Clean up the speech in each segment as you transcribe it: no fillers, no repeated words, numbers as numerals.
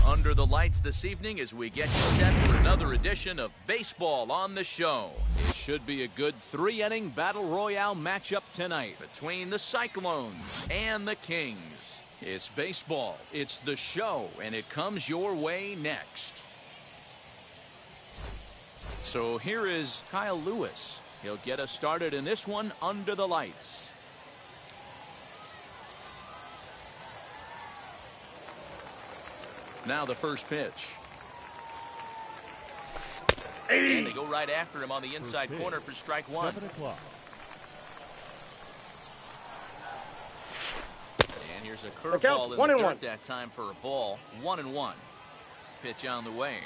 Under the lights this evening as we get you set for another edition of Baseball on the Show. It should be a good three-inning battle royale matchup tonight between the Cyclones and the Kings. It's baseball, it's the show, and it comes your way next. So here is Kyle Lewis. He'll get us started in this one under the lights. Now the first pitch. And they go right after him on the inside corner for strike one. 7 o'clock. And here's a curveball in the dirt that time for a ball. 1-1. Pitch on the way.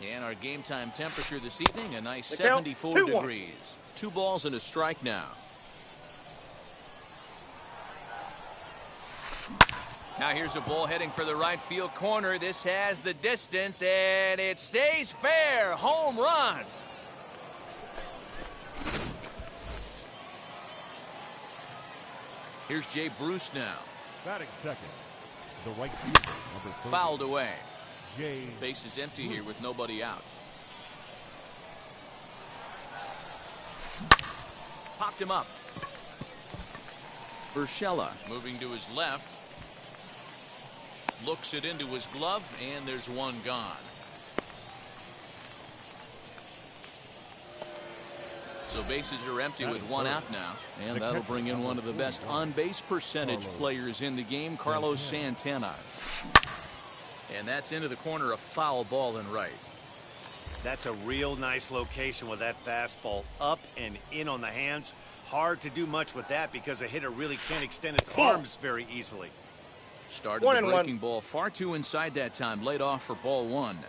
And our game time temperature this evening, a nice 74 degrees. 2 balls and a strike now. Now here's a ball heading for the right field corner. This has the distance, and it stays fair. Home run. Here's Jay Bruce now. Batting second, the right fielder, number 30. Fouled away. Jay Base is empty here with nobody out. Popped him up. Urshela moving to his left. Looks it into his glove, and there's one gone. So bases are empty with one out now. And that'll bring in one of the best on-base percentage players in the game, Carlos Santana. And that's into the corner, a foul ball and right. That's a real nice location with that fastball up and in on the hands. Hard to do much with that because a hitter really can't extend his arms very easily. Started the breaking ball far too inside that time. Laid off for ball one.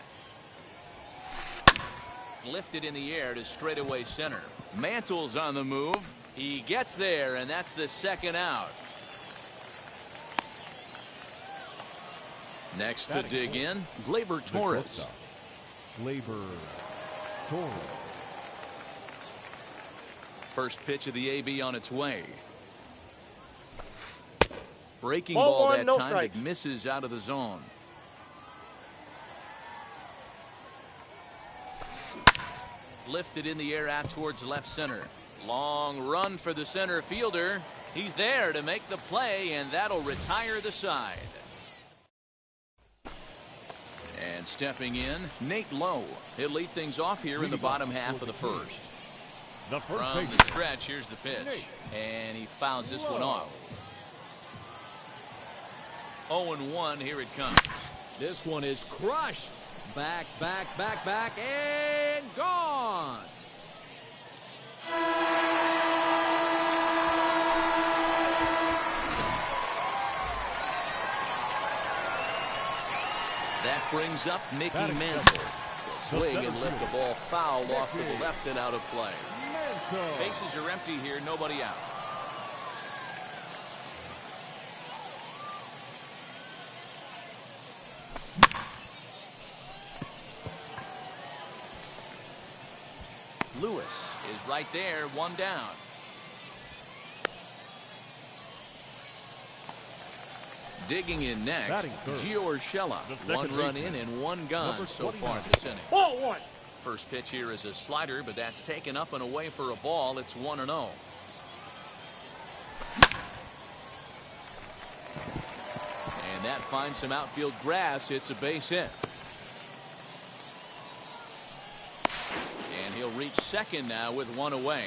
Lifted in the air to straightaway center. Mantle's on the move. He gets there, and that's the second out. Next to dig in, Gleyber Torres. Gleyber Torres. First pitch of the AB on its way. Breaking ball that time that misses out of the zone. Lifted in the air out towards left center. Long run for the center fielder. He's there to make the play, and that'll retire the side. And stepping in, Nate Lowe. He'll lead things off here in the bottom half of the first. From the stretch, here's the pitch. And he fouls this one off. 0-1, here it comes. This one is crushed. Back, and gone. That brings up Mickey Mantle. Swing and lift the ball foul off to the left and out of play. Bases are empty here, nobody out. Lewis is right there, one down. Digging in next, Gio Urshela. One run in and one gone so far this inning. Ball one. First pitch here is a slider, but that's taken up and away for a ball. It's 1-0. And that finds some outfield grass. It's a base hit. And he'll reach second now with one away.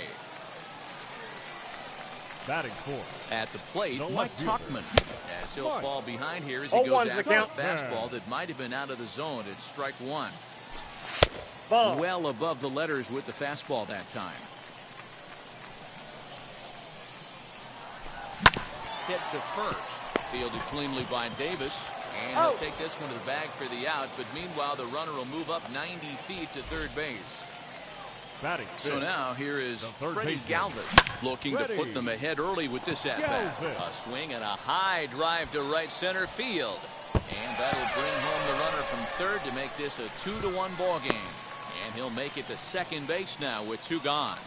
Batting fourth. At the plate, Mike Tuchman. As he'll fall behind here as he goes after a fastball that might have been out of the zone. It's strike one. Ball. Well above the letters with the fastball that time. Hit to first. Fielded cleanly by Davis. And he'll take this one to the bag for the out. But meanwhile, the runner will move up 90 feet to third base. So now here is Freddie Galvis looking to put them ahead early with this at-bat. A swing and a high drive to right center field. And that'll bring home the runner from third to make this a 2-1 ball game. And he'll make it to second base now with two gone.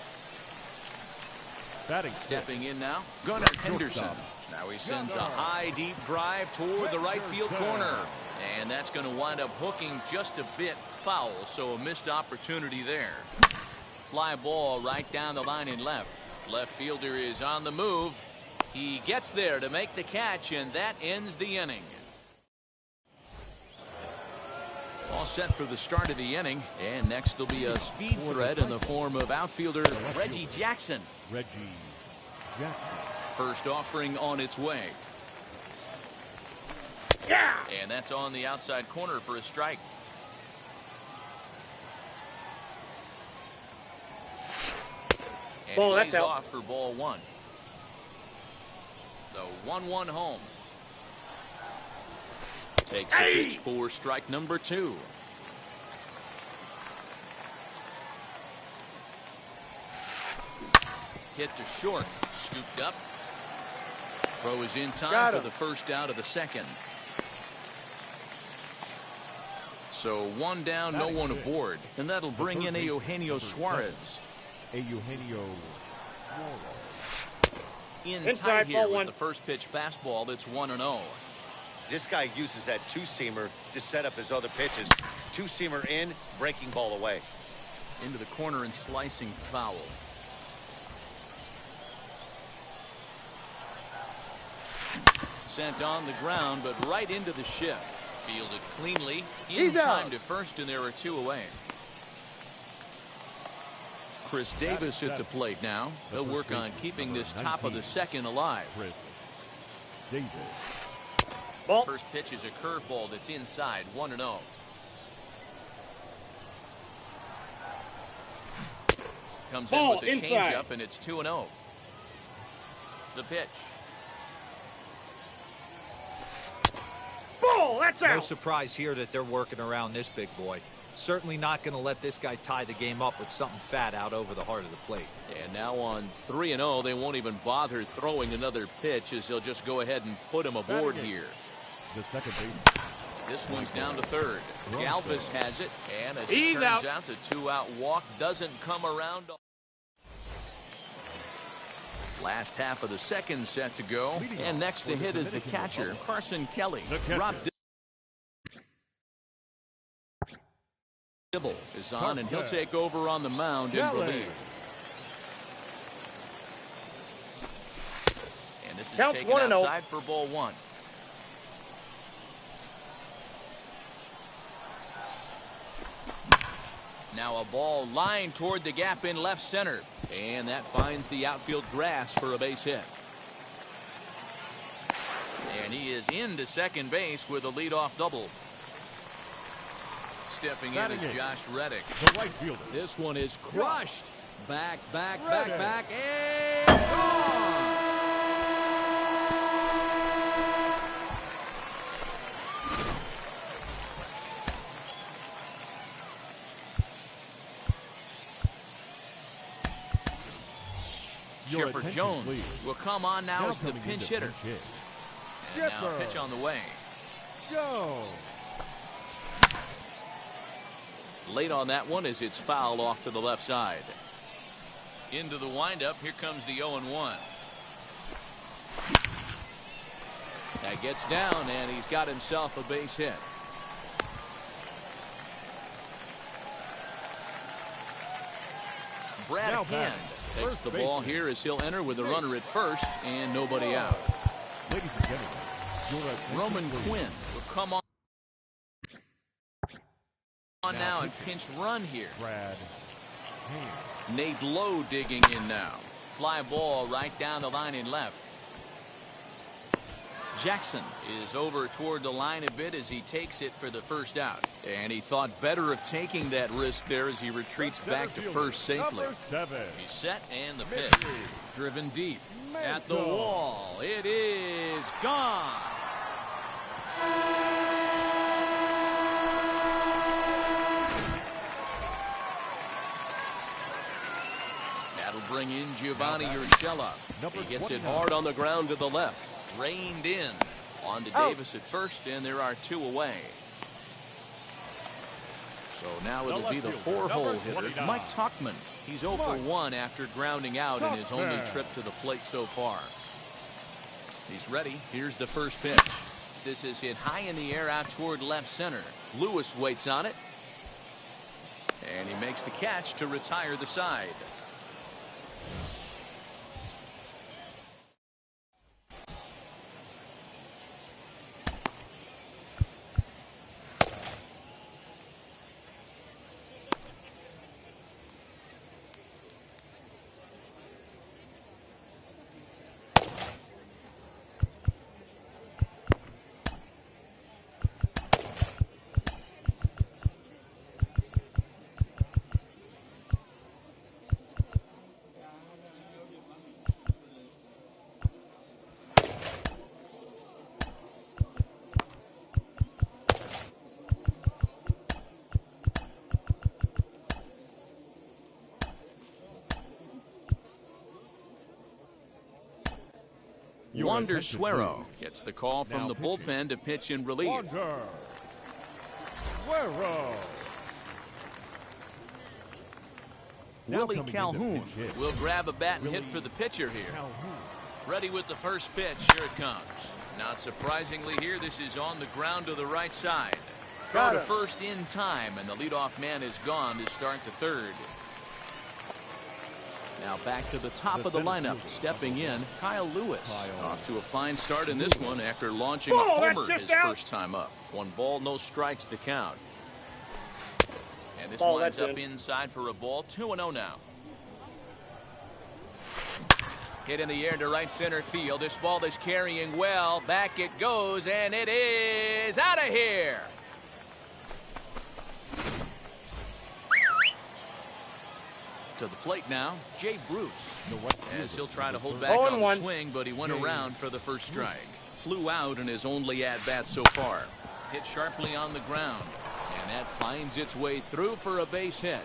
Stepping in now, Gunnar Henderson. Now he sends a high deep drive toward the right field corner. And that's going to wind up hooking just a bit foul, so a missed opportunity there. Fly ball right down the line in left. Left fielder is on the move. He gets there to make the catch, and that ends the inning. All set for the start of the inning, and next will be a speed threat in the form of outfielder Reggie Jackson. First offering on its way. And that's on the outside corner for a strike. And he lays off for ball one. The 1-1 home. Takes a pitch for strike number two. Hit to short. Scooped up. Throw is in time Got for him. the first out of the second. So one down, no one aboard. And that'll bring in Eugenio Suarez. Eugenio Suarez. In tight here with the first pitch fastball that's 1-0. This guy uses that two-seamer to set up his other pitches. Two-seamer in, breaking ball away. Into the corner and slicing foul. Sent on the ground, but right into the shift. Fielded cleanly. In time to first, and there are two away. Chris Davis at the plate now. He'll work on keeping this top of the second alive. Chris Davis. Ball. First pitch is a curveball that's inside, 1-0. Comes in with the changeup, and it's 2-0. The pitch. Ball, that's out. No surprise here that they're working around this big boy. Certainly not going to let this guy tie the game up with something fat out over the heart of the plate. And now on 3-0, they won't even bother throwing another pitch as they'll just go ahead and put him aboard here. The second baseman. This one's down to third. Galvis has it, and as it He's turns out. out, the two-out walk doesn't come around. Last half of the second set to go, and next to hit is the catcher, Carson Kelly. Rob Dibble is on, and he'll take over on the mound in relief. And this is Counts taken 1-0. outside for ball one. Now a ball lined toward the gap in left center. And that finds the outfield grass for a base hit. And he is into second base with a leadoff double. Stepping in is Josh Reddick. The right fielder. This one is crushed. Back, and gone. Chipper Jones please. will come on now as the coming pinch into hitter. pinch hit. And now a pitch on the way. Joe. Late on that one as it's fouled off to the left side. Into the windup. Here comes the 0-1. That gets down, and he's got himself a base hit. Brad Hand takes the ball here as he'll enter with a runner at first and nobody out. Ladies and gentlemen, your attention, Roman please. Quinn will come on now and pinch run here. Brad Hand. Nate Lowe digging in now. Fly ball right down the line in left. Jackson is over toward the line a bit as he takes it for the first out. And he thought better of taking that risk there as he retreats back to first safely. Number 7. He's set and the pitch. Driven deep. At the wall. It is gone. That'll bring in Giovanni Urshela. He gets it hard on the ground to the left. Reined in. On to Davis at first, and there are two away. So now it'll be the 4-hole hitter, Mike Tauchman. He's 0 for 1 after grounding out in his only trip to the plate so far. He's ready. Here's the first pitch. This is hit high in the air out toward left center. Lewis waits on it. And he makes the catch to retire the side. Wander Suero gets the call from Now the pitching. bullpen to pitch in relief. Wander Suero. Now Willie coming in to Calhoun pinch hit. will grab a bat and hit for the pitcher here. Calhoun. Ready with the first pitch. Here it comes. Not surprisingly here, this is on the ground to the right side. Throw Got to him. first in time, and the leadoff man is gone to start the third. Now back to the top of the lineup. Stepping in, Kyle Lewis. Off to a fine start in this one after launching a Oh, that's homer just his out. first time up. 1 ball, no strikes the count. And this Ball, lines that's up in. inside for a ball. 2-0 now. Hit in the air to right center field. This ball is carrying well. Back it goes, and it is out of here. To the plate now, Jay Bruce. The right As fielder, he'll try to number hold 30. back on the 0-1. swing, but he went Jay around for the first strike. Flew out in his only at-bat so far. Hit sharply on the ground, and that finds its way through for a base hit.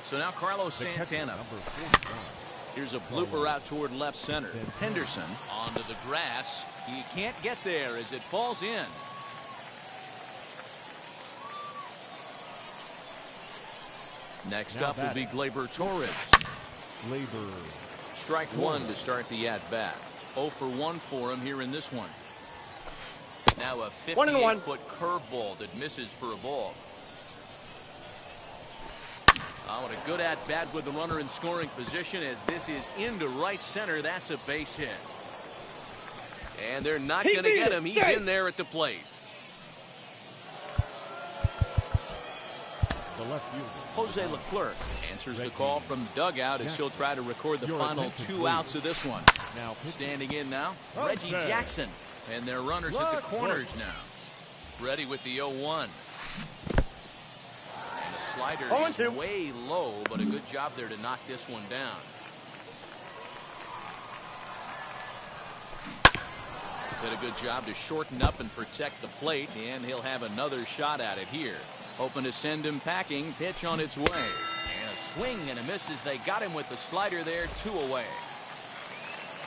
So now Carlos The catcher, Santana. number 41. Here's a blooper out toward left center. Henderson onto the grass. He can't get there as it falls in. Next Now up will be batting. Gleyber Torres. Labor. Strike one to start the at-bat. 0 for 1 for him here in this one. Now a 1-1. 58-foot curveball that misses for a ball. Oh, what a good at-bat with the runner in scoring position as this is into right center. That's a base hit. And they're not He going to beat get it. him. He's Safe. in there at the plate. The left fielder. Jose Leclerc answers the call from the dugout as he'll try to record the Your final attention, 2 please. outs of this one. Now pitching. Standing in now, Okay. Reggie Jackson. And their runners at the Leclerc. corners now. Ready with the 0-1. And the slider is 0-2. way low, but a good job there to knock this one down. Did a good job to shorten up and protect the plate, and he'll have another shot at it here. Hoping to send him packing. Pitch on its way. And a swing and a miss as they got him with the slider there. 2 away.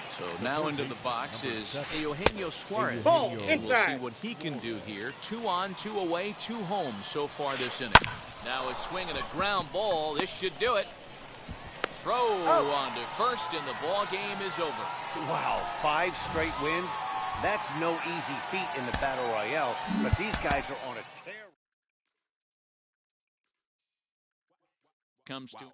So now into the box is Eugenio Suarez. Ball, And we'll inside. see what he can do here. 2 on, 2 away, 2 home so far this inning. Now a swing and a ground ball. This should do it. Throw on to first, and the ball game is over. Wow, 5 straight wins. That's no easy feat in the Battle Royale, but these guys are on a tear. Comes to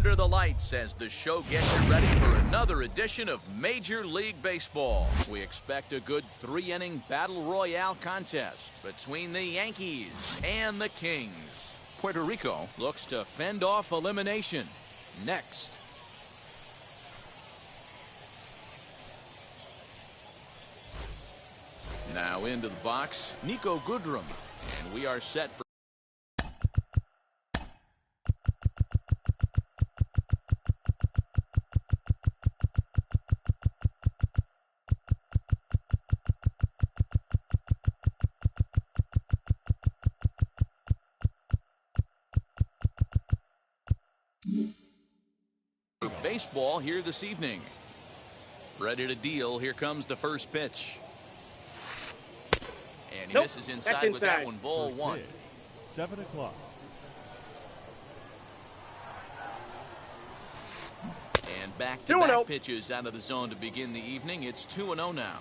under the lights as the show gets you ready for another edition of Major League Baseball. We expect a good 3-inning battle royale contest between the Yankees and the Kings. Puerto Rico looks to fend off elimination. Next. Now into the box, Nico Goodrum, and we are set for baseball here this evening. Ready to deal. Here comes the first pitch. And he misses inside with that one. Ball First one. pitch, 7 o'clock. And back-to-back pitches out of the zone to begin the evening. It's 2-0 now.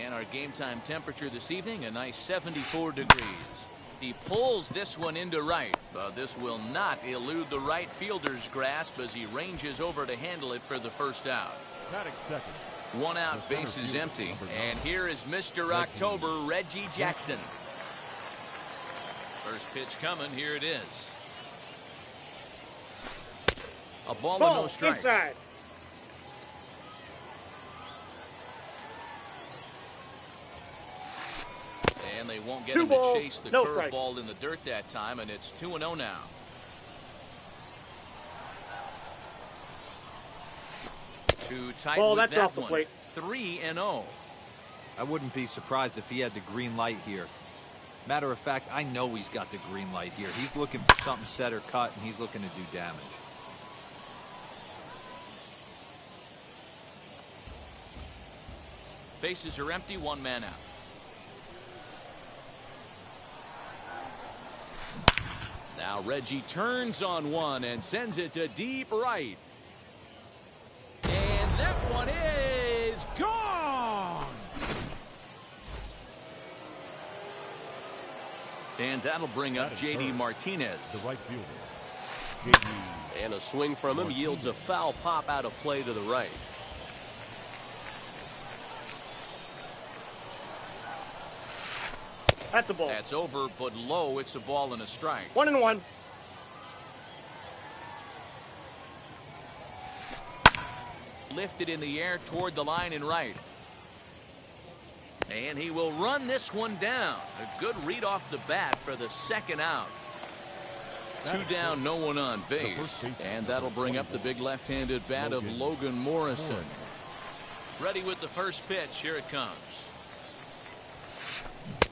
And our game time temperature this evening, a nice 74 degrees. He pulls this one into right, but this will not elude the right fielder's grasp as he ranges over to handle it for the first out. Batting second. One out, base is empty. And here is Mr. October, Reggie Jackson. First pitch coming. Here it is. A ball and no strikes. Inside. And they won't get him to chase the curveball in the dirt that time, and it's 2-0 now. Too tight with that's that off the one. plate. 3-0. I wouldn't be surprised if he had the green light here. Matter of fact, I know he's got the green light here. He's looking for something set or cut, and he's looking to do damage. Bases are empty, one man out. Now Reggie turns on one and sends it to deep right. And that one is gone. And that'll bring up J.D. Martinez. The right fielder, J.D. And a swing from him yields a foul pop out of play to the right. That's a ball. That's over, but low. It's a ball and a strike. 1-1. Lifted in the air toward the line and right. And he will run this one down. A good read off the bat for the second out. Two down, no one on base. And that'll bring up the big left-handed bat of Logan Morrison. Ready with the first pitch. Here it comes.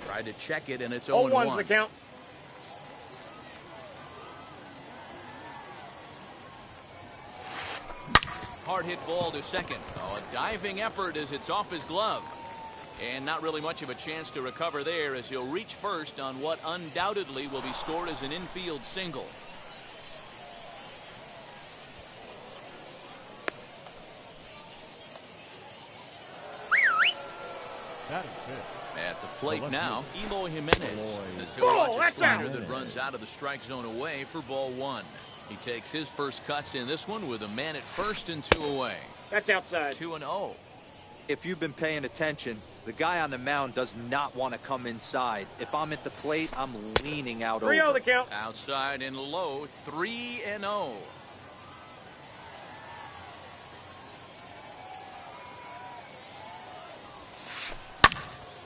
Tried to check it, and it's 0-1. 0-1's the count. Hard hit ball to second. Oh, a diving effort as it's off his glove. And not really much of a chance to recover there as he'll reach first on what undoubtedly will be scored as an infield single. Batting fifth. At the plate now, Eloy Jimenez. As he'll watch a slider that runs out of the strike zone away for ball one. He takes his first cuts in this one with a man at first and 2 away. That's outside. 2-0. If you've been paying attention, the guy on the mound does not want to come inside. If I'm at the plate, I'm leaning out 3-0 over. the count. Outside and low, 3-0.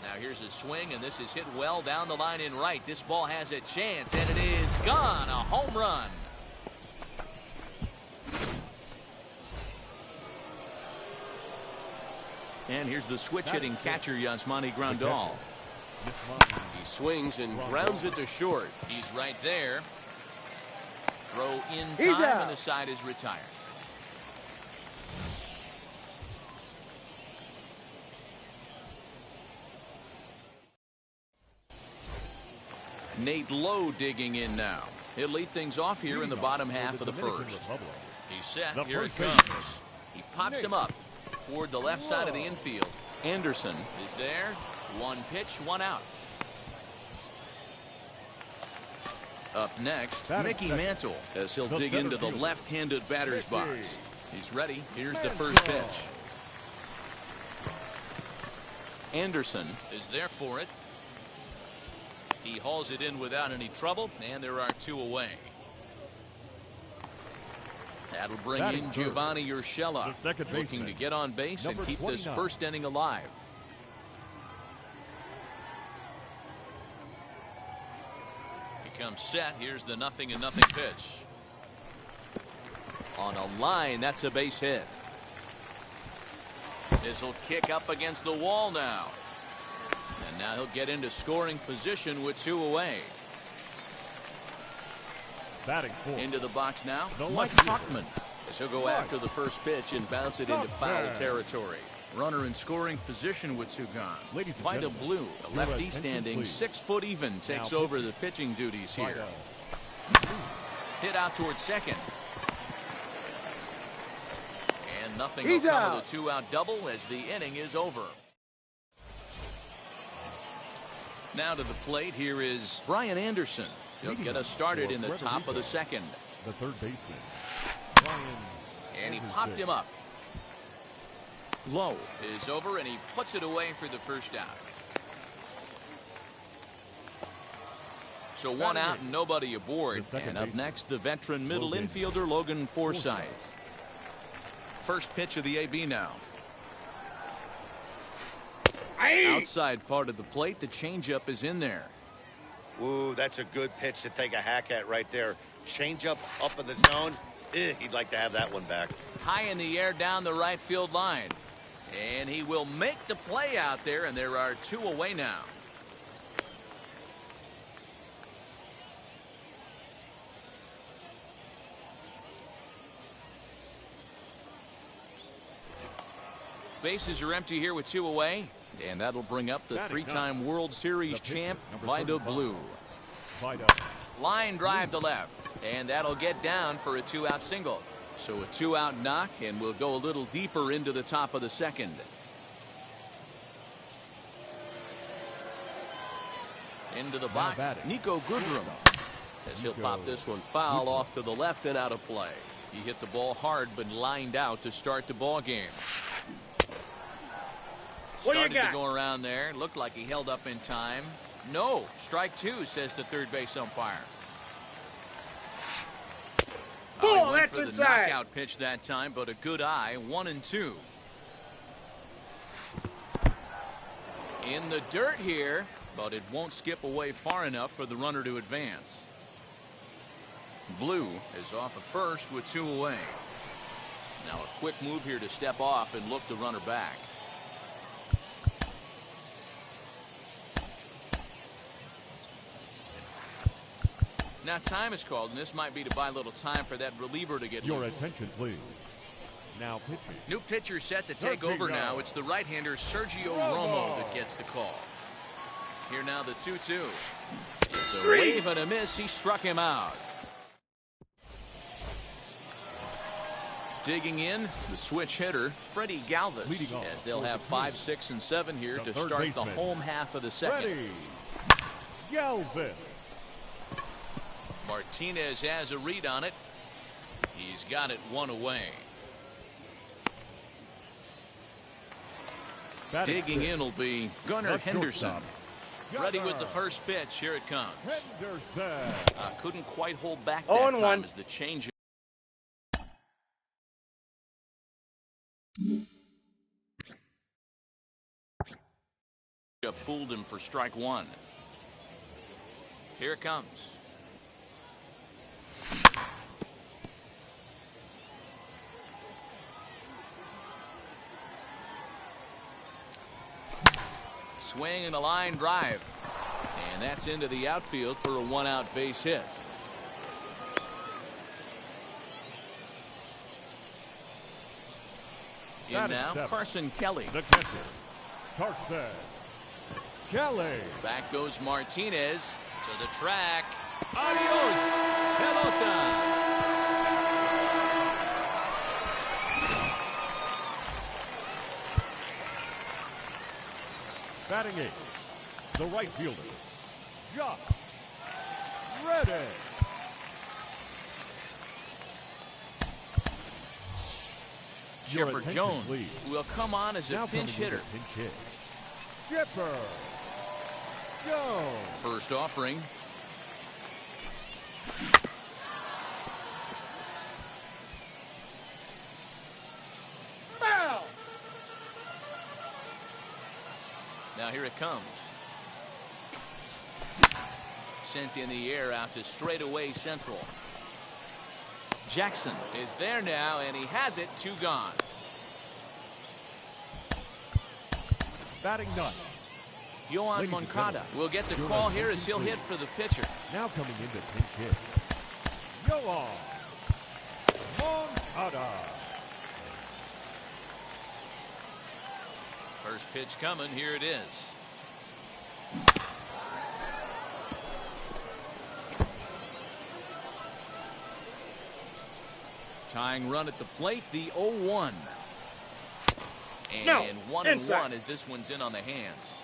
Now here's a swing, and this is hit well down the line in right. This ball has a chance, and it is gone. A home run. And here's the switch-hitting catcher, Yasmani Grandal. He swings and grounds it to short. He's right there. Throw in time, and the side is retired. Nate Lowe digging in now. He'll lead things off here in the bottom half of the first. He's set. Here it comes. He pops him up toward the left side of the infield. Anderson is there. One pitch, one out. Up next, Batting Mickey second. Mantle, as he'll The dig center into the fielder, left-handed batter's Mickey box. He's ready. Here's the Mantle. first pitch. Anderson is there for it. He hauls it in without any trouble, and there are 2 away. That'll bring Batting in third, Giovanni Urshela, the second looking to baseman, get on base and number keep this 29. first inning alive. He comes set. Here's the 0-0 pitch. On a line, that's a base hit. This will kick up against the wall now. And now he'll get into scoring position with 2 away. Batting fourth. Into the box now, The Mike left fielder. Hockman. As he'll go Mike. after the first pitch and bounce it into foul Hockman. territory. Runner in scoring position with 2 gone. Ladies and Vida gentlemen, Blue, a your lefty attention, standing please. 6 foot even, takes Now over the pitching duties here. Vida. Hit out towards second. And nothing He's will come out. of the 2-out double as the inning is over. Now to the plate, here is Brian Anderson. He'll get us started in the top of the second. The third baseman, Brian And he Anderson. popped him up. Low is over, and he puts it away for the first out. So 1 out and nobody aboard. The second And up baseman, next, the veteran middle Logan infielder Logan Forsythe. First pitch of the AB now. Outside part of the plate, the changeup is in there. Ooh, that's a good pitch to take a hack at right there. Change up in the zone. He'd like to have that one back. High in the air down the right field line. And he will make the play out there, and there are 2 away now. Bases are empty here with 2 away. And that'll bring up the Batting 3-time ninth. World Series The pitcher, champ, number Vida 35. Blue. Vida. Line drive to left. And that'll get down for a 2-out single. So a 2-out knock, and we'll go a little deeper into the top of the second. Into the box, batting. Nico Goodrum. As he'll pop this one foul off to the left and out of play. He hit the ball hard, but lined out to start the ball game. What do you Started got? to go around there. Looked like he held up in time. No, strike 2, says the third base umpire. He Ball, went that's for the inside. knockout pitch that time, but a good eye, 1-2. In the dirt here, but it won't skip away far enough for the runner to advance. Blue is off at first with 2 away. Now a quick move here to step off and look the runner back. Now time is called, and this might be to buy a little time for that reliever to get Your loose. attention, please. Now pitching. New pitcher set to take Sergio over now. It's the right-hander Sergio Romo that gets the call. Here now the 2-2. It's a wave and a miss. He struck him out. Digging in, the switch hitter, Freddie Galvis, Leading off as they'll for have the 5, 6, and 7 here The to third start baseman, the home half of the second. Ready. Galvis. Martinez has a read on it. He's got it 1 away. Batting Digging fifth. in will be Gunnar The Henderson. shortstop, Ready with Gunnar the first pitch. Here it comes. Henderson. Couldn't quite hold back 0-1. that time as the change. Fooled him for strike 1. Here it comes. Swing and a line drive. And that's into the outfield for a 1-out base hit. In Batting now, seventh. Carson Kelly. The catcher, Carson Kelly. Back goes Martinez to the track. Adios, pelota. Batting eighth, the right fielder, Josh Ready. Your Chipper attention, Jones please. will come on as a Now pinch coming in hitter. at pinch hit. Chipper Jones. First offering. Foul. Now here it comes. Sent in the air out to straightaway central. Jackson is there now, and he has it. 2 gone. Batting ninth. Yohan Ladies and Moncada gentlemen, will get the your call here as attention, he'll hit please. for the pitcher. Now coming into pinch hit. Yohan Moncada. First pitch coming. Here it is. Tying run at the plate, the 0-1. And No, 1-1 inside. as this one's in on the hands.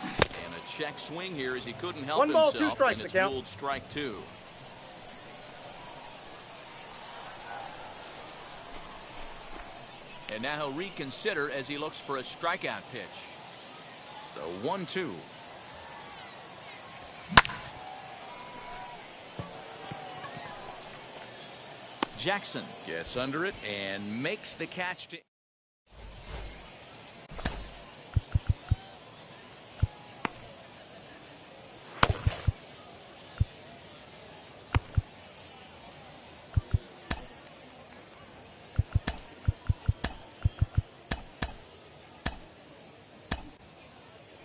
And a check swing here as he couldn't help 1 ball, himself. 2 strikes And it's to count. ruled strike 2. And now he'll reconsider as he looks for a strikeout pitch. The 1-2. Jackson gets under it and makes the catch to.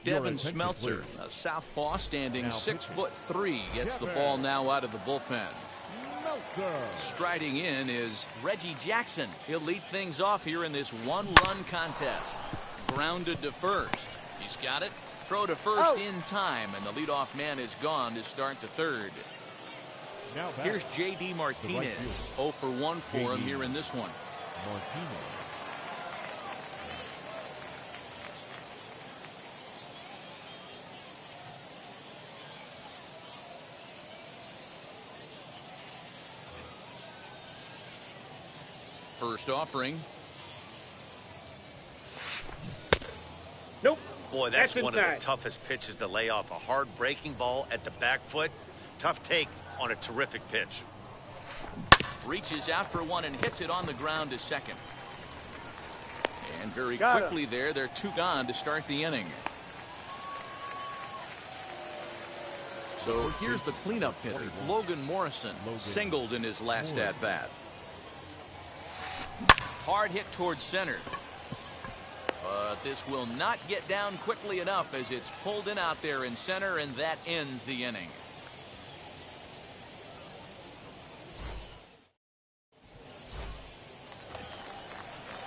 Devin attention, Smeltzer, please. a southpaw standing Now 6'3", gets the Devin. ball now out of the bullpen. Meltzer. Striding in is Reggie Jackson. He'll lead things off here in this 1-run contest. Grounded to first. He's got it. Throw to first in time, and the leadoff man is gone to start the third. Now back. Here's J.D. Martinez. fielder. 0 for 1 for him J.D. here in this one. Martinez. First offering. Nope. Boy, that's That's one of the inside. toughest pitches to lay off. A hard breaking ball at the back foot. Tough take on a terrific pitch. Reaches out for one and hits it on the ground to second. And very Got quickly there, they're 2 gone to start the inning. So here's the cleanup hitter, Logan Morrison, singled in his last at-bat. Hard hit towards center. But this will not get down quickly enough as it's pulled in out there in center, and that ends the inning.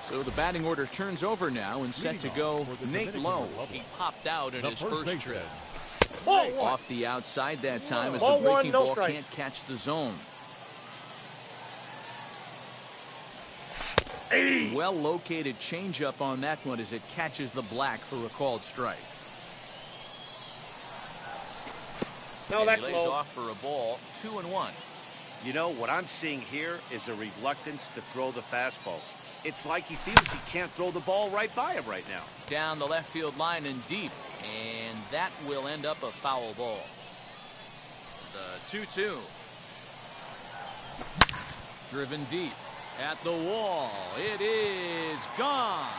So the batting order turns over now and set to go Nate Lowe. He popped out in The his first first baseman. trip. Ball 1. Off the outside that time as Ball the 1, breaking no ball strike. can't catch the zone. Well located changeup on that one as it catches the black for a called strike. No, And that's he lays low. off for a ball. 2-1. You know, what I'm seeing here is a reluctance to throw the fastball. It's like he feels he can't throw the ball right by him right now. Down the left field line and deep. And that will end up a foul ball. The 2-2. Driven deep. At the wall. It is gone.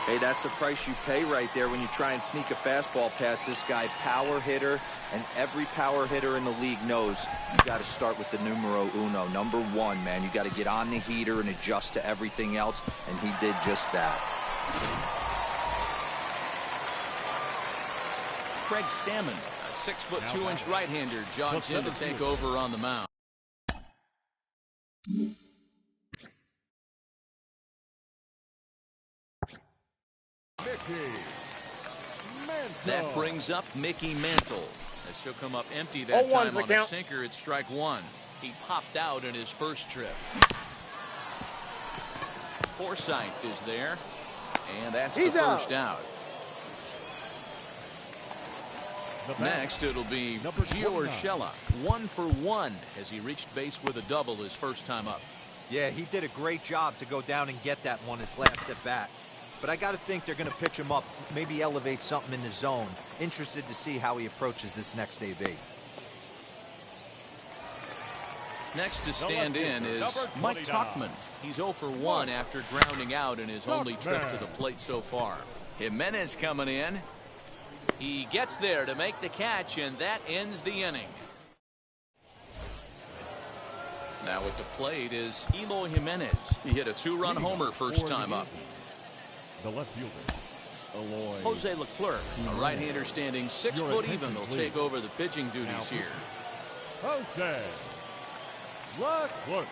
Hey, that's the price you pay right there when you try and sneak a fastball past this guy. Power hitter, and every power hitter in the league knows you got to start with the numero uno, number 1, man. You got to get on the heater and adjust to everything else, and he did just that. Craig Stammen, a 6'2" right-hander, jogs in to take over on the mound. Mickey Mantle. That brings up Mickey Mantle. As he'll come up empty that 0-1's time the on a count. sinker at strike 1. He popped out in his first trip. Forsythe is there. And that's the first out. Next, it'll be Gio Urshela, 1 for 1 as he reached base with a double his first time up. Yeah, he did a great job to go down and get that one his last at bat. But I got to think they're going to pitch him up, maybe elevate something in the zone. Interested to see how he approaches this next AB. Next to stand in is Mike Tuchman. He's 0 for 1 after grounding out in his only trip to the plate so far. Jimenez coming in. He gets there to make the catch, and that ends the inning. Now at the plate is Eloy Jimenez. He hit a 2-run homer first time up. The left fielder, Eloy. Jose Leclerc, a right-hander standing 6 foot even, will take over the pitching duties here. Jose Leclerc.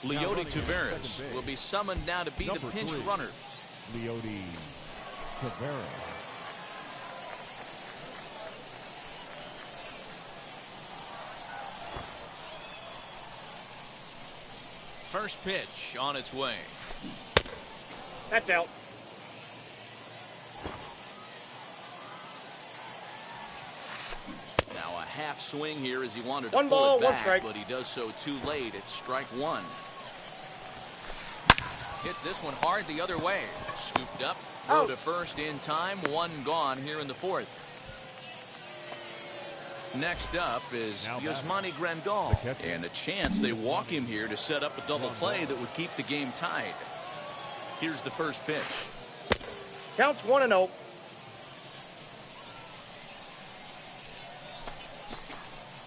Leody Taveras will be summoned now to be the pinch runner. Leody Taveras. First pitch on its way. That's out. Now a half swing here as he wanted to One pull ball, it one back, strike. but he does so too late. It's strike 1. Hits this one hard the other way. Scooped up, throw to first in time. 1 gone here in the 4th. Next up is Yasmani Grandal, and a chance they walk him here to set up a double play that would keep the game tied. Here's the first pitch. Counts 1-0.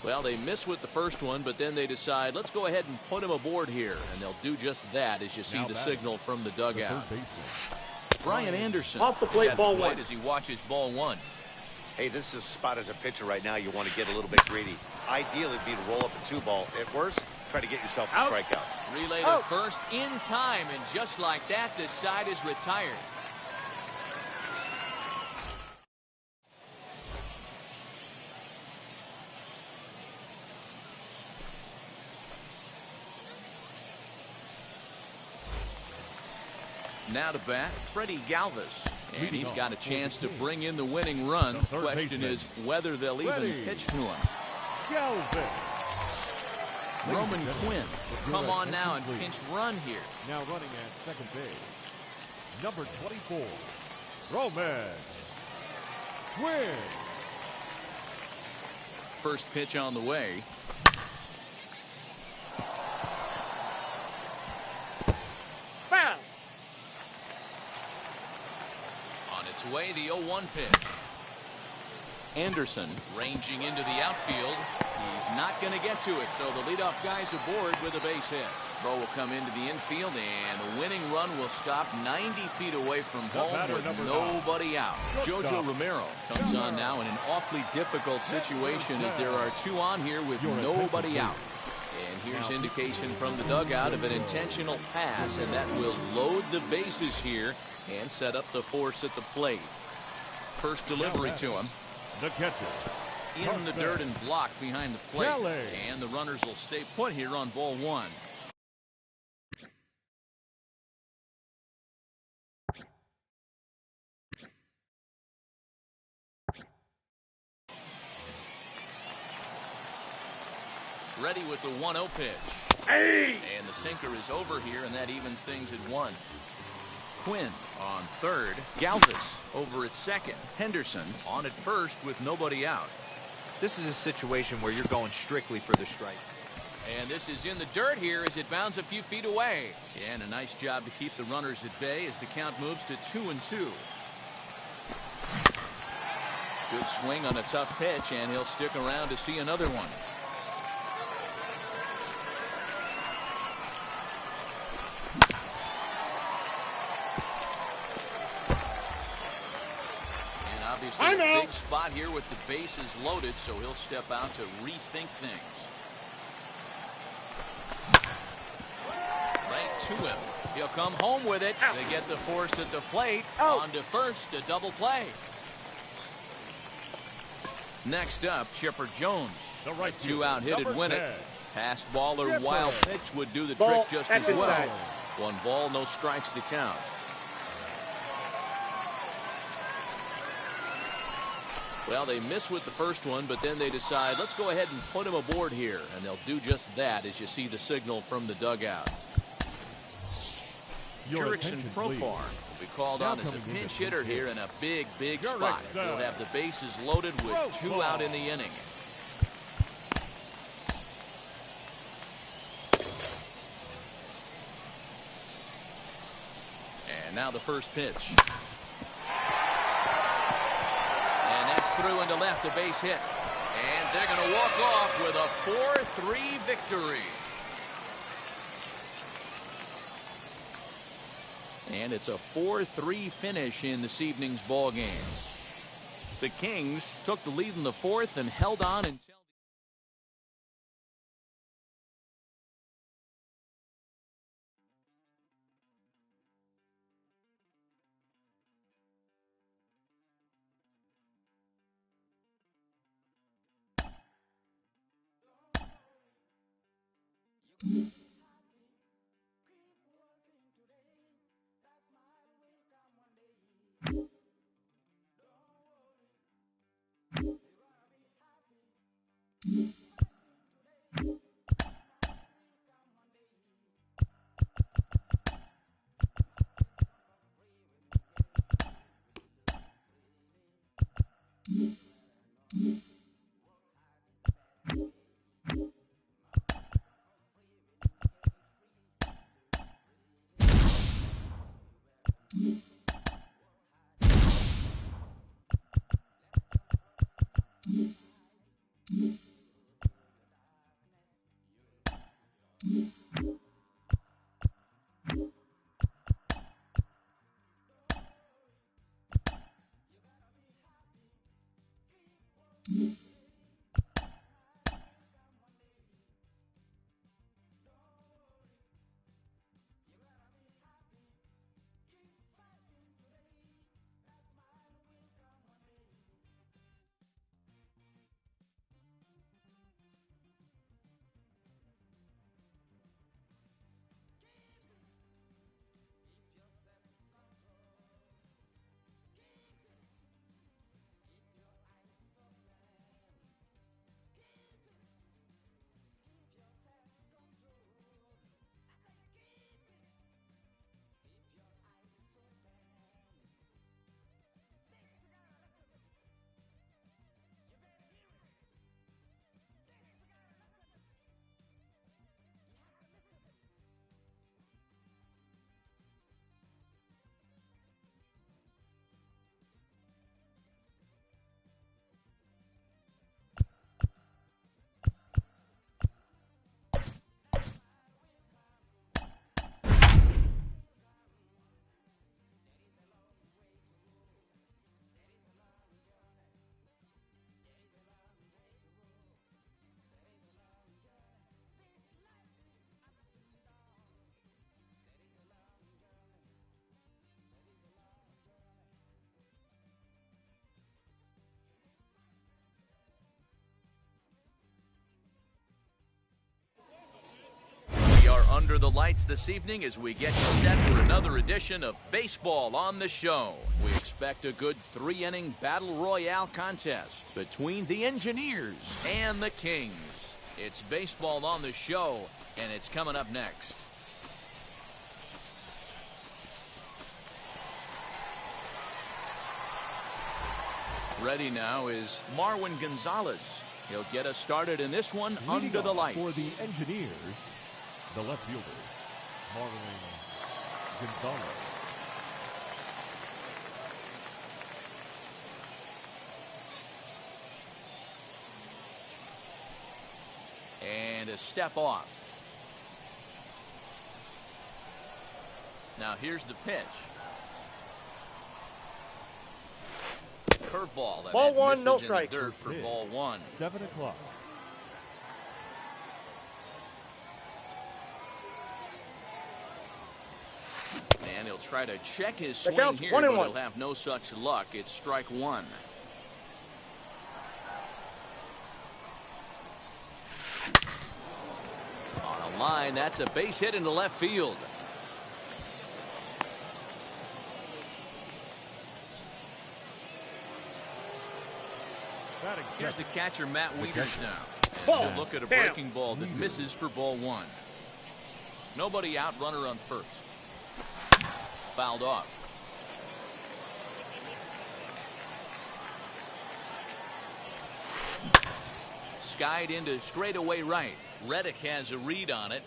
Well, they miss with the first one, but then they decide, let's go ahead and put him aboard here. And they'll do just that as you see the signal from the dugout. Brian Anderson Off the plate, is at ball the plate 1. as he watches ball 1. Hey, this is a spot as a pitcher right now. You want to get a little bit greedy. Ideally, it'd be to roll up a 2-ball. At worst, try to get yourself a strikeout. Relay to first in time, and just like that, this side is retired. Now to bat, Freddie Galvis. And he's got a chance to bring in the winning run. The question is whether they'll even pitch to him. Roman Quinn will come on now and pinch run here. Now running at second base, number 24, Roman Quinn. First pitch on the way. Foul. On its way, the 0-1 pitch. Anderson ranging into the outfield. He's not going to get to it, so the leadoff guy's aboard with a base hit. Throw will come into the infield, and the winning run will stop 90 feet away from home with nobody out. Jojo Romero comes on now in an awfully difficult situation as there are 2 on here with nobody out. And here's indication from the dugout of an intentional pass, and that will load the bases here and set up the force at the plate. First delivery to him. The catcher. In the dirt and blocked behind the plate. And the runners will stay put here on ball 1. Ready with the 1-0 pitch. And the sinker is over here, and that evens things at 1. Quinn on third. Galvis over at second. Henderson on at first with nobody out. This is a situation where you're going strictly for the strike. And this is in the dirt here as it bounds a few feet away. And a nice job to keep the runners at bay as the count moves to 2-2. Good swing on a tough pitch, and he'll stick around to see another one. Obviously a big spot here with the bases loaded, so he'll step out to rethink things. Right to him. He'll come home with it. They get the force at the plate. On to first, a double play. Next up, Chipper Jones. The right A 2-out hit and win it. 10. Pass ball or wild pitch would do the Ball. trick just That's as well. inside. 1 ball, no strikes to count. Well, they miss with the first one, but then they decide, let's go ahead and put him aboard here. And they'll do just that as you see the signal from the dugout. Your Jurickson attention, Profar please. will be called Now on as a coming in pinch to hitter hit. here in a big Jurickson. spot. He'll have the bases loaded with 2 out in the inning. And now the first pitch. And that's through into left, a base hit. And they're going to walk off with a 4-3 victory. And it's a 4-3 finish in this evening's ball game. The Kings took the lead in the 4th and held on until under the lights this evening as we get you set for another edition of Baseball on the Show. We expect a good 3-inning battle royale contest between the Engineers and the Kings. It's Baseball on the Show, and it's coming up next. Ready now is Marwin Gonzalez. He'll get us started in this one under the lights. For the Engineers, the left fielder, Marwin Gonzalez. And a step off. Now here's the pitch. Curveball that Ball one, misses no in the strike. dirt for ball one. 7 o'clock. And he'll try to check his The swing count's here, 1-1. but he'll have no such luck. It's strike one. line. That's a base hit into left field. Here's the catcher, Matt Wieters, now. And she'll look at a breaking ball that misses for ball one. Nobody out, runner on first. Fouled off. Skied into straightaway right. Reddick has a read on it.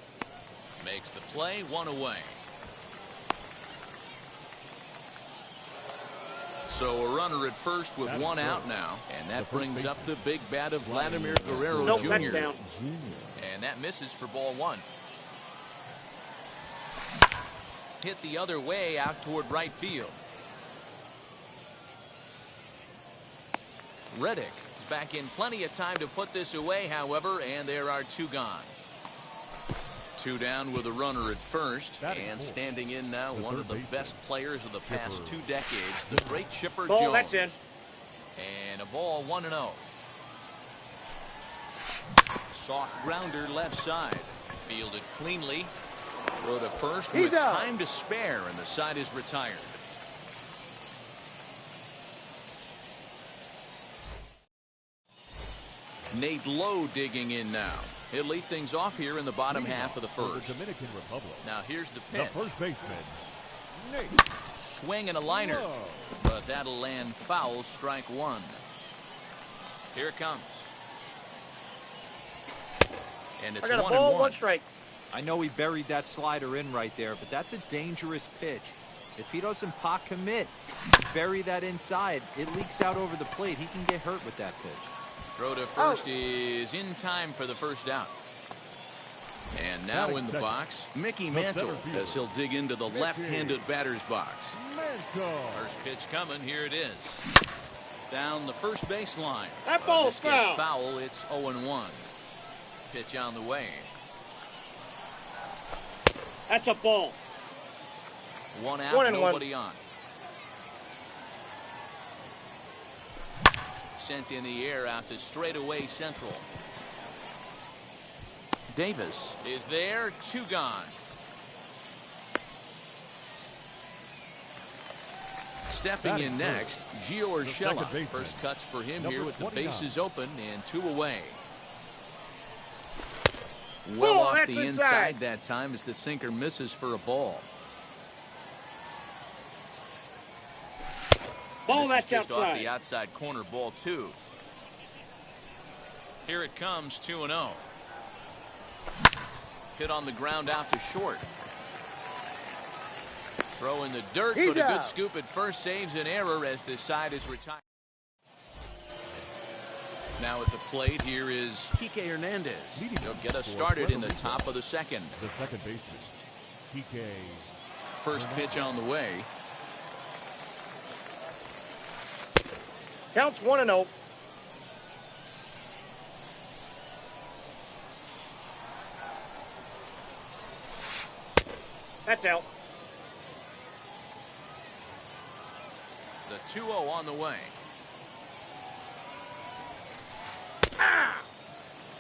Makes the play, one away. So a runner at first with one out now. And that brings up the big bat of Vladimir Guerrero Jr. That's down. And that misses for ball one. Hit the other way out toward right field. Reddick is back in plenty of time to put this away, however, and there are two gone. Two down with a runner at first, and standing in now one of the best players of the past 2 decades, the great Chipper Jones. That's in. And a ball, 1-0. Soft grounder left side. Fielded cleanly. Throw to first with time to spare, and the side is retired. Nate Lowe digging in now. He'll lead things off here in the bottom half of the first. Dominican Republic. Now here's the pitch. The first baseman, Nate. Swing and a liner. But that'll land foul, strike one. Here it comes. And it's I got a ball, 1-1. 1 strike. I know he buried that slider in right there, but that's a dangerous pitch. If he doesn't pot commit, bury that inside, it leaks out over the plate. He can get hurt with that pitch. Throw to first is in time for the first out. And now in the box, Mickey Mantle, as he'll dig into the left-handed batter's box. First pitch coming, here it is. Down the first baseline. That ball's this gets foul. Foul, it's 0-1. Pitch on the way. That's a ball. One out, 1-1. nobody on. Sent in the air out to straightaway central. Davis is there, 2 gone. Stepping in next, Gio Urshela. First cuts for him here with the bases open and 2 away. Well off the inside that time as the sinker misses for a ball. Ball, this that's is just outside. off the outside corner, ball 2. Here it comes, 2-0. Hit on the ground out to short. Throw in the dirt, but a good scoop at first saves an error as this side is retired. Now at the plate, here is Kike Hernandez. He'll get us started in the top of the second. The second baseman, Kike. First pitch on the way. Counts 1-0. That's out. The 2-0 on the way.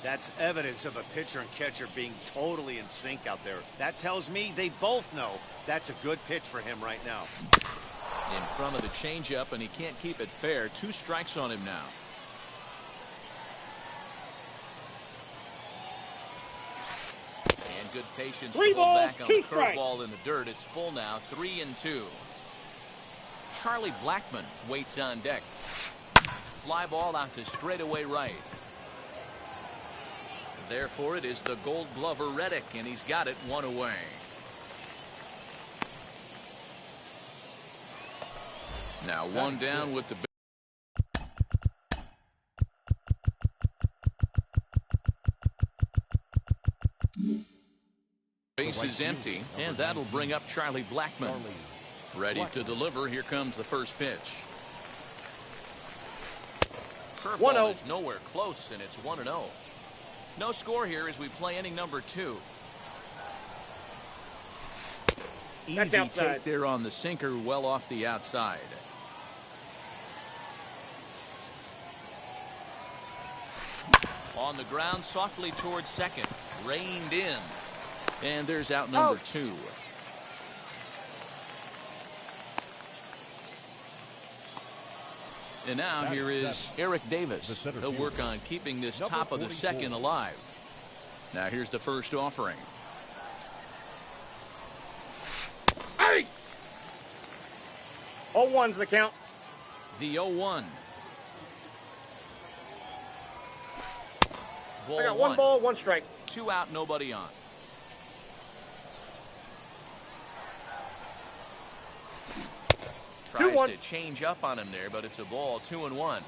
That's evidence of a pitcher and catcher being totally in sync out there. That tells me they both know that's a good pitch for him right now. In front of the changeup, and he can't keep it fair. 2 strikes on him now. And good patience 3 to hold balls, back on 2 the strikes. curveball in the dirt. It's full now, 3-2. Charlie Blackmon waits on deck. Fly ball out to straightaway right. Therefore, it is the Gold Glover Reddick, and he's got it 1 away. Now 1 down with the base is empty, and that'll bring up Charlie Blackmon. Ready to deliver. Here comes the first pitch. Curveball is nowhere close, and it's 1-0. No score here as we play inning number 2. That's Easy outside. take there on the sinker, well off the outside. On the ground, softly towards second. Reined in. And there's out number 2. And now here is Eric Davis. He'll work on keeping this top of the second alive. Now here's the first offering. Hey! 0-1's the count. The 0-1. I got 1 ball, 1 strike. 2 out, nobody on. Tries to change up on him there, but it's a ball. 2-1.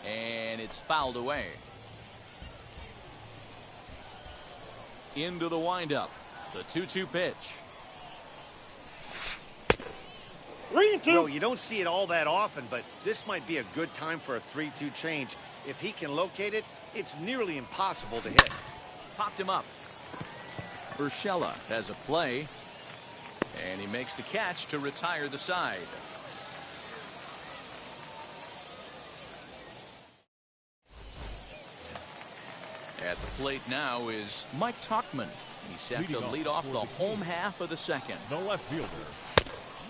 And it's fouled away. Into the windup. The 2-2 pitch. 3-2. Well, you don't see it all that often, but this might be a good time for a 3-2 change. If he can locate it, it's nearly impossible to hit. Popped him up. Urshela has a play, and he makes the catch to retire the side. At the plate now is Mike Tauchman. He's set to lead off the home half of the second. The left fielder.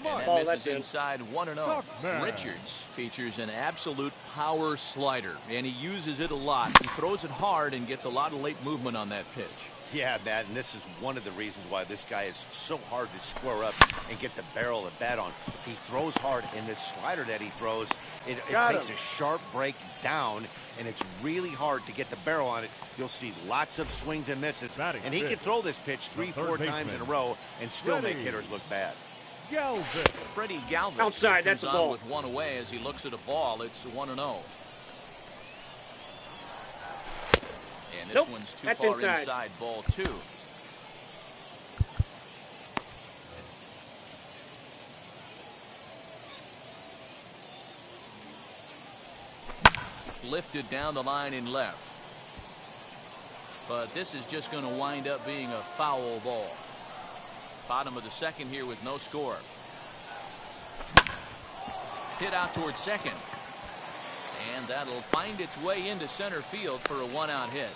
And that misses inside 1-0. Richards features an absolute power slider, and he uses it a lot. He throws it hard and gets a lot of late movement on that pitch. Yeah, Matt, and this is one of the reasons why this guy is so hard to square up and get the barrel of bat on. He throws hard, and this slider that he throws, it takes a sharp break down, and it's really hard to get the barrel on it. You'll see lots of swings and misses, and he can throw this pitch 3-4 times in a row and still make hitters look bad. Galvis. Freddie Galvis outside, that's comes a on ball. with 1 away as he looks at a ball. It's 1-0. And this one's too far inside, ball 2. Lifted down the line in left. But this is just going to wind up being a foul ball. Bottom of the second here with no score. Hit out towards second. And that'll find its way into center field for a 1-out hit.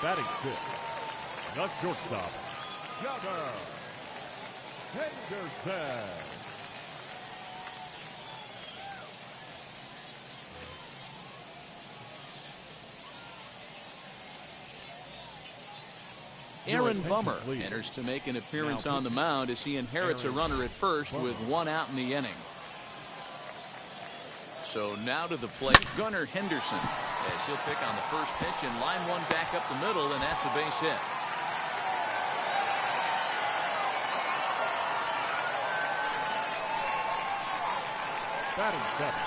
Batting 6th. The shortstop. Gunnar Henderson. Aaron Bummer enters to make an appearance on the mound as he inherits a runner at first with 1 out in the inning. So now to the plate, Gunnar Henderson, as he'll pick on the first pitch and line one back up the middle, and that's a base hit. Batting 7th.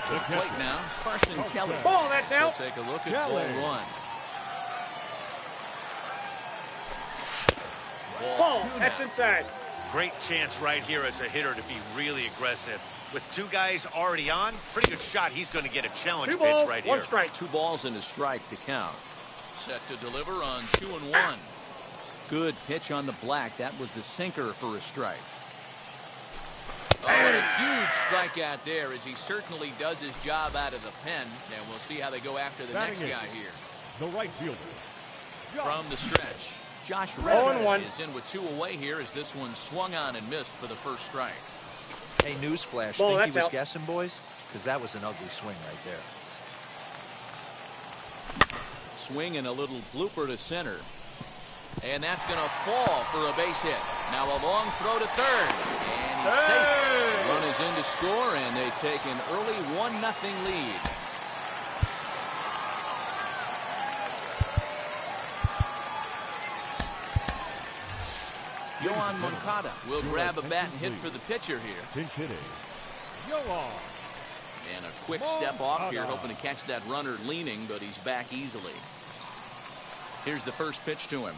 To the plate now, Carson Kelly. Ball, that's out. So take a look at ball 1. Ball, that's inside. Great chance right here as a hitter to be really aggressive. With 2 guys already on, pretty good shot. He's going to get a challenge 2 pitch balls, right 1 here. strike. 2 balls and a strike to count. Set to deliver on 2-1. Good pitch on the black. That was the sinker for a strike. Oh, and a huge strikeout there as he certainly does his job out of the pen. And we'll see how they go after the next guy here. The right fielder. From the stretch, Josh Reddick is in with 2 away here as this one swung on and missed for the first strike. Hey, newsflash, Ball, think he was out. guessing, boys? Because that was an ugly swing right there. Swing and a little blooper to center. And that's going to fall for a base hit. Now a long throw to third. And he's safe. Run is in to score, and they take an early 1-0 lead. Yohan Moncada will grab a bat and hit for the pitcher here. Pinch hitting. Yohan. And a quick step off here, hoping to catch that runner leaning, but he's back easily. Here's the first pitch to him.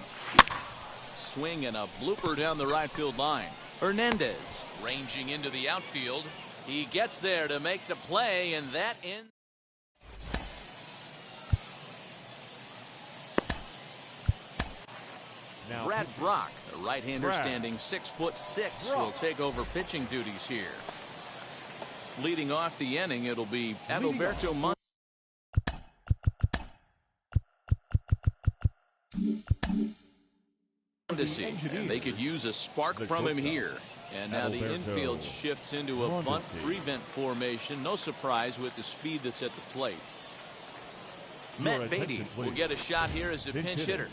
Swing and a blooper down the right field line. Hernandez ranging into the outfield. He gets there to make the play, and that ends. Now Brad pitching. Brock, a right-hander Brad. standing 6'6", will Brock. take over pitching duties here. Leading off the inning, it'll be Adalberto Mondesi. And they could use a spark from him here. And now the Adalberto infield shifts into a bunt Mondesi. prevent formation. No surprise with the speed that's at the plate. Your Matt attention, Beatty will please. get a shot here as a pinch hitter.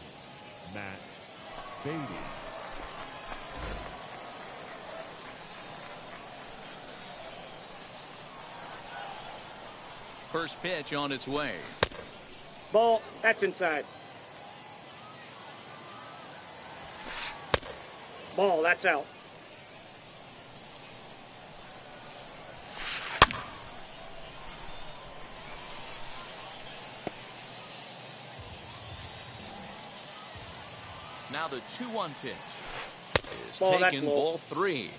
Matt Beatty. First pitch on its way. Ball. That's inside. Ball. That's out. Now the 2-1 pitch is Ball, that's taken, low. ball 3.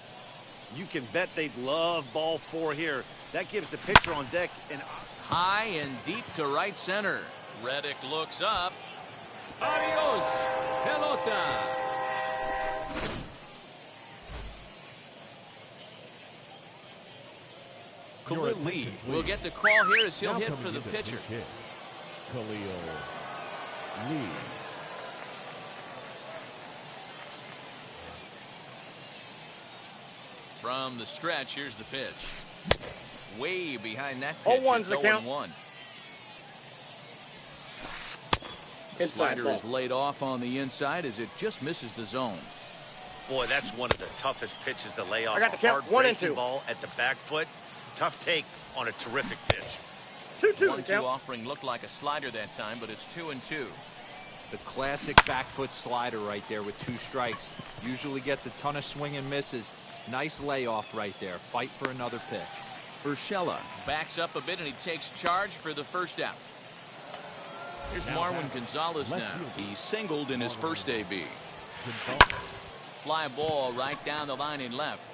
You can bet they'd love ball 4 here. That gives the pitcher on deck an High and deep to right center. Reddick looks up. Adios, pelota. Your Khalil attention, Lee please. will get the call here as he'll Now hit coming for the in to pitcher. pinch hit, Khalil Lee. From the stretch, here's the pitch. Way behind that pitch. 0-1's It's the count. 0-1. The Inside slider ball. is laid off on the inside as it just misses the zone. Boy, that's one of the toughest pitches to lay off. I got the A count. hard 1 and breaking 2. ball at the back foot. Tough take on a terrific pitch. 2-2 the 1-2 count. offering looked like a slider that time, but it's 2-2. The classic back foot slider right there with 2 strikes. Usually gets a ton of swing and misses. Nice layoff right there. Fight for another pitch. Urshela backs up a bit and he takes charge for the first out. Here's Now Marwin back. Gonzalez Left now. fielder. He singled in his Marwin first AB. Gonzalez. Fly ball right down the line in left.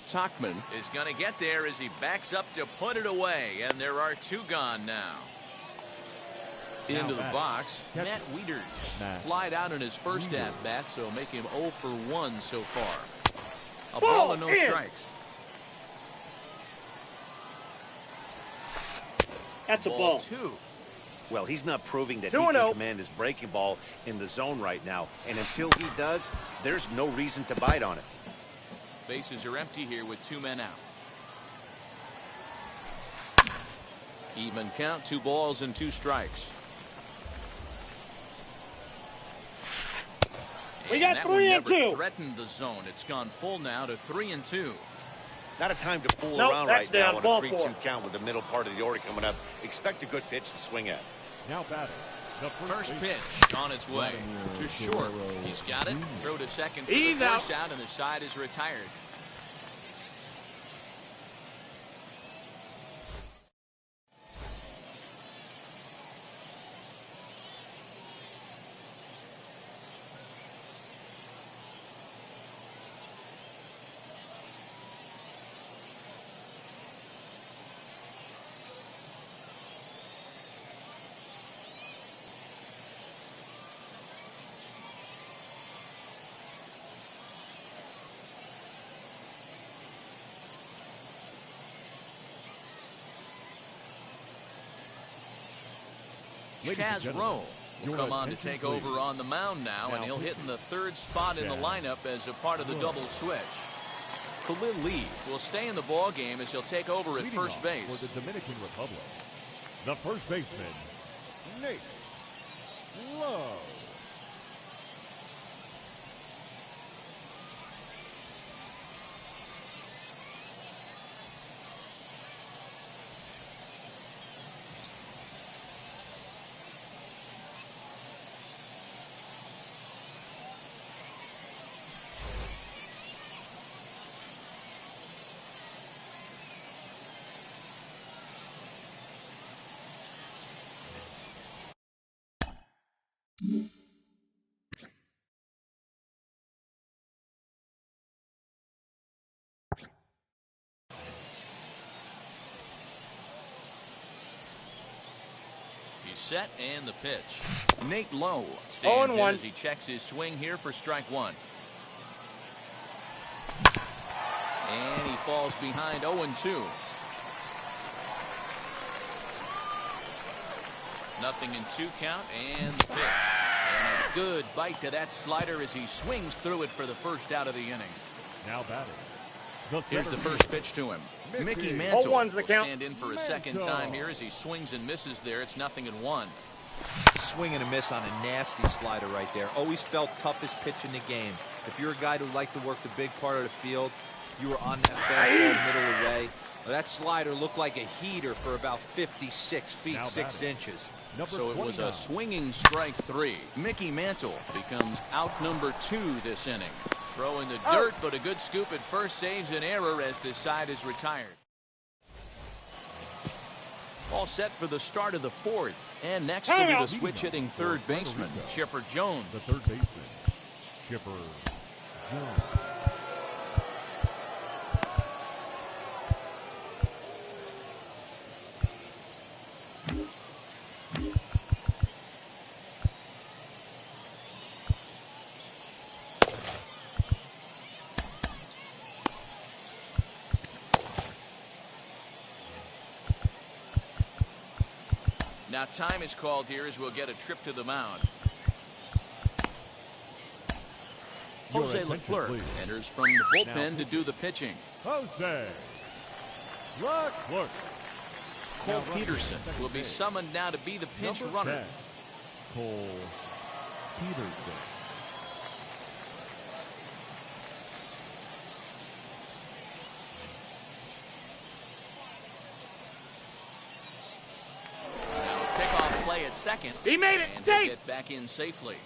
Tachman is going to get there as he backs up to put it away, and there are 2 gone now. Now Into the back. box, Catcher. Matt Wieters Matt flied out in his first Wieters. at-bat, so make him 0 for 1 so far. A Ball ball and no in. strikes. That's a Ball ball. 2. Well, he's not proving that he 2-0. can command his breaking ball in the zone right now. And until he does, there's no reason to bite on it. Bases are empty here with 2 men out. Even count, 2 balls and 2 strikes. We And got that 3 one and never 2. threatened the zone. It's gone full now to 3-2. Not a time to fool Nope, around that's right now down. on Ball a 3-2 4. count with the middle part of the order coming up. Expect a good pitch to swing at. Now batting. The First baseman. pitch on its way to short. He's got it. Throw to second for He's the out. first out, and the side is retired. Ladies and Chaz gentlemen, Rowe will your come on to attention, take please. over on the mound now, and Now he'll hit pitching. in the 3rd spot in the Chaz lineup as a part of the Rowe. double switch. Khalil Lee will stay in the ball game as he'll take over at Leading first off base. for the Dominican Republic, the first baseman, Nate Lowe. set and the pitch. Nate Lowe stands in 0-1. as he checks his swing here for strike one. And he falls behind 0-2. Nothing in 2 count and the pitch. And a good bite to that slider as he swings through it for the first out of the inning. Now batting. Here's the first pitch to him. Mickey Mantle 0-1's the will count. stand in for a second time here as he swings and misses there. It's 0-1. Swing and a miss on a nasty slider right there. Always felt toughest pitch in the game. If you're a guy who liked to work the big part of the field, you were on that fastball middle away. That slider looked like a heater for about 56 feet, Now 6 batting. inches. So it was a swinging strike 3. Mickey Mantle becomes out number 2 this inning. Throw in the dirt, but a good scoop at first saves an error as this side is retired. All set for the start of the 4th. And next will be the switch hitting third baseman, Chipper Jones. The third baseman, Chipper Jones. Now time is called here as we'll get a trip to the mound. Jose attention, Leclerc please. enters from the bullpen to do the pitching. Jose Leclerc. Cole Peterson will be summoned now to be the pinch Number runner. 10, Cole Peterson. Now a pickoff play at second. He made it. And he'll Safe. get back in safely.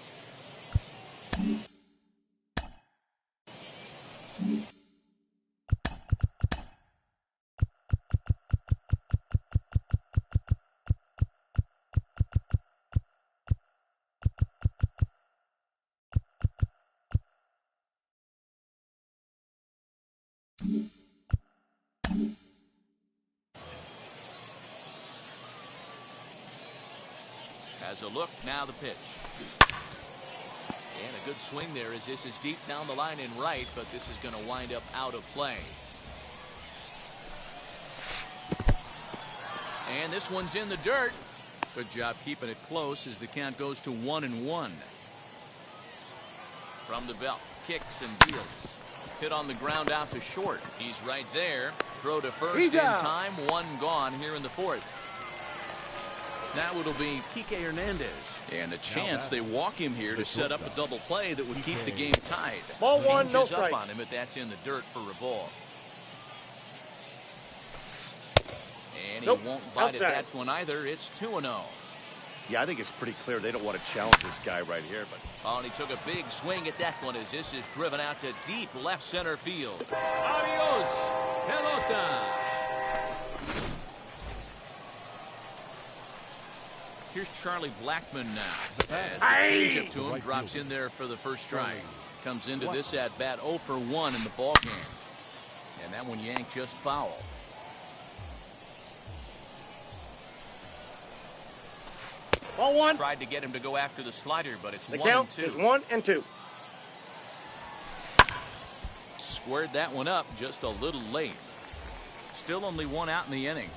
Has a look, now the pitch. And a good swing there as this is deep down the line in right, but this is going to wind up out of play. And this one's in the dirt. Good job keeping it close as the count goes to 1-1. From the belt, kicks and deals. Hit on the ground out to short. He's right there. Throw to first He's in out. time. 1 gone here in the 4th. Now it'll be Kike Hernandez. And a chance they walk him here to set up a double play that would keep the game tied. Ball 1, no Changes up strike. on him, but that's in the dirt for a ball. And Nope, he won't bite outside. at that one either. It's 2-0. Yeah, I think it's pretty clear they don't want to challenge this guy right here. But Oh, and he took a big swing at that one as this is driven out to deep left center field. Adios, pelota. Here's Charlie Blackmon now. As the changeup to him drops in there for the first strike. Comes into this at bat 0 for 1 in the ball game. And that one yanked just foul. Ball 1. Tried to get him to go after the slider, but it's The 1 and count 2. is 1-2. Squared that one up just a little late. Still only 1 out in the inning.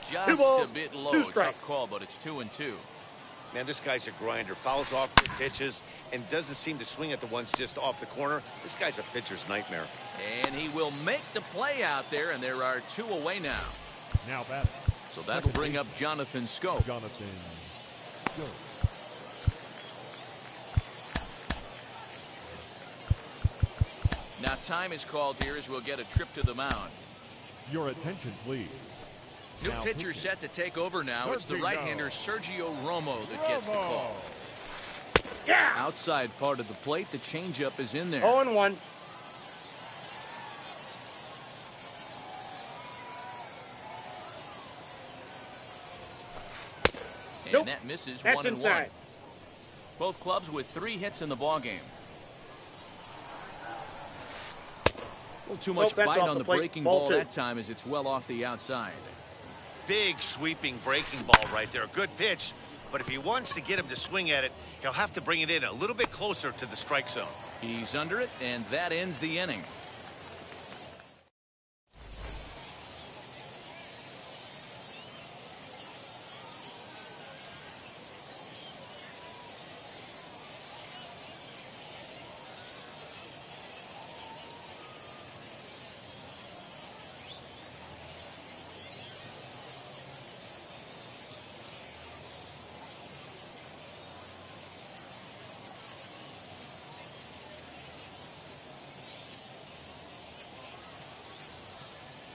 Just balls, a bit 2 low. strikes. Tough call, but it's 2-2. man, this guy's a grinder. Fouls off good pitches and doesn't seem to swing at the ones just off the corner. This guy's a pitcher's nightmare. And he will make the play out there, and there are 2 away now. Now batting. So that'll bring up Jonathan Scope. Jonathan Scope. Now time is called here as we'll get a trip to the mound. Your attention, please. New Now pitcher pitching. set to take over now. It's the Sergio. right-hander Sergio Romo that gets the call. Yeah. Outside part of the plate, the changeup is in there. 0-1. And Nope. that misses. That's 1-1. inside. Both clubs with 3 hits in the ball game. A little too much Nope, that's bite off on the the plate. breaking Ball ball 2. that time as it's well off the outside. big sweeping breaking ball right there. A good pitch, but if he wants to get him to swing at it, he'll have to bring it in a little bit closer to the strike zone. He's under it, and that ends the inning.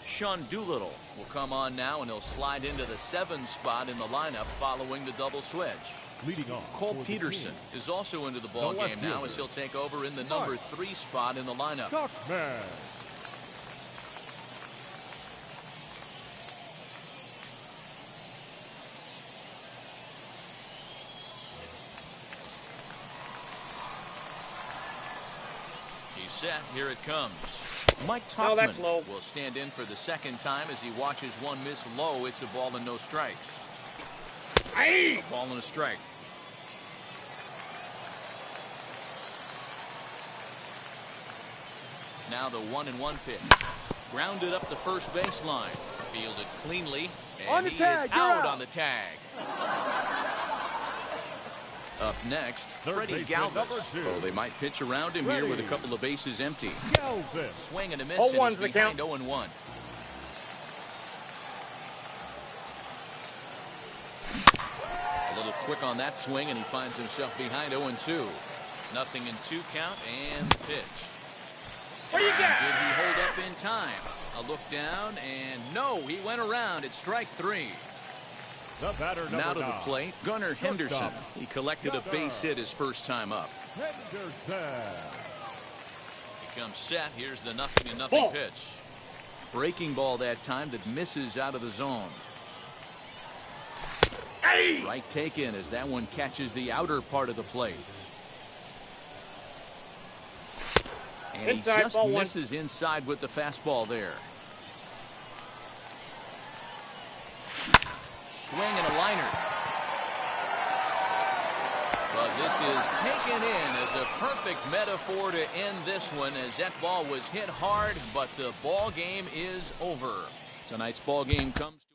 Sean Doolittle will come on now, and he'll slide into the 7 spot in the lineup following the double switch. Leading off, Cole for the Peterson team, is also into the ball the left game now, fielder, as he'll take over in the number 3 spot in the lineup. Stockman. He's set. Here it comes. Mike No, that's Toffman low. will stand in for the second time as he watches one miss low. It's a ball and no strikes. Aye. A ball and a strike. Now the 1-1 pitch. Grounded up the first baseline. Fielded cleanly. On And the he tag, is you're out out. on the tag. Up next, Third Freddie baseman, number Galvis. 2. Oh, they might pitch around him here with a Freddie. couple of bases empty. Galvis. Swing and a miss, 0-1's and he's the behind count. 0-1. A little quick on that swing, and he finds himself behind 0-2. Nothing in 2 count, and the pitch. What do you And got? did he hold up in time? A look down, and no, he went around. It's strike 3. The batter, number Now to the 9, plate, Gunnar Henderson. He collected a base hit his first time up. Henderson. He comes set. Here's the 0-0 Ball. pitch. Breaking ball that time that misses out of the zone. Aye. Strike taken as that one catches the outer part of the plate. And Inside, he just ball 1. misses inside with the fastball there. Swing and a liner. But this is taken in as a perfect metaphor to end this one, as that ball was hit hard, but the ball game is over. Tonight's ball game comes to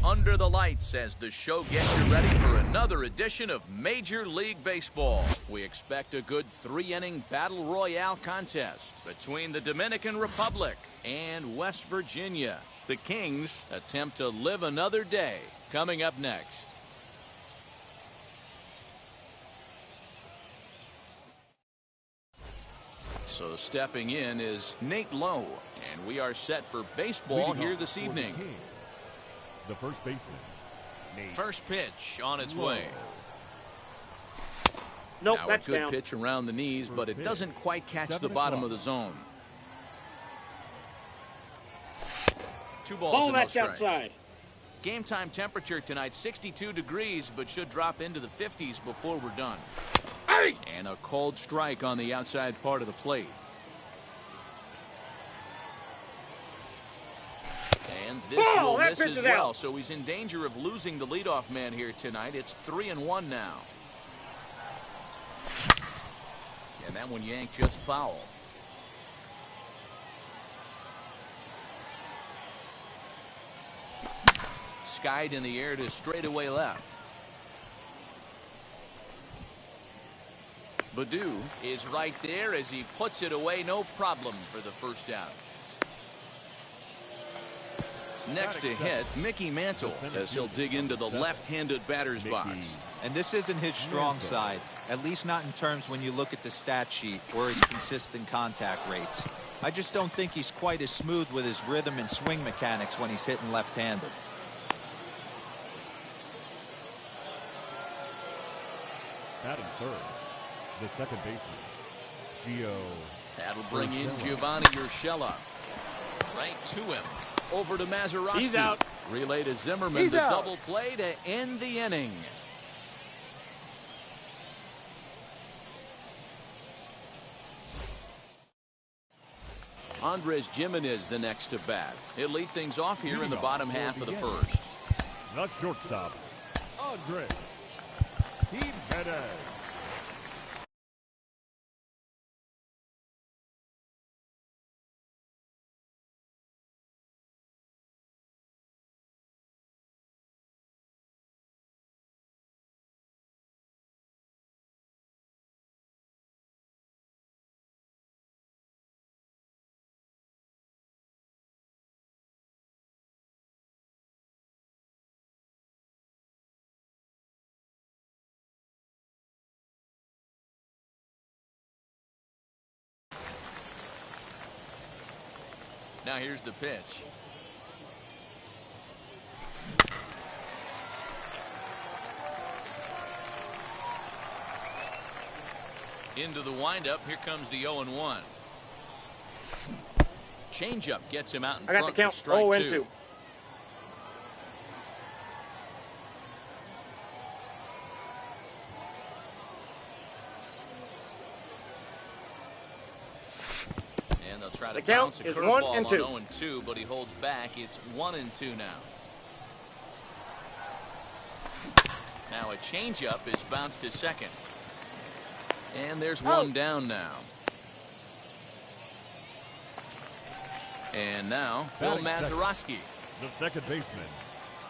Under the Lights as the show gets you ready for another edition of Major League Baseball. We expect a good 3-inning battle royale contest between the Dominican Republic and West Virginia. The Kings attempt to live another day. Coming up next. So stepping in is Nate Lowe, and we are set for baseball here this evening. The first baseman. Nate First pitch on its way. Nope, Now that's a good down. pitch around the knees, but it doesn't quite catch the bottom of the zone. 2 balls Ball, and no that's strikes. outside. Game time temperature tonight 62 degrees, but should drop into the 50s before we're done. Hey! And a cold strike on the outside part of the plate. And this Ball, will that miss pitch as is well, out. so he's in danger of losing the leadoff man here tonight. It's 3-1 now. And that one yanked just foul. Skied in the air to straightaway left. Baddoo is right there as he puts it away, no problem for the first out. Next to hit, Mickey Mantle, as he'll dig into the left-handed batter's box. And this isn't his strong side, at least not in terms when you look at the stat sheet or his consistent contact rates. I just don't think he's quite as smooth with his rhythm and swing mechanics when he's hitting left-handed. batting third. The second baseman, Gio. That'll bring in Giovanni Urshela. Right to him. Over to Mazeroski. He's out. Relay to Zimmerman. He's the out. Double play to end the inning. Andres Gimenez the next to bat. He'll lead things off here in the bottom half of the first. The shortstop, Andres Gimenez. Now here's the pitch. Into the windup. Here comes the 0-1. Changeup gets him out in I got front the count. for strike 0-2. two. And they'll try to The count bounce a is curveball 1 and on 2. 0-2, but he holds back. It's 1-2 now. Now a changeup is bounced to second. And there's one down now. And now Bill Mazeroski. The second baseman,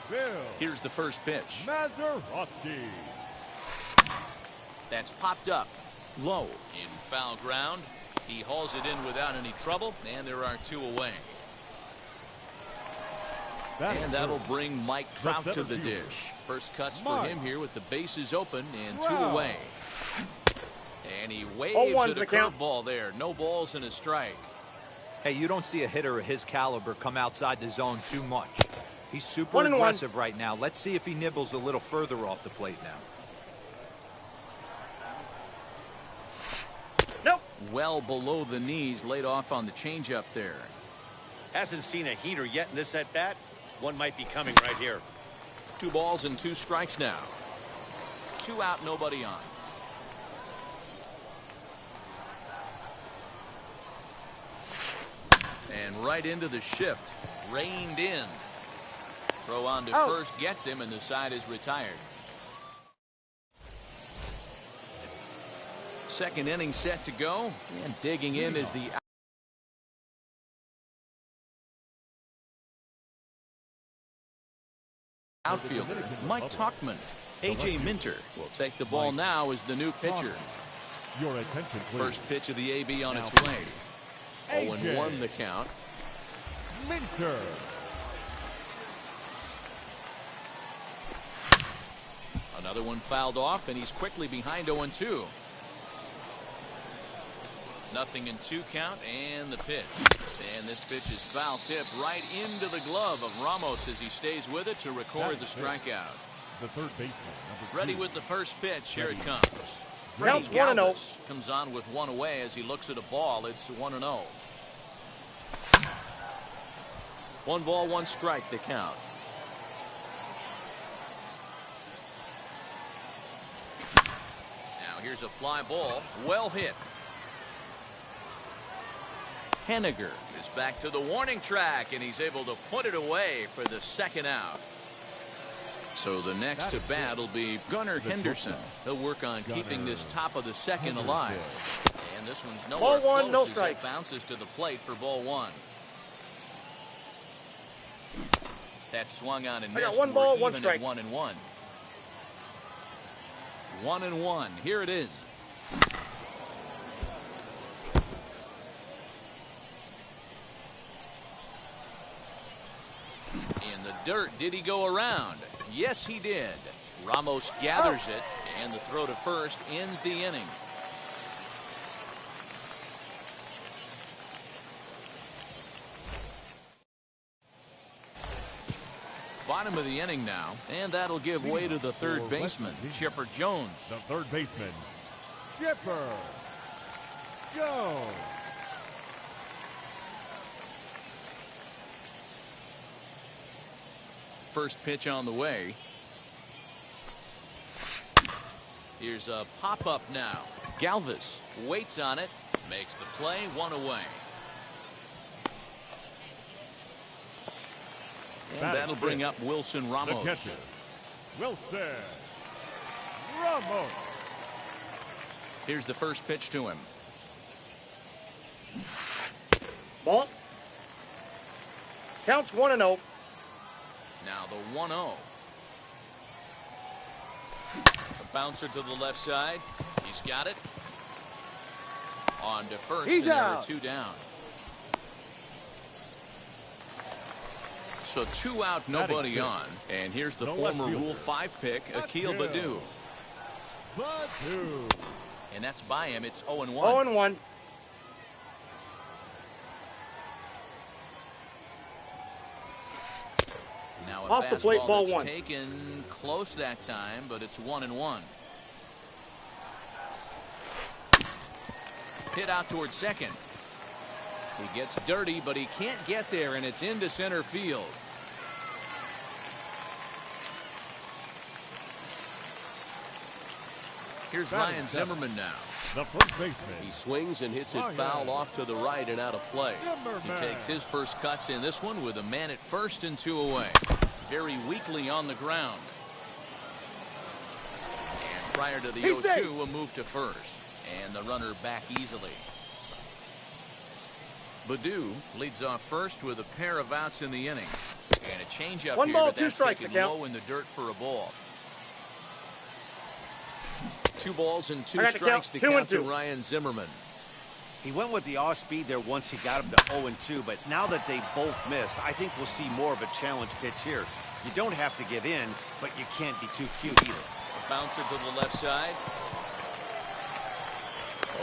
Bill Here's the first pitch. Mazeroski. That's popped up low in foul ground. He hauls it in without any trouble, and there are two away. And that'll bring Mike Trout to the dish. First cuts for him here with the bases open and two away. And he waves at a curveball there. No balls and a strike. Hey, you don't see a hitter of his caliber come outside the zone too much. He's super 1-1. aggressive right now. Let's see if he nibbles a little further off the plate now. Nope. Well below the knees, laid off on the changeup there. Hasn't seen a heater yet in this at bat. One might be coming right here. 2 balls and 2 strikes now. 2 out, nobody on. And right into the shift. Reined in. Throw on to first gets him, and the side is retired. Second inning set to go. And digging in is the outfielder, Mike Tauchman. A.J. Minter will take the ball now as the new pitcher. Your attention, please. First pitch of the AB on its way. 0-1 the count. Minter. Another one fouled off, and he's quickly behind 0-2. 0-2 count, and the pitch. And this pitch is foul tipped right into the glove of Ramos as he stays with it to record the strikeout. The third baseman, number 2. Ready with the first pitch. Here it comes. Counts Freddie 1-0. Galvis comes on with one away as he looks at a ball. It's 1-0. 1 ball, 1 strike, the count. Now here's a fly ball. Well hit. Henniger is back to the warning track, and he's able to put it away for the second out. So the next to bat will be Gunnar Henderson. He'll work on keeping this top of the second alive. And this one's nowhere Ball 1, close no as strike. it bounces to the plate for ball 1. That swung on and I got missed. 1 ball, We're 1 even strike. at 1-1. 1-1. Here it is. In the dirt, did he go around? Yes, he did. Ramos gathers it, and the throw to first ends the inning. Bottom of the inning now, and that'll give way to the third baseman, Chipper Jones. The third baseman, Chipper Jones. First pitch on the way. Here's a pop-up now. Galvis waits on it, makes the play, 1 away. And that'll bring up Wilson The Ramos. catcher, Wilson Ramos. Here's the first pitch to him. Ball. Counts 1-0. Now the 1-0. A bouncer to the left side. He's got it. On to first, He's and there are out. 2 down. So 2 out, nobody Batting on. And here's the The former left Rule fielder, 5 pick, Akil Baddoo. Baddoo. And that's by him. It's 0-1. 0-1. Now a Off the plate, fastball ball that's 1. taken close that time, but it's 1-1. Hit out towards second. He gets dirty, but he can't get there, and it's into center field. Here's Ryan Zimmerman now. The first baseman, He swings and hits it Ryan foul off to the right and out of play. He Zimmerman. takes his first cuts in this one with a man at first and 2 away. Very weakly on the ground. And prior to the He's 0-2, safe. a move to first. And the runner back easily. Baddoo leads off first with a pair of outs in the inning. And a changeup 1 here, ball, but 2 that's strikes taken to count. low in the dirt for a ball. 2 balls and 2 I got the strikes. count, The 2 count and to 2. Ryan Zimmerman. He went with the off speed there once he got him to 0-2, but now that they both missed, I think we'll see more of a challenge pitch here. You don't have to give in, but you can't be too cute either. A bouncer to the left side.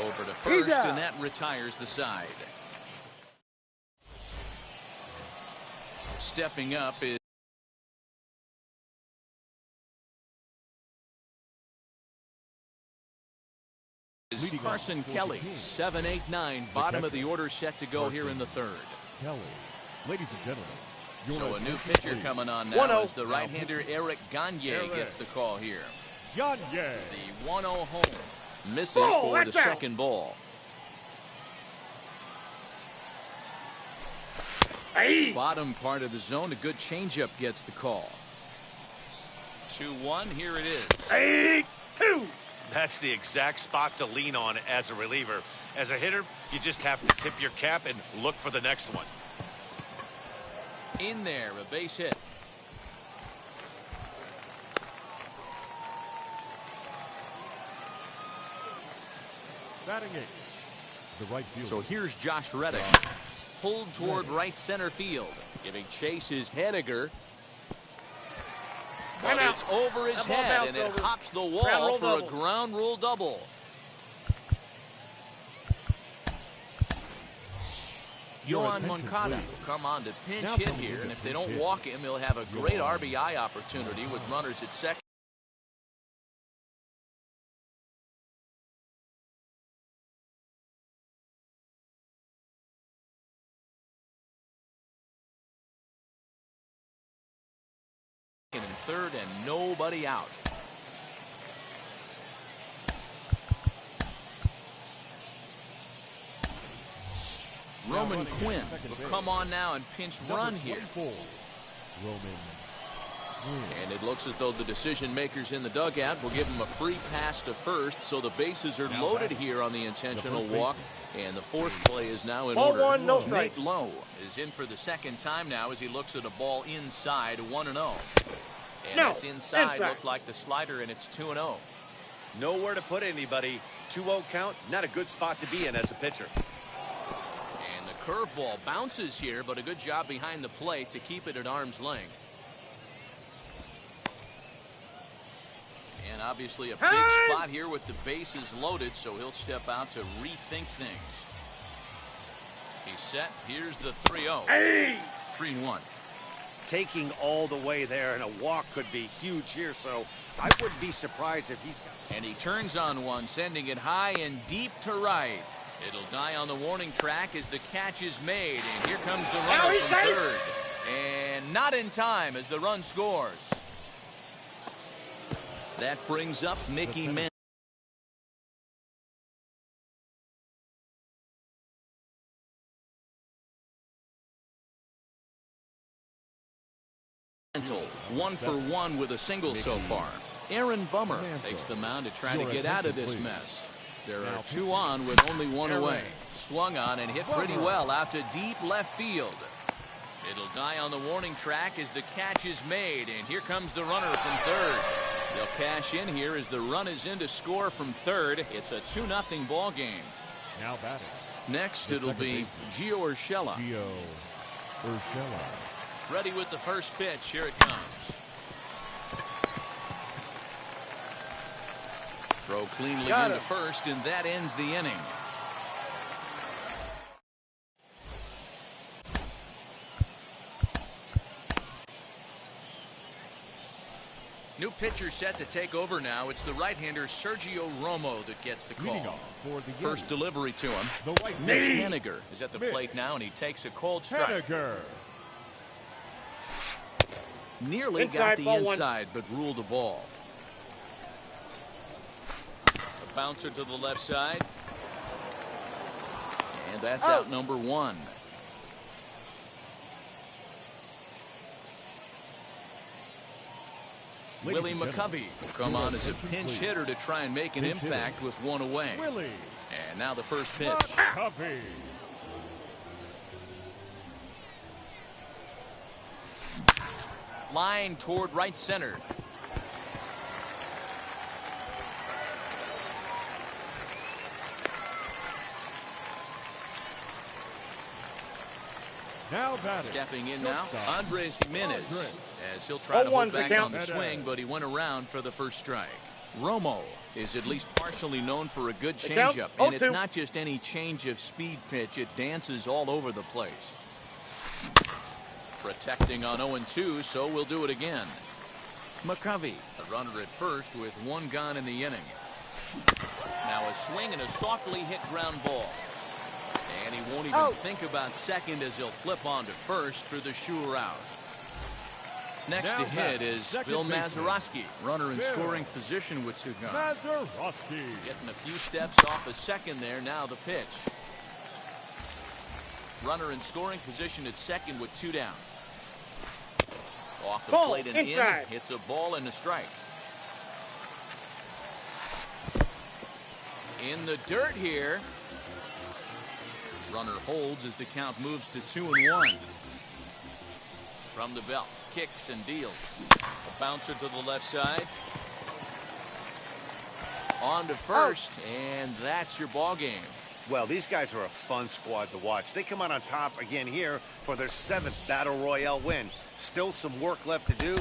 Over to He's first, out. and that retires the side. Stepping up is Leading off Carson for the Kelly. team. 7, 8, 9. Bottom of the order set to go here in the third. Kelly. Ladies and gentlemen, your So a new attention, pitcher please. coming on now 1-0. as the right-hander Eric Gagne Eric. gets the call here. Gagne. The 1-0 home. Misses Ball, for the that's out. second ball. Aye. Bottom part of the zone, a good changeup gets the call. 2-1, here it is. 8-2. That's the exact spot to lean on as a reliever. As a hitter, you just have to tip your cap and look for the next one. In there, a base hit. Batting 8. The right fielder. So here's Josh Reddick. Pulled toward right center field. Giving chase is Henniger. But it's over his head, and it hops the wall for a ground rule double. Roland Mlb will come on to pinch hit here, and if they don't walk him, he'll have a great RBI opportunity with runners at second. And third, and nobody out. Roman Quinn will come on now and pinch run here. And it looks as though the decision makers in the dugout will give him a free pass to first, so the bases are loaded here on the intentional walk, and the force play is now in order. 1, no strike. Nate Lowe is in for the second time now as he looks at a ball inside, 1-0. And that's inside. Looked like the slider, and it's 2-0. Nowhere to put anybody. 2-0 count, not a good spot to be in as a pitcher. And the curveball bounces here, but a good job behind the plate to keep it at arm's length. And obviously a big spot here with the bases loaded, so he'll step out to rethink things. He's set. Here's the 3-0. 3-1. Taking all the way there, and a walk could be huge here, so I wouldn't be surprised if he's got... And he turns on one, sending it high and deep to right. It'll die on the warning track as the catch is made, and here comes the runner from third. And not in time as the run scores. That brings up Mickey Mantle. One for one with a single so far. Aaron Bummer takes the mound to try to get out of this mess. There are 2 on with only 1 away. Swung on and hit pretty well out to deep left field. It'll die on the warning track as the catch is made, and here comes the runner from third. They'll cash in here as the run is in to score from third. It's a 2-0 ball game. Now batting. Next, it'll be Gio Urshela. Ready with the first pitch. Here it comes. Throw cleanly into first, and that ends the inning. New pitcher set to take over now. It's the right-hander Sergio Romo that gets the call. First delivery to him. Mitch Haniger is at the plate now, and he takes a cold strike. Nearly got the inside, but ruled the ball. A bouncer to the left side. And that's out number 1. Willie McCovey will come on as a pinch hitter to try and make an impact with 1 away. And now the first pitch. Line toward right center. Now batting. Stepping in now, Andres Jimenez, as he'll try to hold back on the swing, but he went around for the first strike. Romo is at least partially known for a good changeup, and it's not just any change of speed pitch. It dances all over the place. Protecting on 0-2, so we'll do it again. McCovey, a runner at first with 1 gone in the inning. Now a swing and a softly hit ground ball. And he won't even think about second as he'll flip on to first for the sure out. Next to hit is Bill Mazeroski, runner in scoring position with 2 gone. Getting a few steps off a second there. Now the pitch. Runner in scoring position at second with 2 down. Off the plate and in. It's a ball and a strike. In the dirt here. Runner holds as the count moves to 2-1. From the belt, kicks and deals. A bouncer to the left side. On to first, and that's your ball game. Well, these guys are a fun squad to watch. They come out on top again here for their 7th Battle Royale win. Still some work left to do.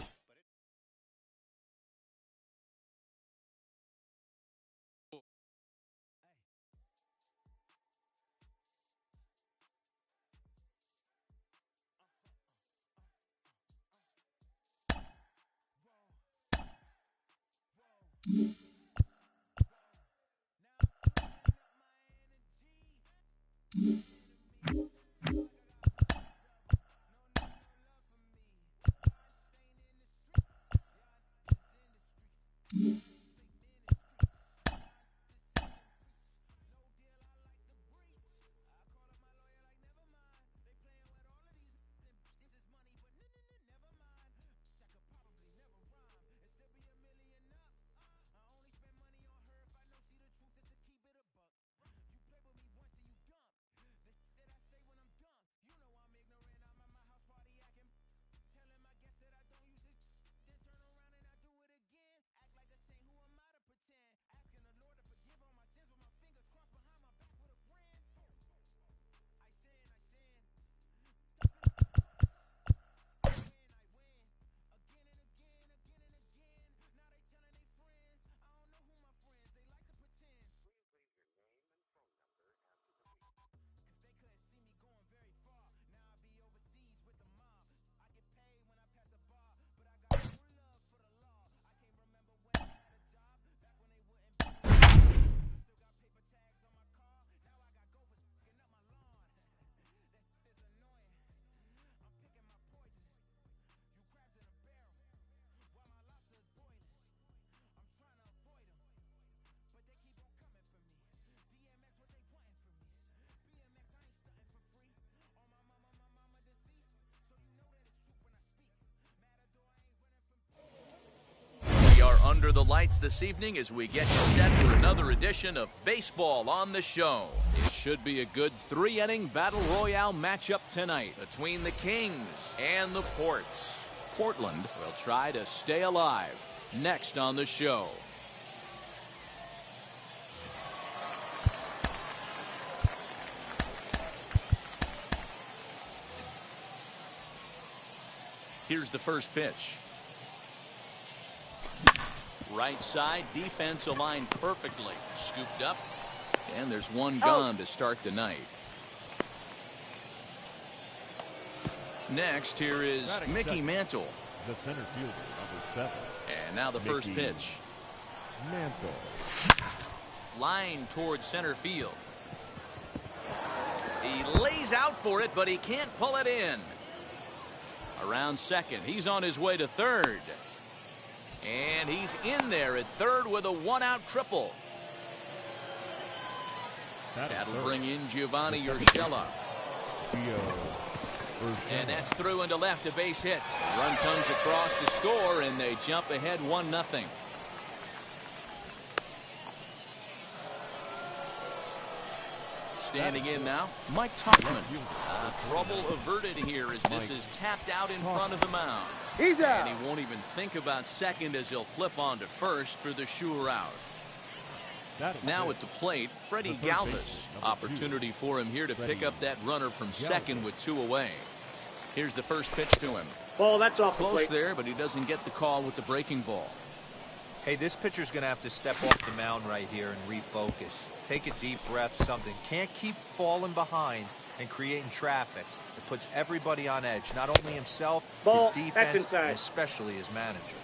under the lights this evening as we get you set for another edition of Baseball on the Show. It should be a good three-inning battle royale matchup tonight between the Kings and the Ports. Portland will try to stay alive. Next on the show. Here's the first pitch. Right side, defense aligned perfectly. Scooped up, and there's one gone to start the night. Next, here is Mickey Mantle. The center fielder, number 7. And now the first pitch. Mantle. Line towards center field. He lays out for it, but he can't pull it in. Around second, he's on his way to third. And he's in there at third with a one-out triple. That'll bring in Giovanni Urshela. And that's through into left, a base hit. Run comes across to score, and they jump ahead 1-0. Standing in now, Mike Tauchman. Trouble averted here as this is tapped out in front of the mound. He's out. And he won't even think about second as he'll flip on to first for the sure out. Now at the plate, Freddie Galvis. Opportunity for him here to pick up that runner from second with 2 away. Here's the first pitch to him. Ball, that's off the Close plate. there, but he doesn't get the call with the breaking ball. Hey, this pitcher's going to have to step off the mound right here and refocus. Take a deep breath, something. Can't keep falling behind and creating traffic. It puts everybody on edge, not only himself, Ball, his that's defense, inside. and especially his manager.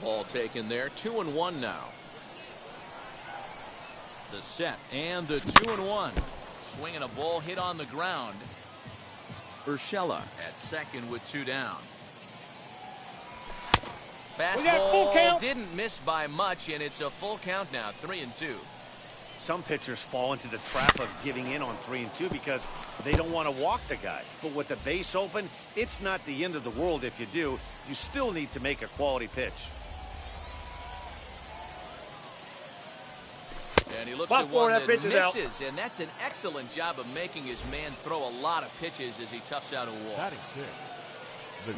Ball taken there, 2-1 now. The set and the 2-1. Swinging a ball hit on the ground. Urshela at second with 2 down. Fastball didn't miss by much, and it's a full count now, 3-2. Some pitchers fall into the trap of giving in on 3-2 because they don't want to walk the guy. But with the base open, it's not the end of the world if you do. You still need to make a quality pitch. And he looks at one that misses, and that's an excellent job of making his man throw a lot of pitches as he toughs out a wall.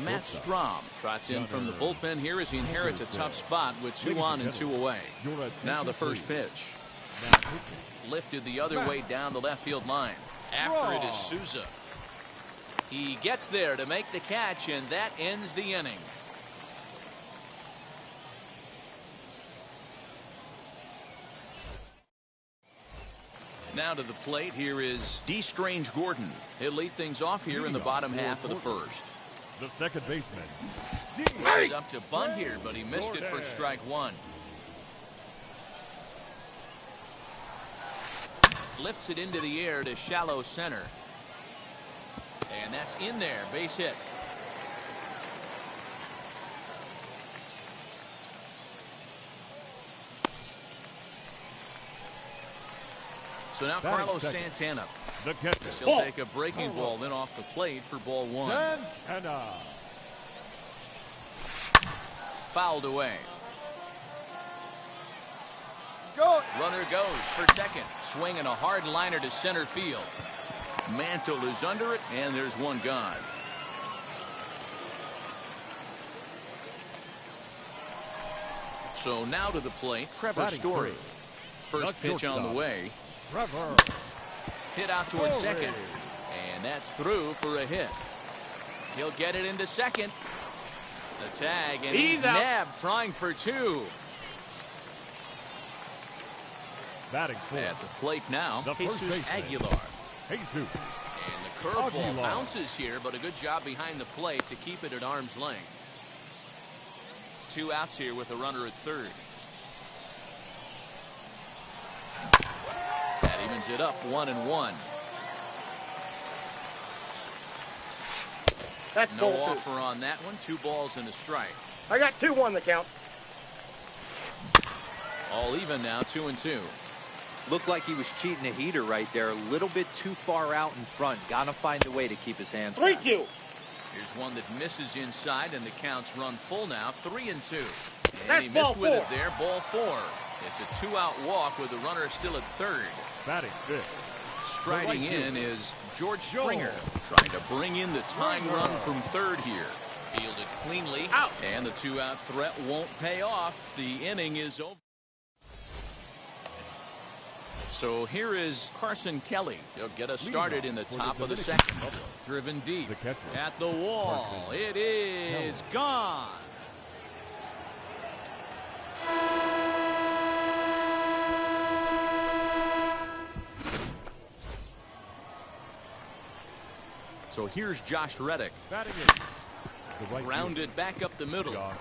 Matt Strom trots in from the bullpen here as he inherits a tough spot with 2 on and 2 away. Now the first pitch. Lifted the other way down the left field line. After it is Souza. He gets there to make the catch, and that ends the inning. Now to the plate, here is D. Strange Gordon. He'll lead things off here in the bottom half of the first. The second baseman. He's up to bunt here, but he missed it for strike 1. Lifts it into the air to shallow center. And that's in there, base hit. So now Carlos Santana. The catcher. He'll take a breaking ball in off the plate for ball 1. Santana. Fouled away. Runner goes for second. Swinging a hard liner to center field. Mantle is under it, and there's one gone. So now to the plate, Trevor Story. First pitch on the way. Trevor. Hit out towards second. And that's through for a hit. He'll get it into second. The tag, and he's nabbed, trying for 2. Batting fourth. At the plate now, Jesus Aguilar. And the curveball bounces here, but a good job behind the plate to keep it at arm's length. 2 outs here with a runner at third. That evens it up 1-1. That's no offer on that one. 2 balls and a strike. I got 2-1 the count. All even now, 2-2. Looked like he was cheating a heater right there. A little bit too far out in front. Gotta find a way to keep his hands back. 3-2. Here's one that misses inside, and the count's run full now, 3-2. And That's he missed ball with it four. there, ball 4. It's a 2-out walk with the runner still at third. Batting fifth. Striding right in fielder, is George Joel. Springer, trying to bring in the tying run from third here. Fielded cleanly, Out. and the 2-out threat won't pay off. The inning is over. So here is Carson Kelly. He'll get us started in the top of the second. Driven deep The catcher, at the wall. Carson It is gone. So here's Josh Reddick. Batting in. The right Grounded back up the middle. Josh.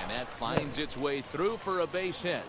And that finds its way through for a base hit.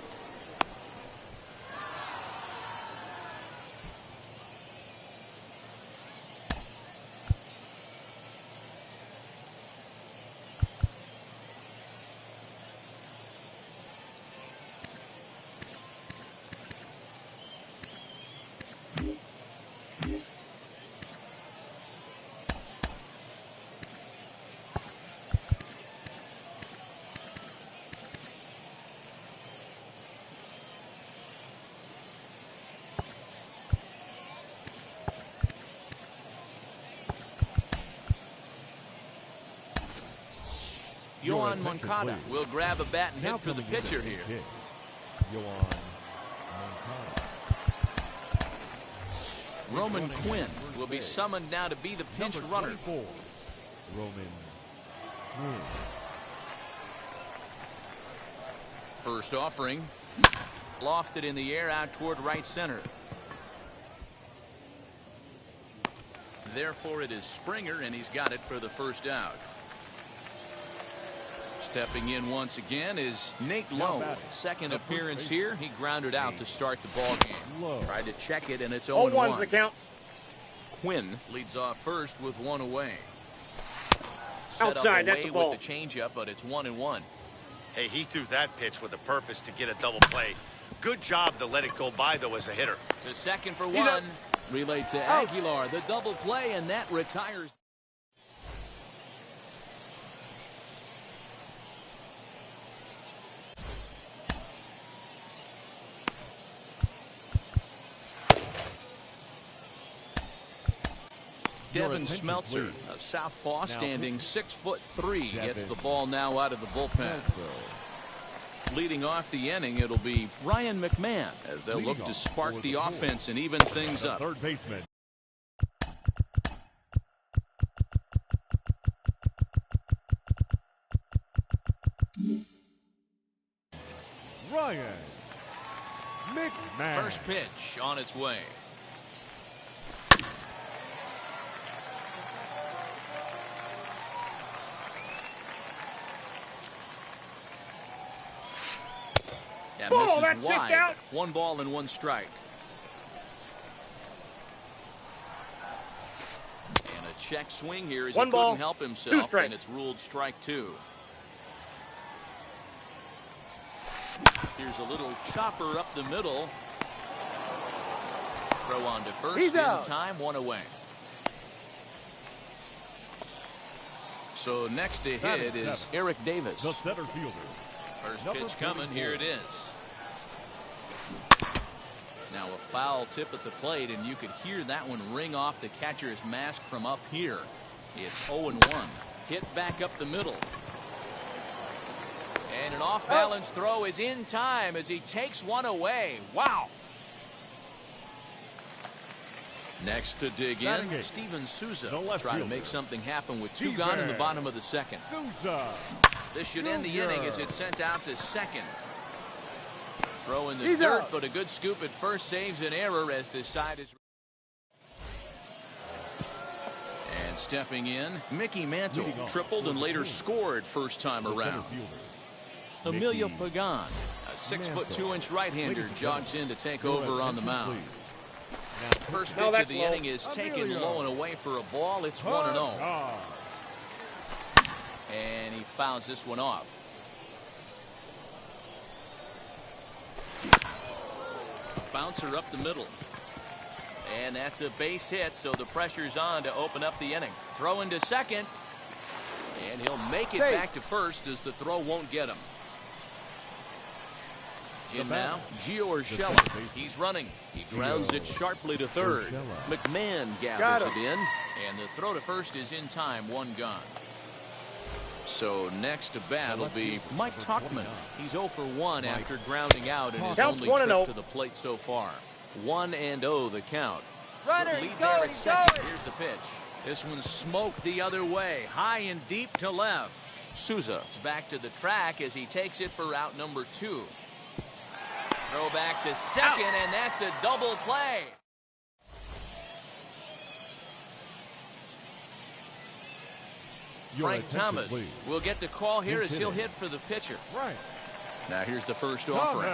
Yohan Moncada will grab a bat and hit for the pitcher here. Yohan Moncada. Roman Quinn will be summoned now to be the pinch Number runner. 24, Roman Quinn. First offering, lofted in the air out toward right center. Therefore, it is Springer, and he's got it for the first out. Stepping in once again is Nate Lowe. Second appearance here. He grounded out to start the ball game. Tried to check it, and it's 0-1's the 0-1. count. Quinn leads off first with one away. Set Outside, up that's away a ball. with the changeup, but it's 1-1. Hey, he threw that pitch with a purpose to get a double play. Good job to let it go by, though, as a hitter. To second for He's one. up. Relayed to Aguilar. The double play, and that retires. Devin attention, Smeltzer, please. a southpaw, Now standing 6'3", gets Devin the ball now out of the bullpen. Leading off the inning, it'll be Ryan McMahon as they'll Leading look to off spark for the the offense and even things The up. third baseman. Ryan McMahon. First pitch on its way. That Oh, misses that's just wide. out. 1 ball and 1 strike. And a check swing here as 1 he ball, couldn't help 2 himself, strikes. and it's ruled strike 2. Here's a little chopper up the middle. Throw on to first. He's in out. time, 1 away. So next to hit is Eric Davis. The center fielder. First Number pitch coming. 44. Here it is. Now a foul tip at the plate, and you could hear that one ring off the catcher's mask from up here. It's 0-1. Hit back up the middle. And an off-balance throw is in time as he takes one away. Wow. Next to dig Batting in, eight. Steven Souza. The left Trying to fielder. make something happen with 2 gone in the bottom of the second. Souza. This should end the Junior. inning as it's sent out to second. Throw in the He's dirt, out. but a good scoop at first saves an error as this side is. And stepping in, Mickey Mantle Leading off tripled for and the later team. scored first time The center around. fielder. Emilio Mickey Pagan, a 6'2" right-hander, Ladies and jogs in to take Your over on the attention, mound. please. First No, pitch of that's the low. inning is taken Emilio. low and away for a ball. It's 1-0. Ah. And he fouls this one off. Bouncer up the middle. And that's a base hit, so the pressure's on to open up the inning. Throw into second. And he'll make it back to first as the throw won't get him. In now, Gio Urshela. He's running. He grounds it sharply to third. McMahon gathers it in, and the throw to first is in time, one gone. So next to bat will be Mike Tuchman. He's 0 for 1 after grounding out in his only trip to the plate so far. 1-0 the count. Runner, Lead there at second. Here's the pitch. This one's smoked the other way, high and deep to left. Souza's back to the track as he takes it for out number 2. Throw back to second, and that's a double play. Frank Thomas will get the call here as he'll hit for the pitcher. Right. Now here's the first offering.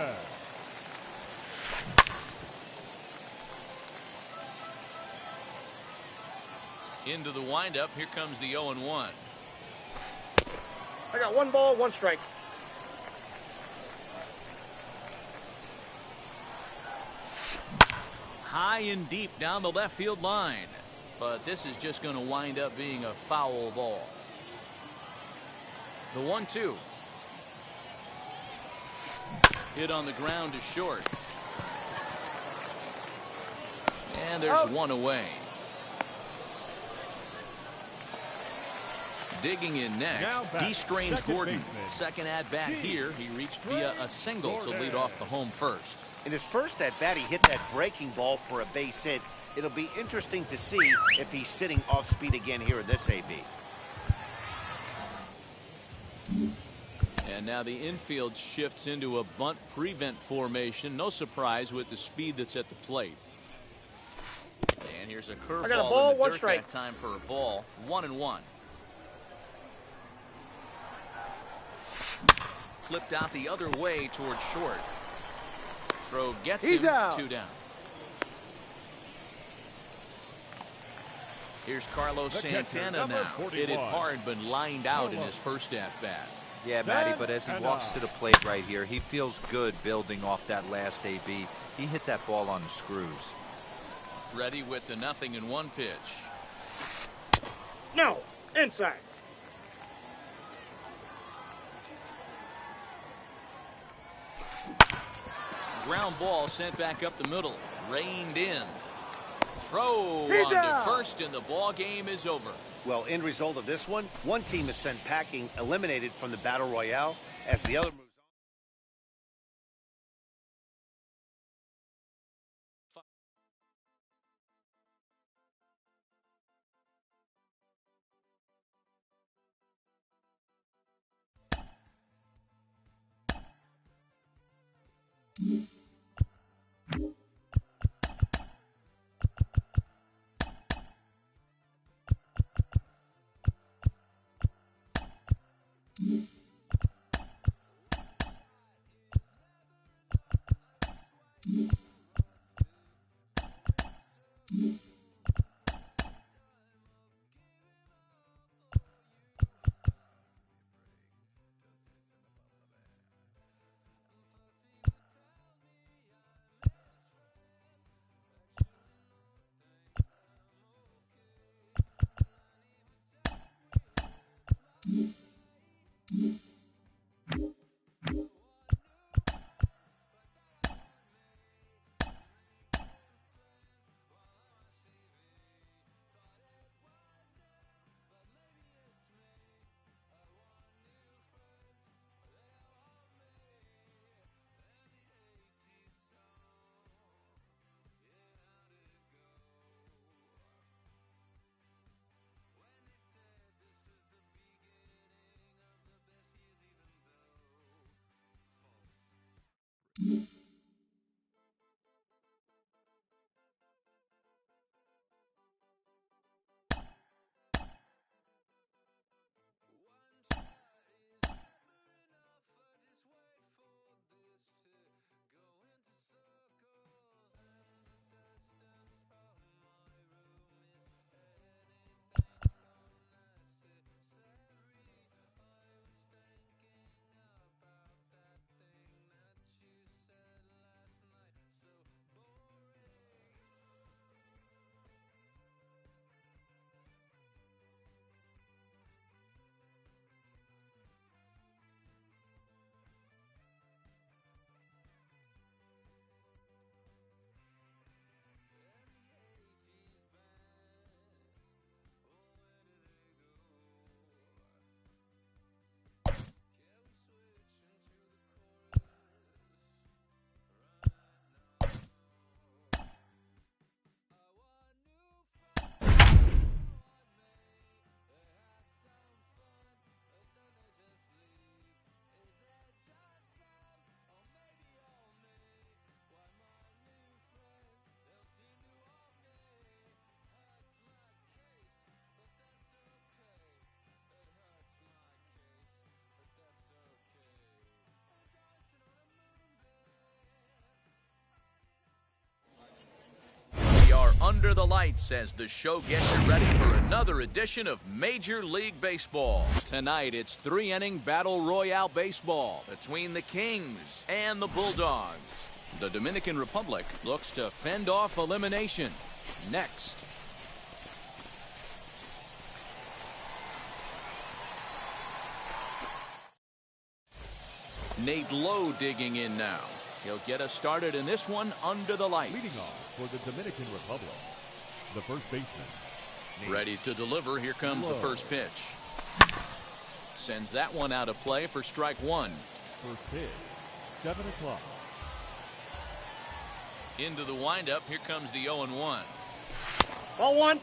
Into the windup. Here comes the 0-1. I got 1 ball, 1 strike. High and deep down the left field line. But this is just going to wind up being a foul ball. The 1-2. Hit on the ground to short. And there's one away. Digging in next, D. Strange Gordon. Second at bat here. He reached via a single to lead off the home first. In his first at bat, he hit that breaking ball for a base hit. It'll be interesting to see if he's sitting off speed again here in this AB. And now the infield shifts into a bunt prevent formation. No surprise with the speed that's at the plate. And here's a curveball in the dirt that time for a ball. 1-1. Flipped out the other way towards short. Throw gets him. 2 down. Here's Carlos Santana now. Hit it hard but lined out in his first at bat. Yeah, Matty, but as he walks to the plate right here, he feels good building off that last AB. He hit that ball on the screws. Ready with the 0-1 pitch. No, inside. Ground ball sent back up the middle. Reined in. Throw on to first, and the ball game is over. Well, end result of this one team is sent packing, eliminated from the Battle Royale, as the other moves on. under the lights as the show gets you ready for another edition of Major League Baseball. Tonight, it's three-inning Battle Royale baseball between the Kings and the Bulldogs. The Dominican Republic looks to fend off elimination. Next. Nate Lowe digging in now. He'll get us started in this one under the lights. Leading off for the Dominican Republic, the first baseman. Ready to deliver. Here comes the first pitch. Sends that one out of play for strike one. First pitch, 7 o'clock. Into the windup. Here comes the 0-1. Ball one.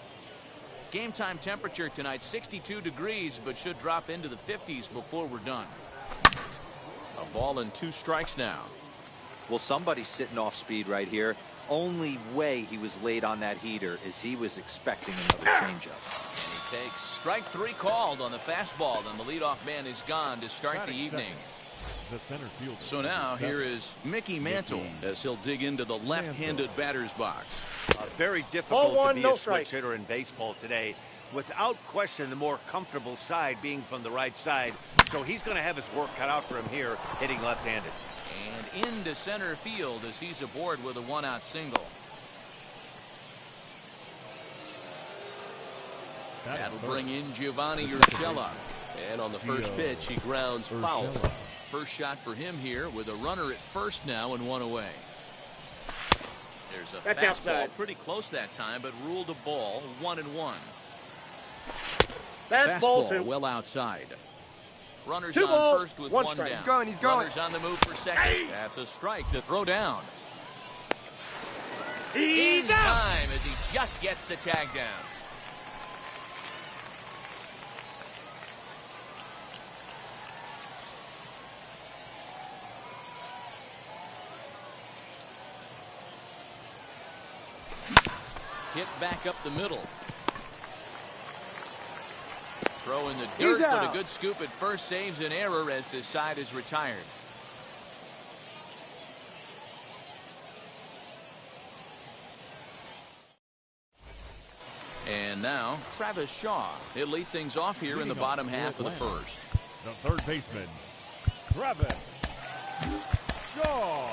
Game time temperature tonight 62 degrees, but should drop into the 50s before we're done. A ball and 2 strikes now. Well, somebody's sitting off speed right here. Only way he was late on that heater is he was expecting another changeup. And he takes strike 3 called on the fastball, and the leadoff man is gone to start the evening. The center fielder. So now here is Mickey Mantle as he'll dig into the left-handed batter's box. Very difficult Ball one, to be no a switch strike. hitter in baseball today. Without question, the more comfortable side being from the right side. So he's going to have his work cut out for him here, hitting left-handed. And into center field as he's aboard with a 1-out single. That'll bring in Giovanni Urshela. And on the first pitch, he grounds foul. First shot for him here with a runner at first now and 1 away. There's a That's fastball outside. pretty close that time, but ruled a ball, 1-1. That's ball 2. well outside. Runners 2 on balls, first with 1 1 strike. down. He's going. Runners on the move for second. That's a strike to throw down. He's In out. time as he just gets the tag down. Hit back up the middle. Throw in the dirt, but a good scoop at first saves an error as this side is retired. And now Travis Shaw. He'll lead things off here in the bottom half of the first. The third baseman, Travis Shaw.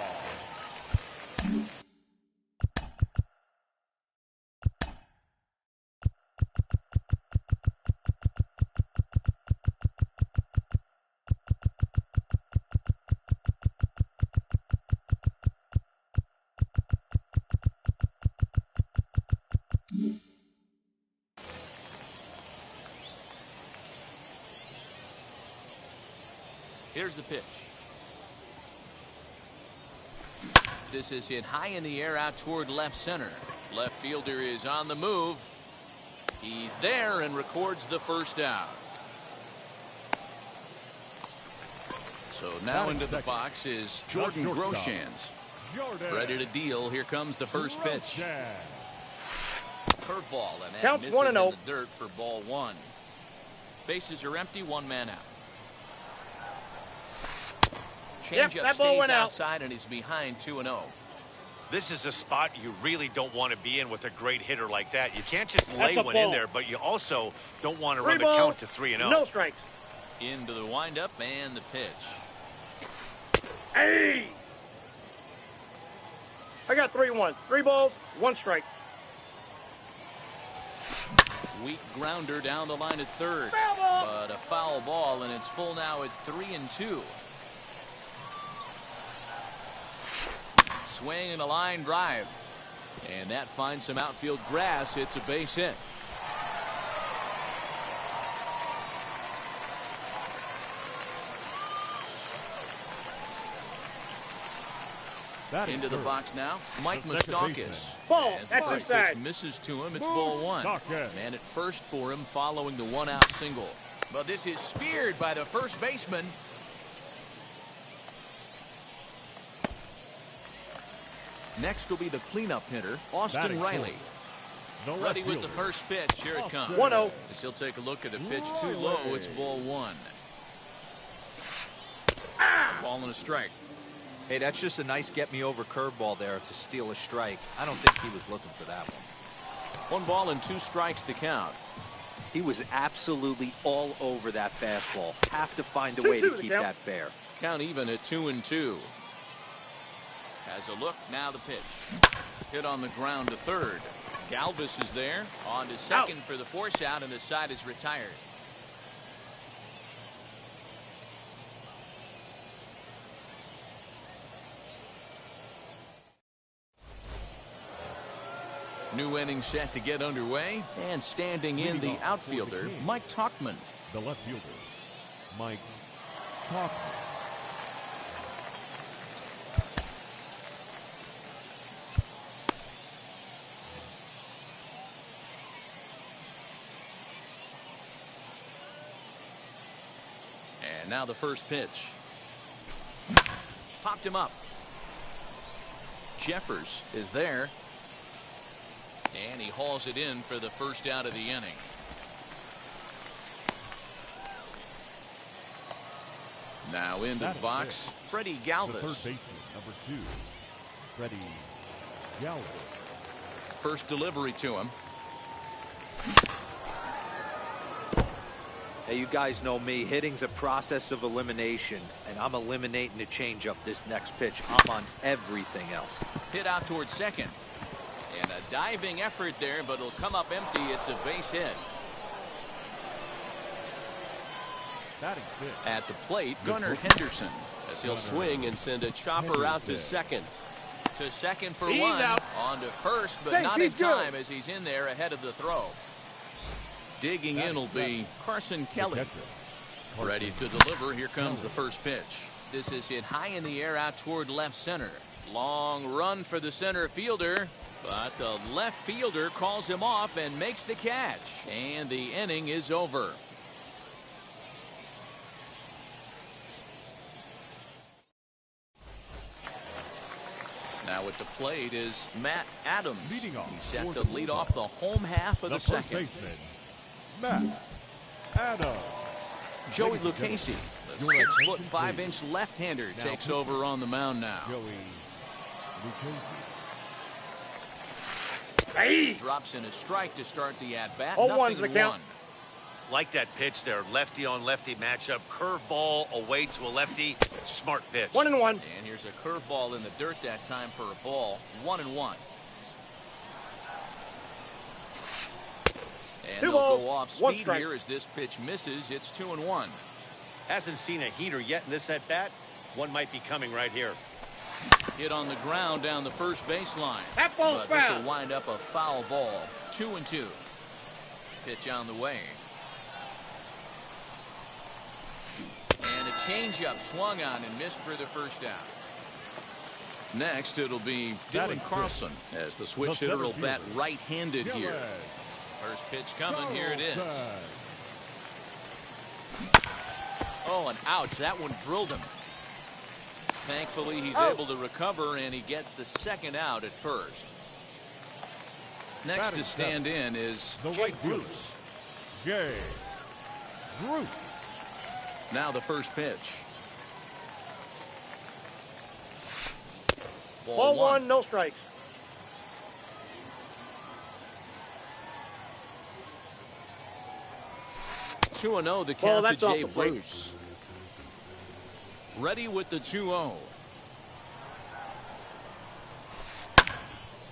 Here's the pitch. This is hit high in the air out toward left center. Left fielder is on the move. He's there and records the first out. So now into the box is Jordan Groshans. Ready to deal. Here comes the first pitch. Curveball, and that Counts misses 1-0. in the dirt for ball 1. Bases are empty, 1 man out. Changeup that ball stays went out. outside and he's behind 2-0. This is a spot you really don't want to be in with a great hitter like that. You can't just lay That's a one in ball. there, but you also don't want to 3 run the balls, count to 3-0. no strikes. Into the windup and the pitch. Hey! I got 3-1. 3 balls, 1 strike. Weak grounder down the line at third. Foul ball. But a foul ball, and it's full now at 3-2. Swing and a line drive. And that finds some outfield grass. It's a base hit. Into the box now, Mike The second Moustakas. baseman. Ball, As the that's first inside. pitch misses to him, it's ball 1. Moustakas. Man at first for him following the 1-out single. But this is speared by the first baseman. Next will be the cleanup hitter, Austin Batting Riley. The left Ready with the fielder, first pitch. Here it comes. 1-0. As he'll take a look at a pitch too low. It's ball 1. A ball and a strike. Hey, that's just a nice get-me-over curveball there to steal a strike. I don't think he was looking for that one. 1 ball and 2 strikes to count. He was absolutely all over that fastball. Have to find a way to keep that fair. Count even at 2-2. Has a look, now the pitch. Hit on the ground to third. Galvis is there. On to second for the force out, and the side is retired. New inning set to get underway, and standing in the outfielder, Mike Tauchman. The left fielder, Mike Tauchman. And now the first pitch. Popped him up. Jeffers is there. And he hauls it in for the first out of the inning. Now into the box, Freddie Galvis. The third baseman, number 2, Freddie Galvis. First delivery to him. Hey, you guys know me. Hitting's a process of elimination, and I'm eliminating the changeup this next pitch. I'm on everything else. Hit out towards second. And a diving effort there, but it'll come up empty. It's a base hit. At the plate, Gunnar Henderson. As he'll swing and send a chopper out to second. To second for He's one. out. On to first, but Safe, not in he's good. time as he's in there ahead of the throw. Digging in will be Carson Kelly. Ready to deliver. Here comes the first pitch. This is hit high in the air out toward left center. Long run for the center fielder. But the left fielder calls him off and makes the catch. And the inning is over. Now at the plate is Matt Adams. He's set to lead off the home half of the second. Baseman, Matt Adams. Joey Lucchese, the 6'5" left-hander, takes over on the mound now. Joey Lucchese. Drops in a strike to start the at-bat. 0-1's the count. Like that pitch there, lefty on lefty matchup, curveball away to a lefty, smart pitch. 1-1. And here's a curveball in the dirt that time for a ball. 1-1. And Two they'll balls, go off one speed strike. here as this pitch misses. It's 2-1. Hasn't seen a heater yet in this at bat. One might be coming right here. Hit on the ground down the first baseline. That ball's But this foul. will wind up a foul ball. 2-2. Pitch on the way. And a changeup swung on and missed for the first out. Next, it'll be Dylan Carlson as the switch hitter will bat right-handed here. First pitch coming. Here it is. Oh, and ouch. That one drilled him. Thankfully, he's able to recover, and he gets the second out at first. Next to stand in is Jay Bruce. Jay Bruce. Now the first pitch. Ball one, no strikes. Two 2-0 the Well, count to that's off Jay the plate. Bruce. Ready with the 2-0.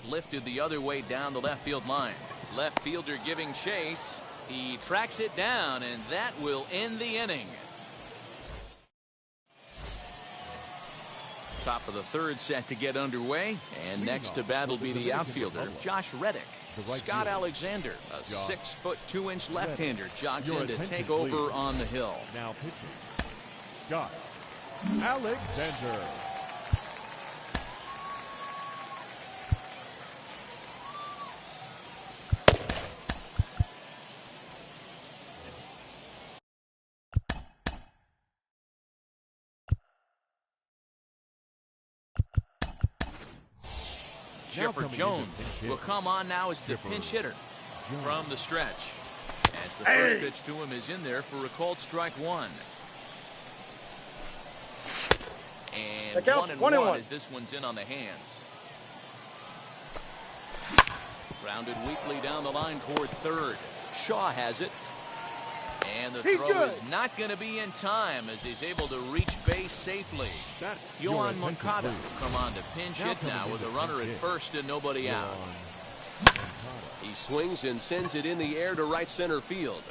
Lifted the other way down the left field line. Left fielder giving chase. He tracks it down, and that will end the inning. Top of the third set to get underway, and next to bat will be the outfielder, Josh Reddick. Scott Alexander, a 6'2" left-hander, jogs in to take over on the hill. Now pitching, Scott Alexander. Chipper Jones will come on now as the pinch hitter from the stretch. As the first pitch to him is in there for a called strike one. And 1-1 as this one's in on the hands. Grounded weakly down the line toward third. Shaw has it. And the He's throw good. is not going to be in time as he's able to reach base safely. That, Roland your Mlb attention, will come on to pinch Now hit now coming with a into runner pinch at hit. first and nobody out. Roland Mlb. He swings and sends it in the air to right center field.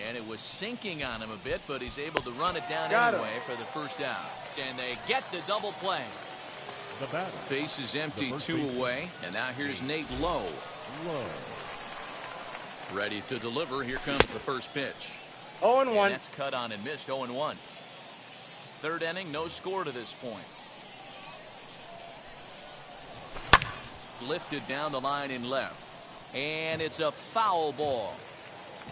And it was sinking on him a bit, but he's able to run it down Got anyway for the first out. And they get the double play. The batter, Base is empty, The first 2 baseman. away. And now here's Nate Lowe. Low. Ready to deliver. Here comes the first pitch. 0-1. And that's cut on and missed. 0-1. Third inning, no score to this point. Lifted down the line in left. And it's a foul ball.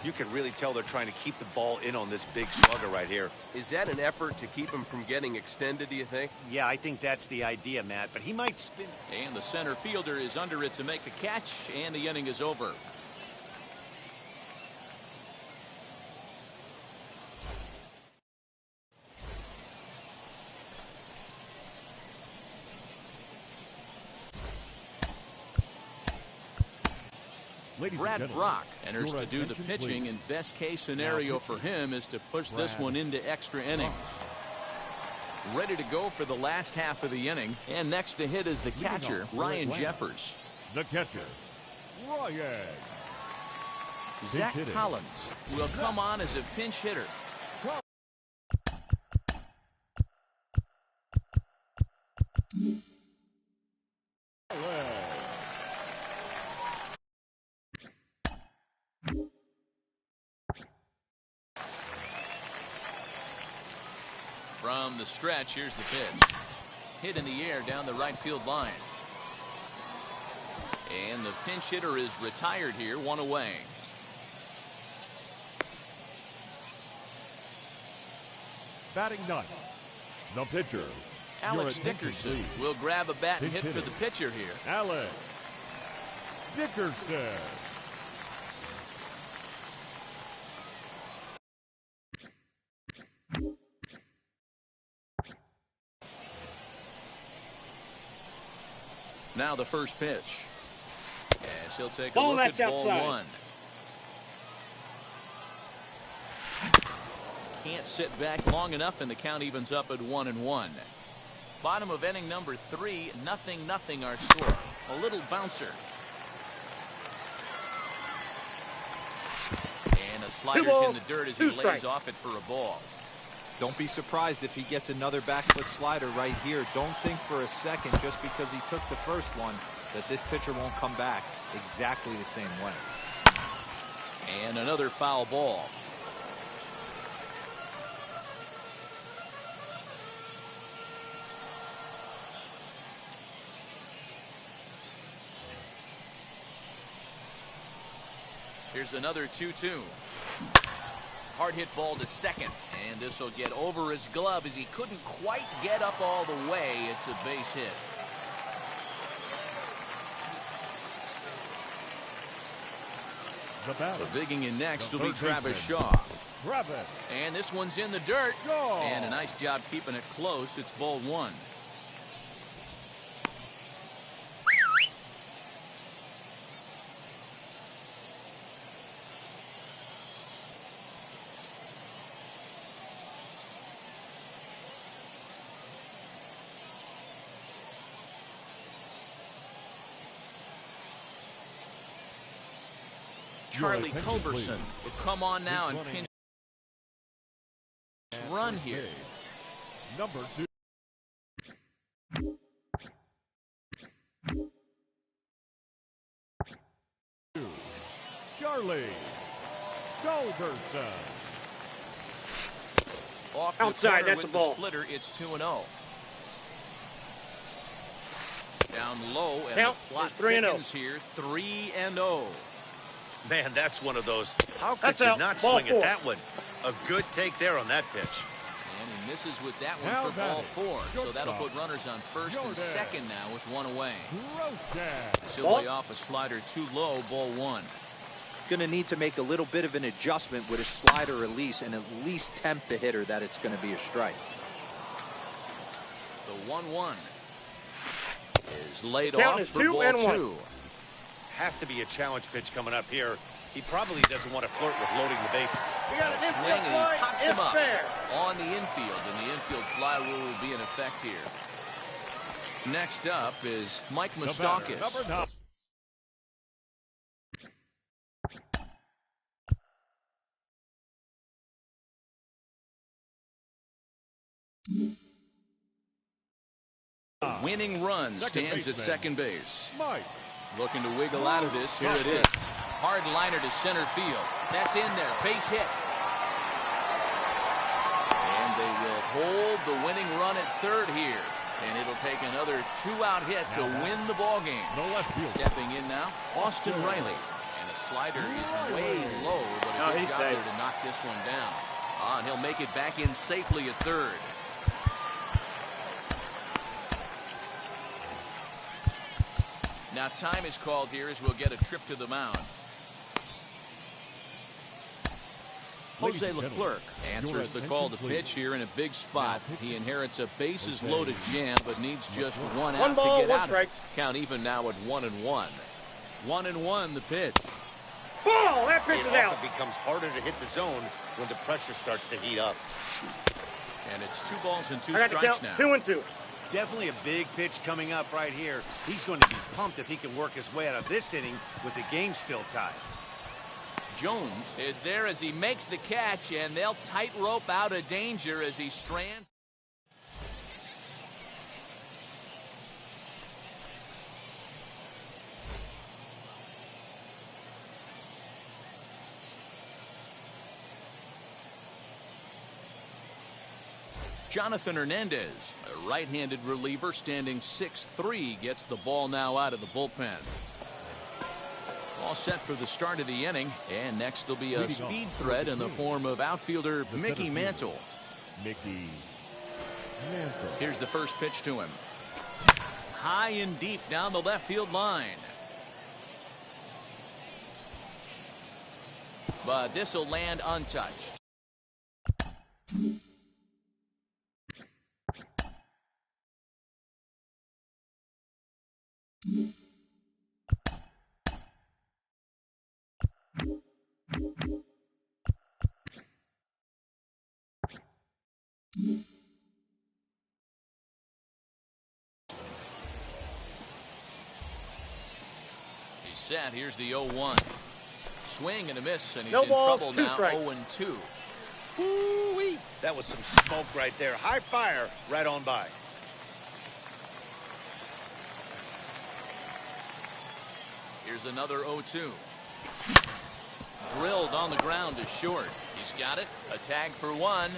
You can really tell they're trying to keep the ball in on this big slugger right here. Is that an effort to keep him from getting extended, do you think? Yeah, I think that's the idea, Matt, but he might spin. And the center fielder is under it to make the catch, and the inning is over. Ladies and Brad gentlemen, Brock enters your to do the attention, pitching, please. and best case scenario for him is to push this Brad one into extra innings. Ready to go for the last half of the inning, and next to hit is the Leading catcher, off for Ryan Atlanta. Jeffers. The catcher, Ryan. Zach hitting. Collins will come on as a pinch hitter. From the stretch, here's the pitch. Hit in the air down the right field line. And the pinch hitter is retired here, 1 away. Batting ninth, the pitcher, Alex your attention, Dickerson please. will grab a bat and Pinch hit for hitting. the pitcher here. Alex Dickerson. Now the first pitch. As he'll take a Ball, look at that's ball outside. 1. Can't sit back long enough, and the count evens up at 1-1. Bottom of inning number 3, 0-0 our score. A little bouncer. And a slider's in balls, the dirt as 2 he lays strikes. off it for a ball. Don't be surprised if he gets another back foot slider right here. Don't think for a second, just because he took the first one, that this pitcher won't come back exactly the same way. And another foul ball. Here's another 2-2. Hard hit ball to second, and this will get over his glove as he couldn't quite get up all the way. It's a base hit. The batter, So digging in next The will be third Travis baseman. Shaw. Travis And this one's in the dirt. Shaw. And a nice job keeping it close. It's ball 1. Charlie attention, Culberson please. will come on now and Running pinch run here. Number 2. Charlie Culberson. Off the Outside, corner that's with a the ball. splitter, it's 2-0. Down low, and Count the plot is 3-0. thickens here, 3-0. Man, that's one of those. How could That's you out. not Ball swing 4. at that one? A good take there on that pitch. And he misses with that one Now for ball batting, 4. So that'll shortstop, put runners on first and Jordan. second now with 1 away. Roshan. He'll Ball. lay off a slider too low, ball 1. Going to need to make a little bit of an adjustment with his slider release and at least tempt the hitter that it's going to be a strike. The 1-1 is laid Count off is for 2 ball and 1. 2. has to be a challenge pitch coming up here. He probably doesn't want to flirt with loading the bases. You got an Swing infield and he fly. pops him It's up fair. on the infield, and the infield fly rule will be in effect here. Next up is Mike The batter, Moustakas. number 9. Winning run Second stands at baseman. second base. Mike. Looking to wiggle out of this. Here it is. Hard liner to center field. That's in there. Base hit. And they will hold the winning run at third here. And it'll take another 2-out hit to win the ball game. The left field. Stepping in now, Austin Riley. And a slider is way low, but a good job there to knock this one down. And he'll make it back in safely at third. Now time is called here as we'll get a trip to the mound. Jose Leclerc answers the call to pitch here in a big spot. He inherits a bases loaded jam, but needs just one out ball, to get one out of strike. it. Count even now at 1-1. 1-1 the pitch. Ball. That pitch It is out. often becomes harder to hit the zone when the pressure starts to heat up. And it's 2 balls and 2 I got to strikes count now. 2-2. Definitely a big pitch coming up right here. He's going to be pumped if he can work his way out of this inning with the game still tied. Jones is there as he makes the catch, and they'll tightrope out of danger as he strands. Jonathan Hernandez, a right-handed reliever standing 6'3", gets the ball now out of the bullpen. All set for the start of the inning, and next will be a speed threat in the form of outfielder Mickey Mantle. Mickey Mantle. Here's the first pitch to him. High and deep down the left field line. But this will land untouched. He's set. Here's the 0-1. Swing and a miss, and he's No in ball, trouble 2 now. strikes. 0-2. Woo-wee. That was some smoke right there. High fire right on by. Here's another 0-2. Drilled on the ground to short. He's got it. A tag for 1.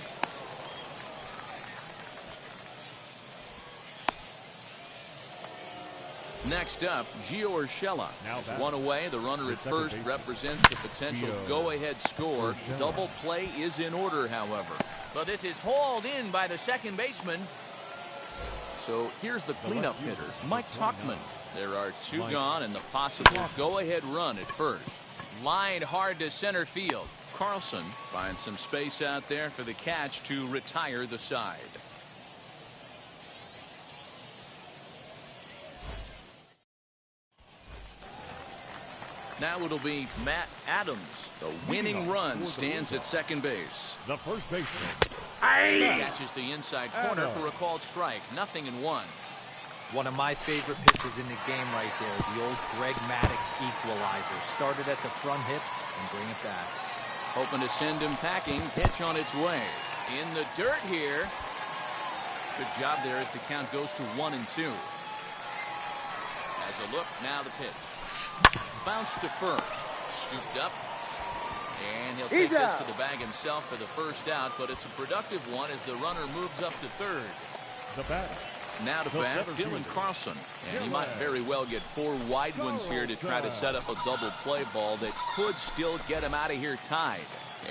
Next up, Gio Urshela is one away. The runner at first represents the potential go-ahead score. Double play is in order, however. But this is hauled in by the second baseman. So here's the cleanup hitter, Mike Tauchman. There are 2 gone and the possible go-ahead run at first. Lined hard to center field. Carlson finds some space out there for the catch to retire the side. Now it'll be Matt Adams. The winning run stands at second base. The first baseman. Catches the inside corner for a called strike. 0-1. One of my favorite pitches in the game right there, the old Greg Maddux equalizer. Started at the front hip and bring it back. Hoping to send him packing. Pitch on its way. In the dirt here. Good job there as the count goes to 1-2. As a look, now the pitch. Bounce to first. Scooped up. And he'll take this to the bag himself for the first out, but it's a productive one as the runner moves up to third. The batter. Now to bat, Dylan Carlson. And he might very well get 4 wide ones here to try to set up a double play ball that could still get him out of here tied.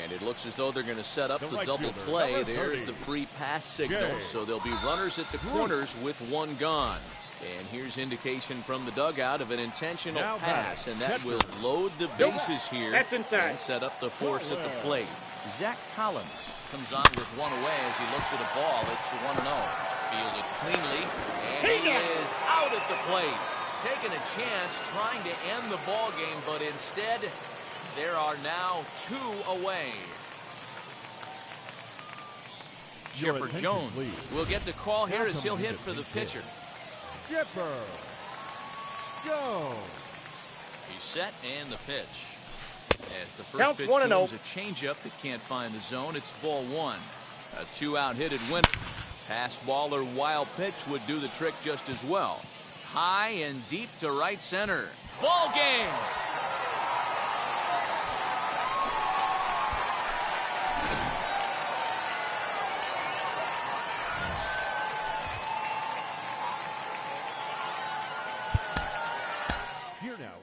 And it looks as though they're going to set up the double play. There's the free pass signal. So there'll be runners at the corners with 1 gone. And here's indication from the dugout of an intentional pass, and that will load the bases here and set up the force at the plate. Zach Collins comes on with 1 away as he looks at a ball. It's 1-0. Fielded cleanly, and he is out at the plate. taking a chance trying to end the ball game, but instead there are now 2 away. Your Chipper attention, Jones please. will get the call here as he'll Welcome hit to for the big hit. pitcher. Chipper Jones. He's set and the pitch. As the first Counts pitch 1-0. to him is a changeup that can't find the zone. It's ball 1. A 2-out hit at winner. Pass ball or wild pitch would do the trick just as well. High and deep to right center. Ball game. Here now.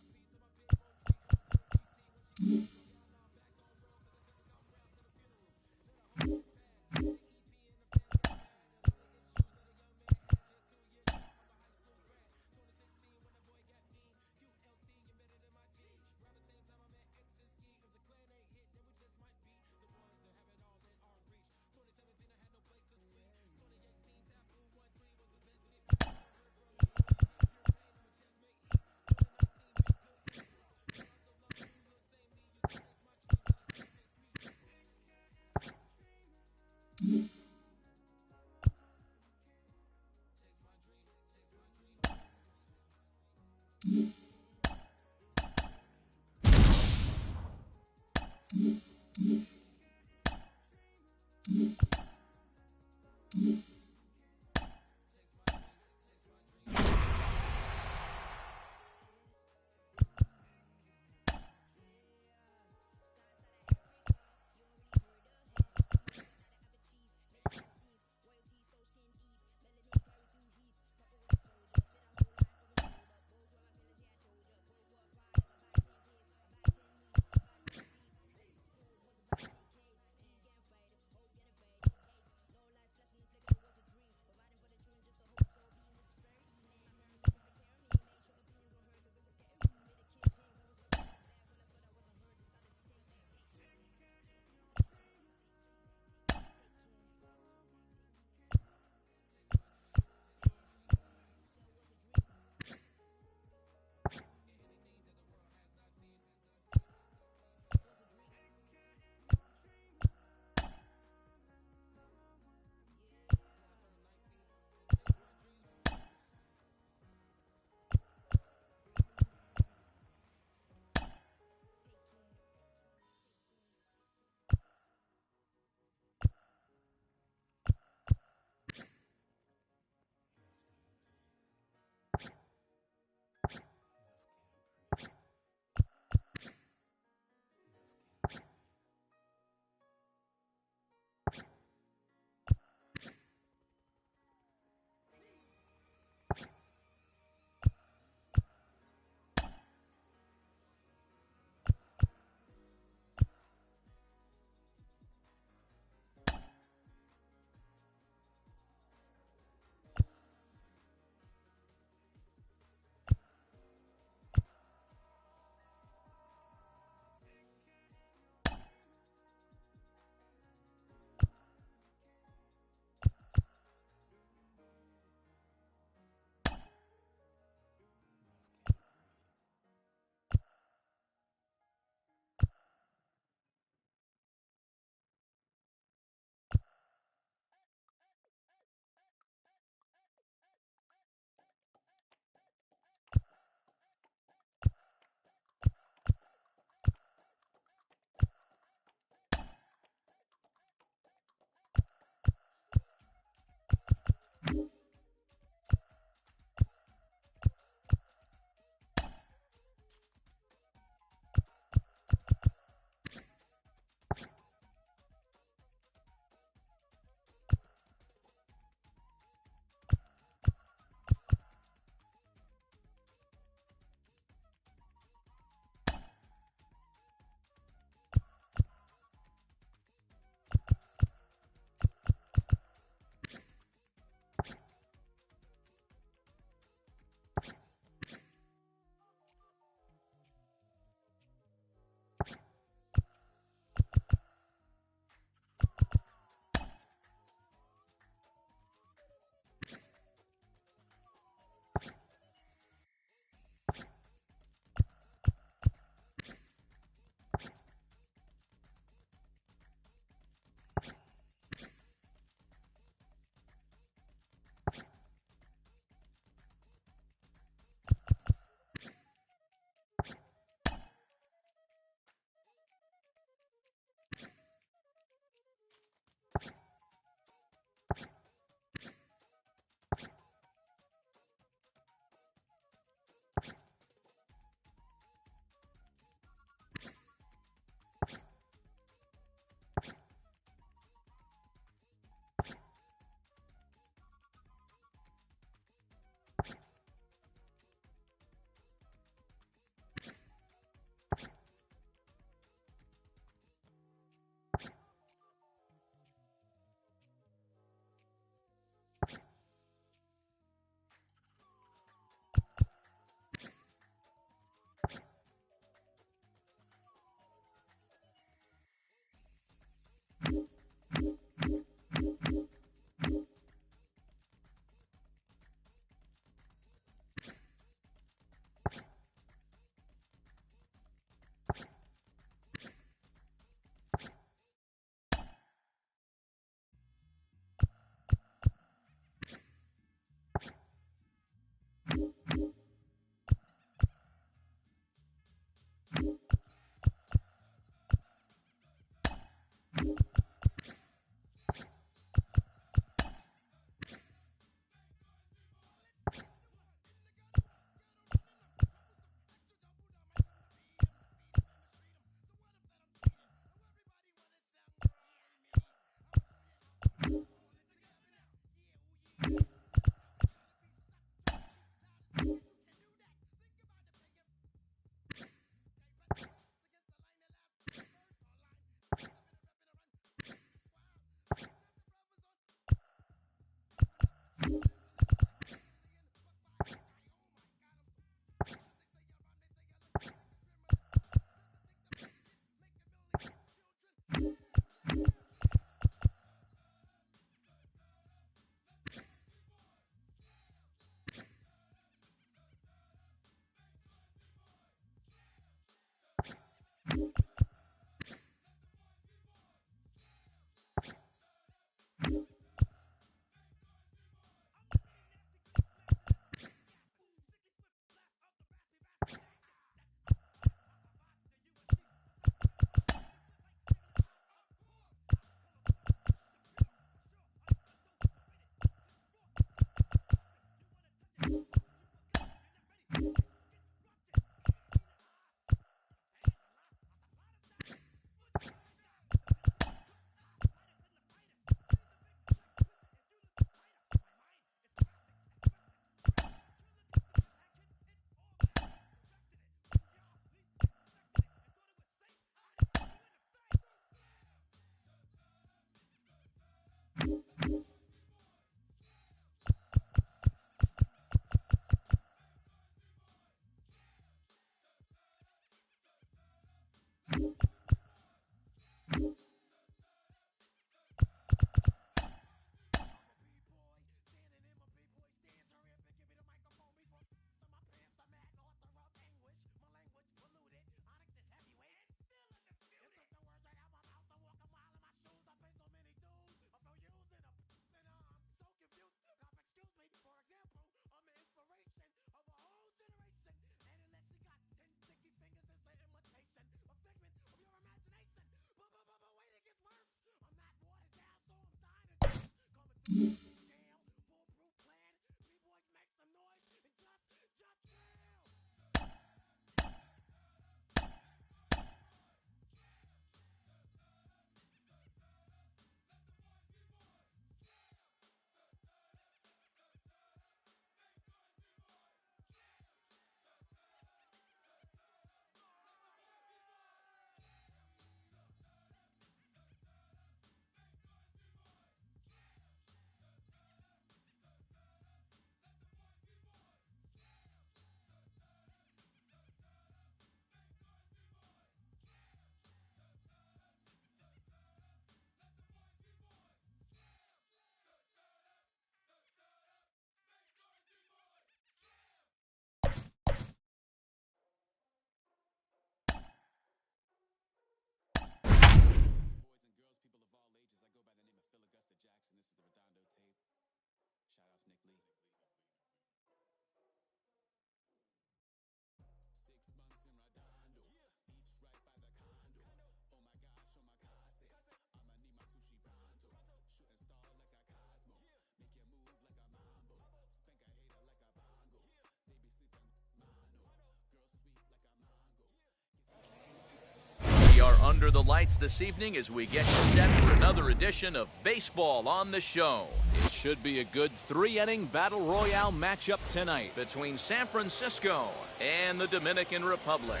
Under the lights this evening as we get you set for another edition of Baseball on the Show. It should be a good three-inning battle royale matchup tonight between San Francisco and the Dominican Republic.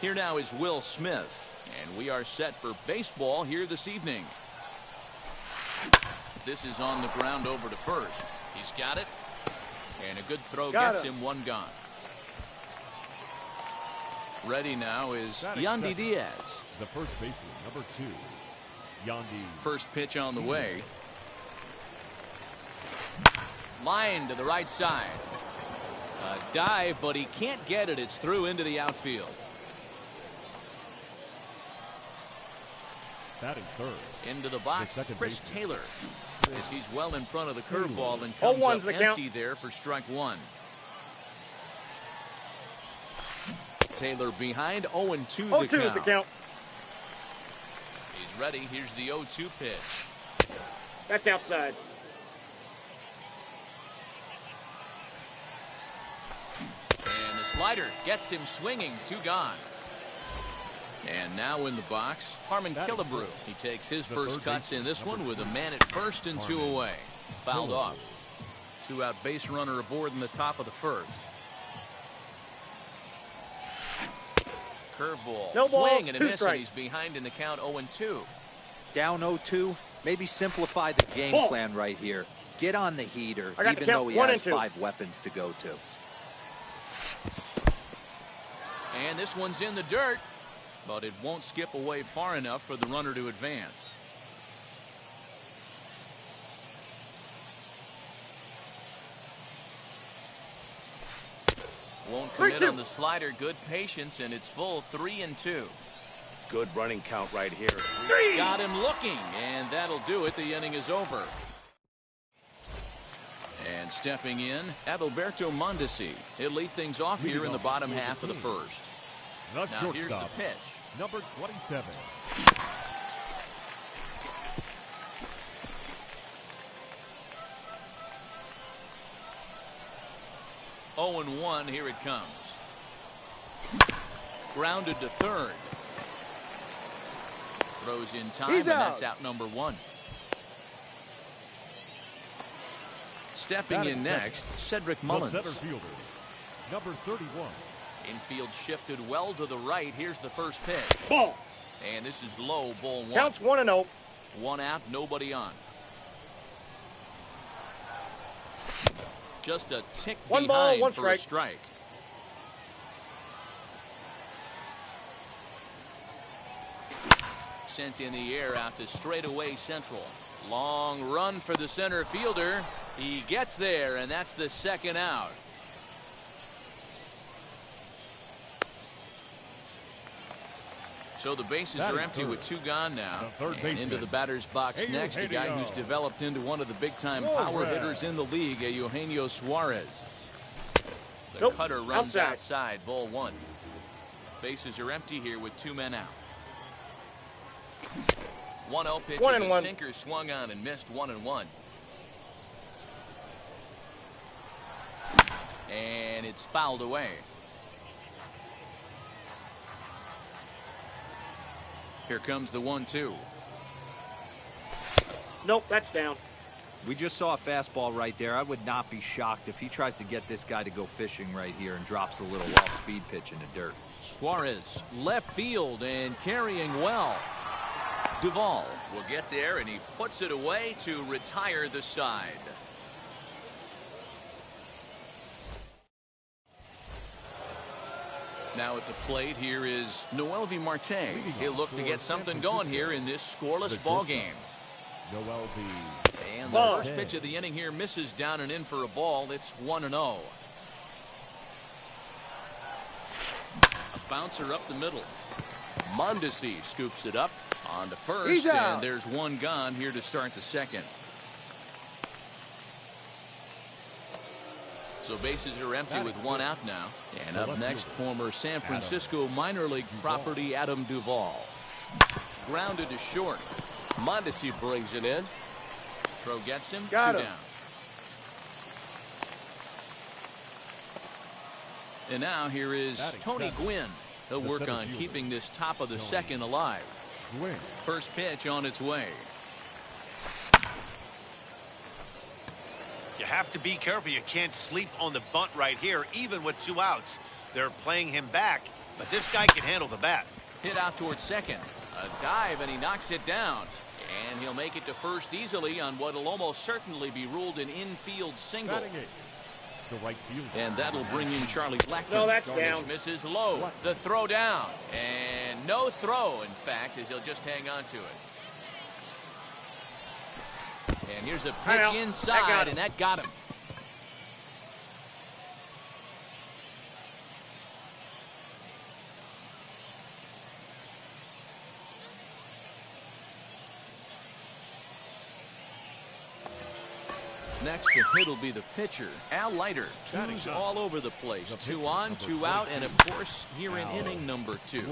Here now is Will Smith, and we are set for baseball here this evening. This is on the ground over to first. He's got it, and a good throw gets him one gone. Ready now is Yandy Diaz. The first baseman, number 2, Yandy. First pitch on the way. Line to the right side. A dive, but he can't get it. It's through into the outfield. Batting third. Into the box, Chris Taylor. As he's well in front of the curveball and comes up empty there for strike one. Taylor behind, 0-2 the count. He's ready. Here's the 0-2 pitch. That's outside. And the slider gets him swinging. 2 gone. And now in the box, Harmon Killebrew. He takes his first cuts in this one with a man at first and 2 away. Fouled off. 2-out base runner aboard in the top of the first. Curveball. No ball, swing and a 2 miss, and strikes. he's behind in the count 0-2. Down 0-2. Maybe simplify the game plan right here. Get on the heater, I got the even count, though he 1 has and 2. 5 weapons to go to. And this one's in the dirt, but it won't skip away far enough for the runner to advance. Won't commit on the slider. Good patience, and it's full 3-2. Good running count right here. Got him looking, and that'll do it. The inning is over. And stepping in, Adalberto Mondesi. He'll lead things off here in the bottom half of the first. The Now here's the shortstop, pitch. number 27. Oh and 1, here it comes. Grounded to third. Throws in time, and that's out number 1. Stepping in next, Cedric The Mullins. center fielder, number 31. Infield shifted well to the right. Here's the first pitch. Ball. And this is low, ball 1. Counts 1-0. 1 out, nobody on. Just a tick 1 ball, behind 1 for a strike. strike. Sent in the air out to straightaway central. Long run for the center fielder. He gets there, and that's the 2nd out. So the bases are empty with 2 gone now. And into the batter's box next, a guy who's developed into one of the big-time power hitters in the league, Eugenio Suarez. The cutter runs outside, ball 1. Bases are empty here with 2 men out. 1-0 pitch is a sinker swung on and missed. 1-1. And it's fouled away. Here comes the 1-2. Nope, that's down. We just saw a fastball right there. I would not be shocked if he tries to get this guy to go fishing right here and drops a little off-speed pitch in the dirt. Suarez, left field and carrying well. Duvall will get there, and he puts it away to retire the side. Now at the plate, here is Mlb Marte. He'll look to get something going here in this scoreless ball game. Mlb. And the first pitch of the inning here misses down and in for a ball. It's 1-0. A bouncer up the middle. Mondesi scoops it up on to first, and there's 1 gone here to start the 2nd. So bases are empty with 1 out now. And up next, former San Francisco minor league property Adam Duvall. Grounded to short. Mondesi brings it in. Throw gets him. 2 Got him. down. And now here is Tony Gwynn. He'll work on keeping this top of the 2nd alive. First pitch on its way. You have to be careful. You can't sleep on the bunt right here, even with 2 outs. They're playing him back, but this guy can handle the bat. Hit out towards 2nd. A dive, and he knocks it down. And he'll make it to first easily on what will almost certainly be ruled an infield single. The right fielder. And that'll bring in Charlie Blackmon. No, that's Which down. misses low. The throw down. And no throw, in fact, as he'll just hang on to it. And here's a pitch inside, and that got him. Next to hit will be the pitcher, Al Leiter. 2s all over the place. 2 on, 2 out, and of course, here in inning number 2.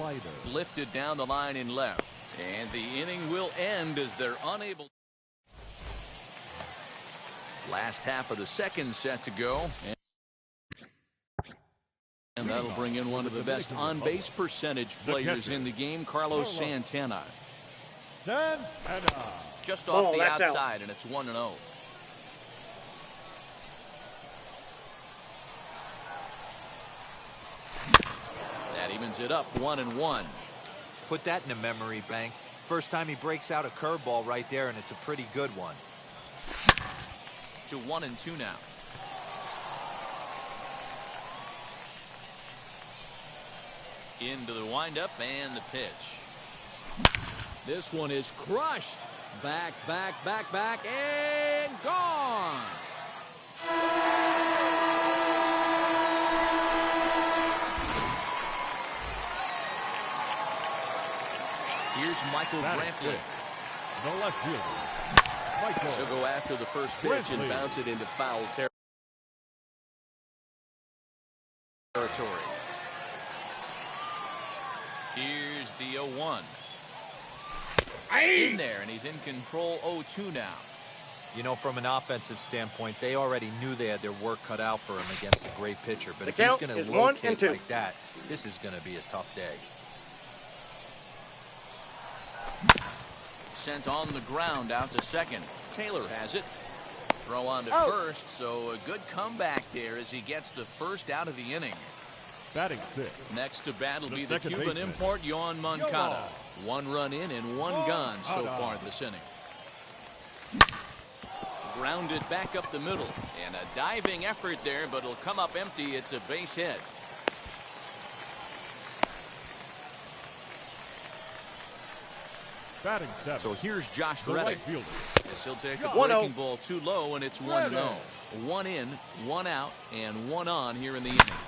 Lifted down the line in left. And the inning will end as they're unable. Last half of the second set to go. And that'll bring in one of the best on-base percentage players in the game, Carlos Santana. Just off the outside, and it's 1-0. That evens it up 1-1. Put that in the memory bank. First time he breaks out a curveball right there, and it's a pretty good one. To 1-2 now. Into the windup and the pitch. This one is crushed. Back, and gone. Here's Michael Brantley. The left fielder, Michael. So go after the first pitch and bounce it into foul territory. Here's the 0-1. In there, and he's in control 0-2 now. You know, from an offensive standpoint, they already knew they had their work cut out for him against a great pitcher. But if he's going to locate like that, this is going to be a tough day. Sent on the ground out to second. Taylor has it. Throw on to first, so a good comeback there as he gets the first out of the inning. Batting sixth. Next to bat will be the Cuban import, Yoan Moncada. 1 run in and 1 gone so far this inning. Grounded back up the middle. And a diving effort there, but it'll come up empty. It's a base hit. Batting seventh. So here's Josh The Reddick. right fielder. Yes, he'll take a breaking ball too low, and it's 1-0. 1 in, 1 out, and 1 on here in the inning.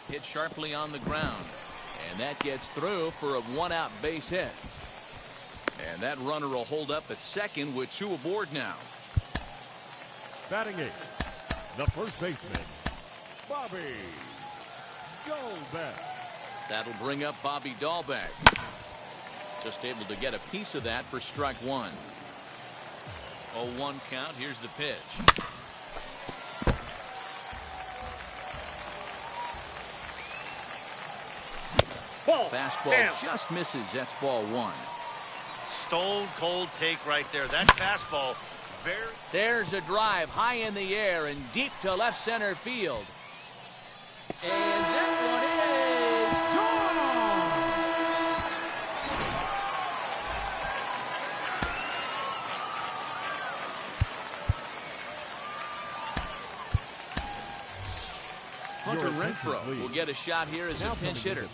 Hit sharply on the ground, and that gets through for a 1-out base hit. And that runner will hold up at second with 2 aboard now. Batting eighth. The first baseman, Bobby Dalbec. That'll bring up Bobby Dalbec. Just able to get a piece of that for strike 1. 0-1 count. Here's the pitch. Fastball just misses. That's ball 1. Stone cold take right there. That fastball, There's a drive high in the air and deep to left center field. And that one is gone. Hunter Renfroe will get a shot here as a pinch hitter.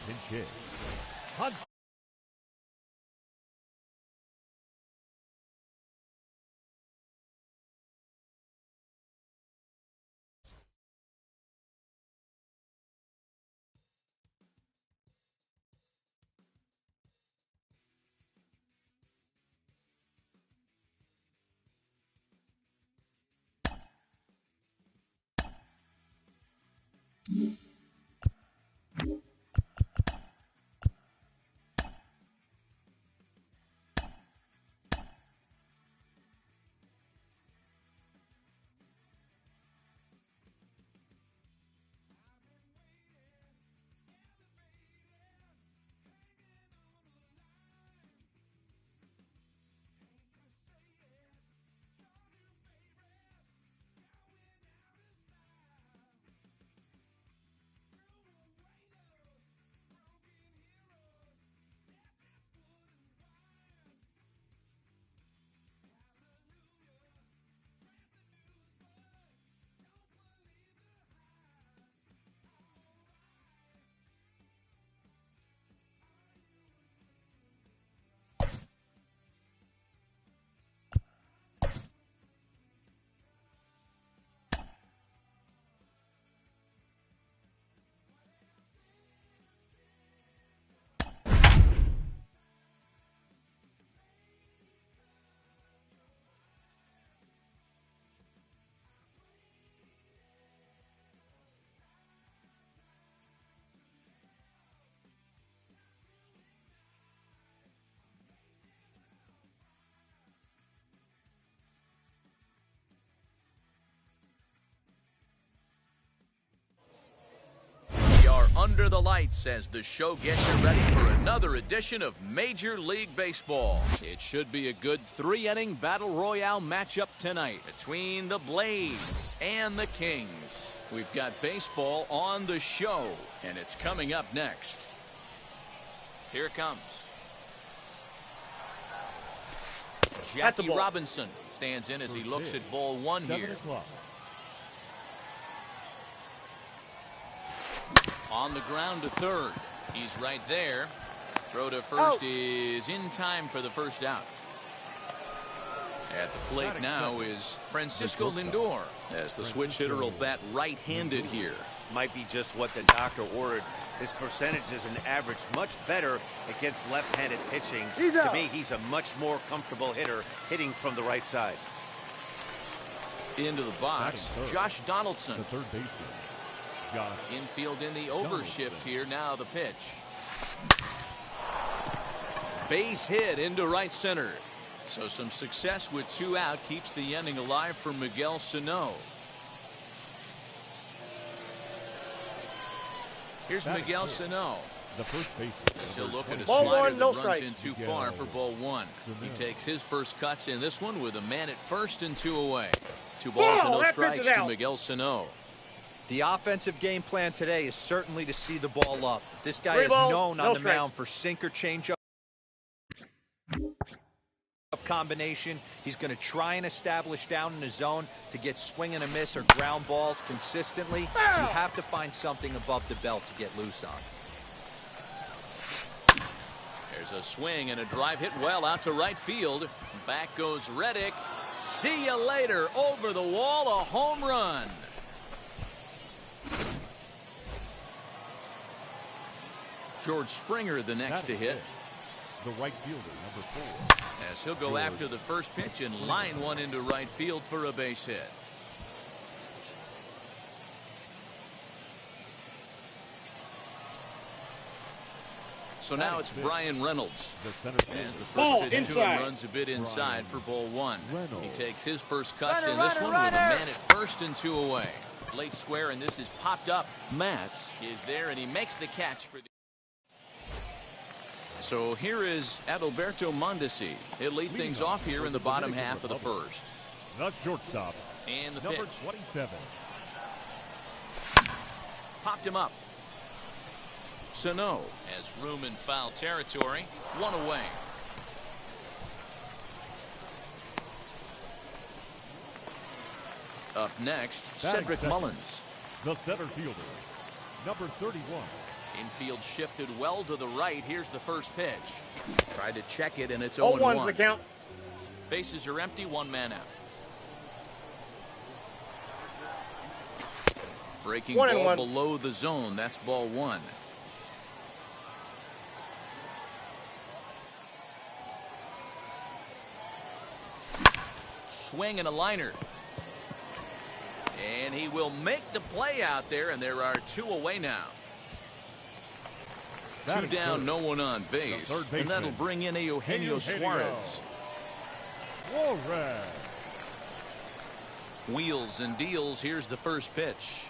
under the lights as the show gets you ready for another edition of Major League Baseball. It should be a good three-inning battle royale matchup tonight between the Blaze and the Kings. We've got baseball on the show, and it's coming up next. Here it comes. Jackie Robinson stands in as he looks at ball one here. On the ground to third. He's right there. Throw to first is in time for the first out. At the plate now is Francisco Lindor, as the switch hitter will bat right-handed here. Might be just what the doctor ordered. His percentages and average much better against left-handed pitching. To me, he's a much more comfortable hitter hitting from the right side. Into the box, Josh Donaldson. The third baseman. Infield in the overshift here. Now the pitch. Base hit into right center. So some success with two out keeps the inning alive for Miguel Sano. Here's Miguel Sano. The first baseman. As he'll look at a slider that runs in too far for ball one. He takes his first cuts in this one with a man at first and two away. 2 balls and no strikes to Miguel Sano. The offensive game plan today is certainly to see the ball up. This guy is known on the mound for sinker changeup combination. He's going to try and establish down in the zone to get swing and a miss or ground balls consistently. You have to find something above the belt to get loose on. There's a swing and a drive hit well out to right field. Back goes Reddick. See you later. Over the wall, a home run. George Springer the next to hit. The right fielder, number 4. As he'll go after the first pitch and line one into right field for a base hit. So now it's Brian Reynolds. As the first pitch to him runs a bit inside for ball one. He takes his first cuts in this one with a man at first and 2 away. Late square, and this is popped up. Matz is there, and he makes the catch for the. So here is Adalberto Mondesi. He'll lead things off here in the bottom half of the first. The shortstop. And the number pitch. 27. Popped him up. Sano has room in foul territory. 1 away. Up next, Cedric Mullins. The center fielder, number 31. Infield shifted well to the right. Here's the first pitch. Tried to check it, and it's 0-1. The count. Bases are empty, 1 man out. Breaking ball below the zone. That's ball 1. Swing and a liner. And he will make the play out there, and there are 2 away now. 2 down, no one on base. And that'll bring in Eugenio Suarez. Wheels and deals. Here's the first pitch.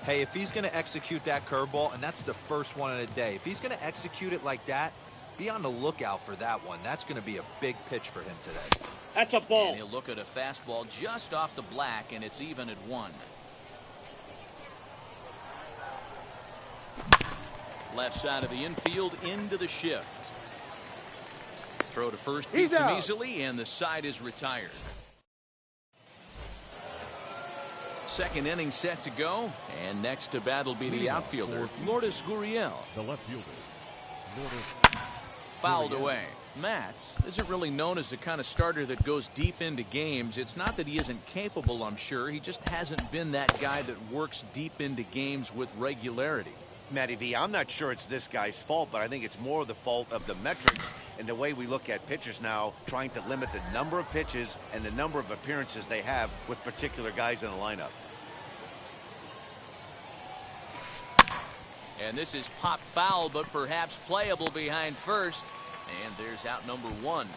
Hey, if he's going to execute that curveball, and that's the first one of the day, if he's going to execute it like that, be on the lookout for that one. That's going to be a big pitch for him today. That's a ball. And he'll look at a fastball just off the black, and it's even at 1. Left side of the infield into the shift. Throw to first beats him easily, and the side is retired. Second inning set to go, and next to bat will be the outfielder, Lourdes Gurriel. The left fielder, Lourdes. Fouled away. Matz isn't really known as the kind of starter that goes deep into games. It's not that he isn't capable, I'm sure. He just hasn't been that guy that works deep into games with regularity. Matty V, I'm not sure it's this guy's fault, but I think it's more the fault of the metrics and the way we look at pitchers now, trying to limit the number of pitches and the number of appearances they have with particular guys in the lineup. And this is pop foul, but perhaps playable behind first. And there's out number 1.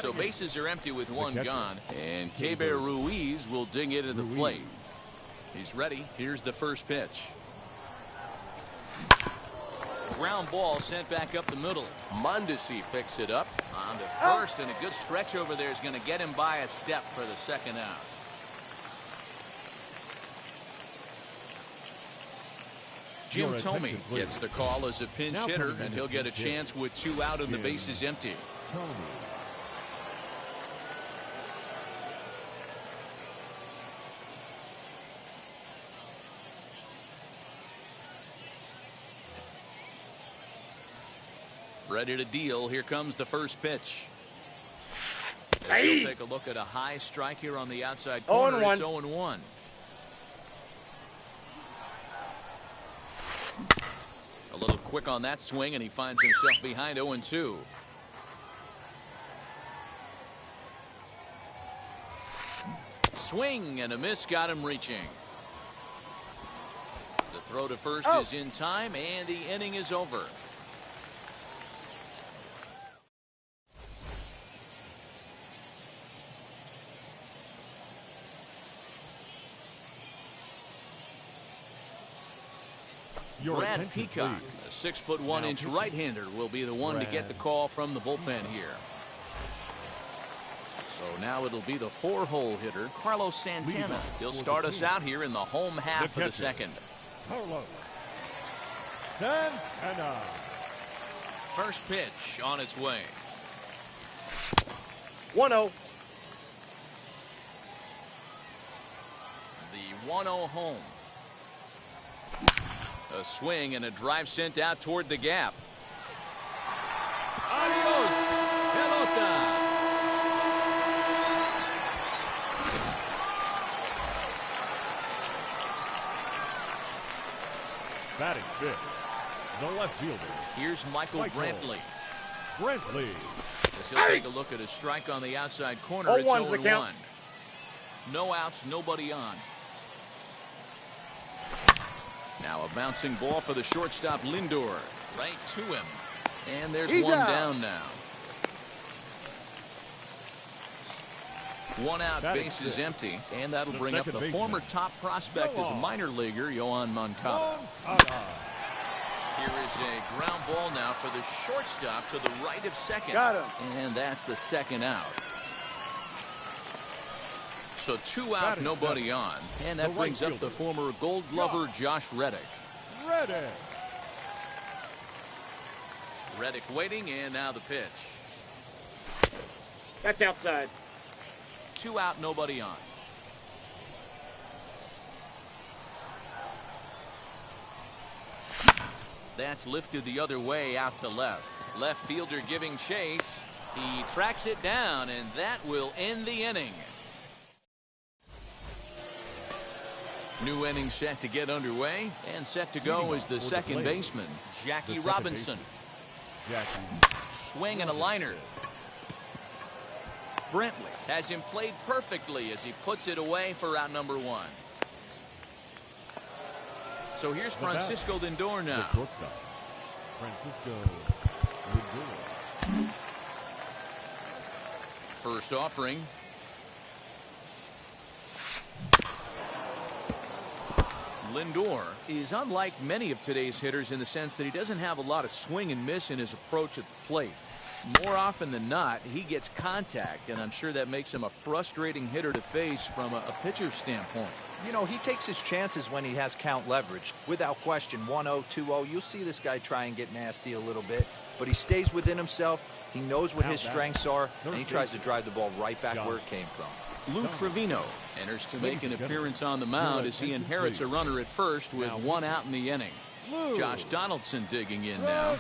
So bases are empty with one gone, and Keber Ruiz will dig into the plate. He's ready. Here's the first pitch. Ground ball sent back up the middle. Mondesi picks it up on to first, and a good stretch over there is going to get him by a step for the second out. Jim Thome gets the call as a pinch hitter, and he'll get a chance with 2 out and the bases empty. Ready to deal. Here comes the first pitch. As he'll take a look at a high strike here on the outside corner. It's 0-1. A little quick on that swing, and he finds himself behind 0-2. Swing and a miss got him reaching. The throw to first is in time, and the inning is over. Brad Peacock, a 6'1" right-hander, will be the one to get the call from the bullpen here. So now it'll be the 4-hole hitter, Carlos Santana. He'll start us out here in the home half of the second. Carlos Santana. First pitch on its way. 1-0. The 1-0 home. A swing and a drive sent out toward the gap. Adios, pelota. Batting fifth, the left fielder. Here's Michael Brantley. As he'll take a look at a strike on the outside corner. It's 0-1. No outs, nobody on. Now a bouncing ball for the shortstop Lindor. Right to him. And there's one down now. 1 out, base is empty. And that'll bring up the former top prospect as a minor leaguer, Yohan Moncada. Here is a ground ball now for the shortstop to the right of second. Got him. And that's the second out. So 2 out, nobody on. And that brings up the former Gold Glover Josh Reddick. Reddick waiting, and now the pitch. That's outside. 2 out, nobody on. That's lifted the other way out to left. Left fielder giving chase. He tracks it down, and that will end the inning. New inning set to get underway, and set to go is the second baseman, Jackie Robinson. Swing and a liner. Brantley has him played perfectly as he puts it away for out number 1. So here's Francisco Lindor now. First offering. Lindor is unlike many of today's hitters in the sense that he doesn't have a lot of swing and miss in his approach at the plate. More often than not, he gets contact, and I'm sure that makes him a frustrating hitter to face from a pitcher's standpoint. You know, he takes his chances when he has count leverage. Without question, 1-0, 2-0, you'll see this guy try and get nasty a little bit, but he stays within himself. He knows what his strengths are, and he tries to drive the ball right back where it came from. Lou Trevino enters to make an appearance on the mound as he inherits a runner at first with 1 out in the inning. Josh Donaldson digging in now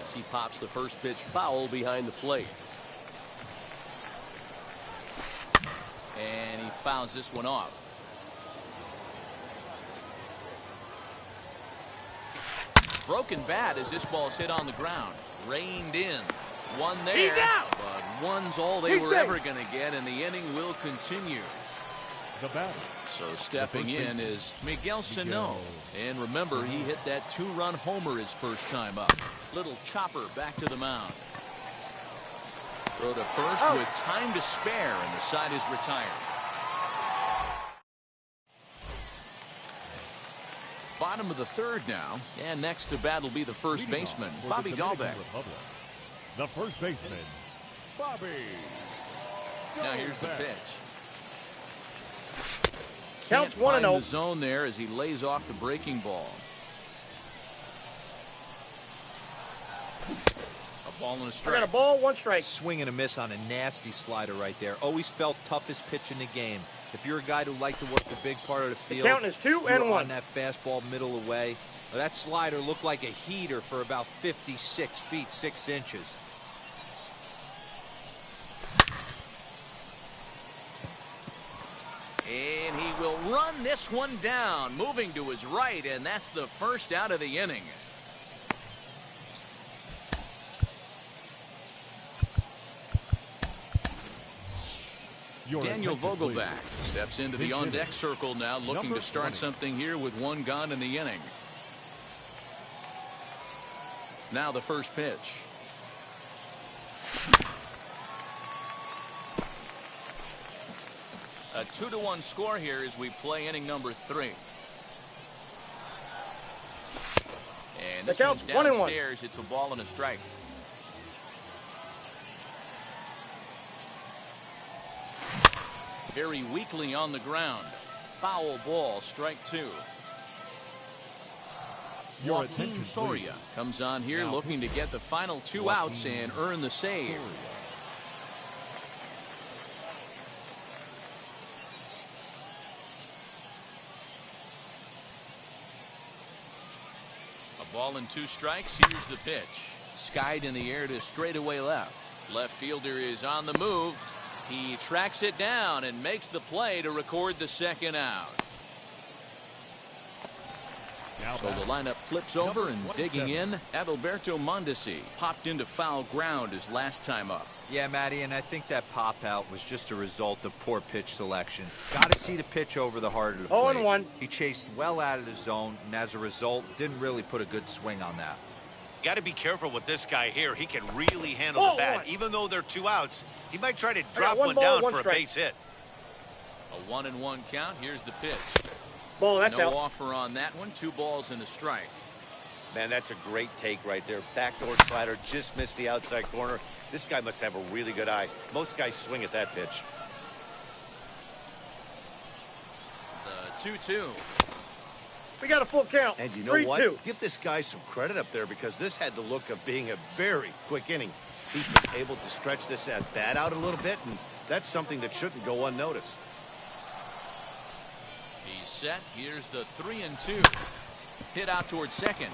as he pops the first pitch foul behind the plate. And he fouls this one off. Broken bat as this ball's hit on the ground. Reined in. One there. He's out. But one's all they were ever going to get, and the inning will continue. The batter. So stepping in is Miguel Sano. And remember, he hit that 2-run homer his first time up. Little chopper back to the mound. Throw to first with time to spare, and the side is retired. Bottom of the third now, and next to bat will be the first baseman, Bobby Dahlbeck. The first baseman, Bobby. Now here's the pitch. Counts Can't find 1-0. the zone there as he lays off the breaking ball. A ball and a strike. I got a ball, 1 strike. Swing and a miss on a nasty slider right there. Always felt toughest pitch in the game. If you're a guy who liked to work the big part of the field, count is 2 and you were 1. on that fastball middle away. Well, that slider looked like a heater for about 56 feet 6 inches. And he will run this one down, moving to his right, and that's the first out of the inning. Daniel Vogelback steps into the on-deck circle now, looking to start something here with 1 gone in the inning. Now the first pitch. A 2-1 score here as we play inning number 3. And this one's downstairs. It's a ball and a strike. Very weakly on the ground. Foul ball, strike 2. Joaquin Soria comes on here looking to get the final 2 outs and earn the save. A ball and 2 strikes. Here's the pitch. Skied in the air to straightaway left. Left fielder is on the move. He tracks it down and makes the play to record the second out. So the lineup flips over, and digging in, Adalberto Mondesi popped into foul ground his last time up. Yeah, Matty, and I think that pop out was just a result of poor pitch selection. Got to see the pitch over the heart of the plate. 0-1. He chased well out of the zone, and as a result, didn't really put a good swing on that. Got to be careful with this guy here. He can really handle the bat. Even though they're 2 outs, he might try to drop one down for a base hit. A 1-1 count. Here's the pitch. Ball, that's no out. offer on that one. 2 balls and a strike. Man, that's a great take right there. Backdoor slider just missed the outside corner. This guy must have a really good eye. Most guys swing at that pitch. The 2-2. We got a full count. And you know 3-2. what? Give this guy some credit up there, because this had the look of being a very quick inning. He's been able to stretch this at bat out a little bit, and that's something that shouldn't go unnoticed. He's set. Here's the 3-2. Hit out towards second.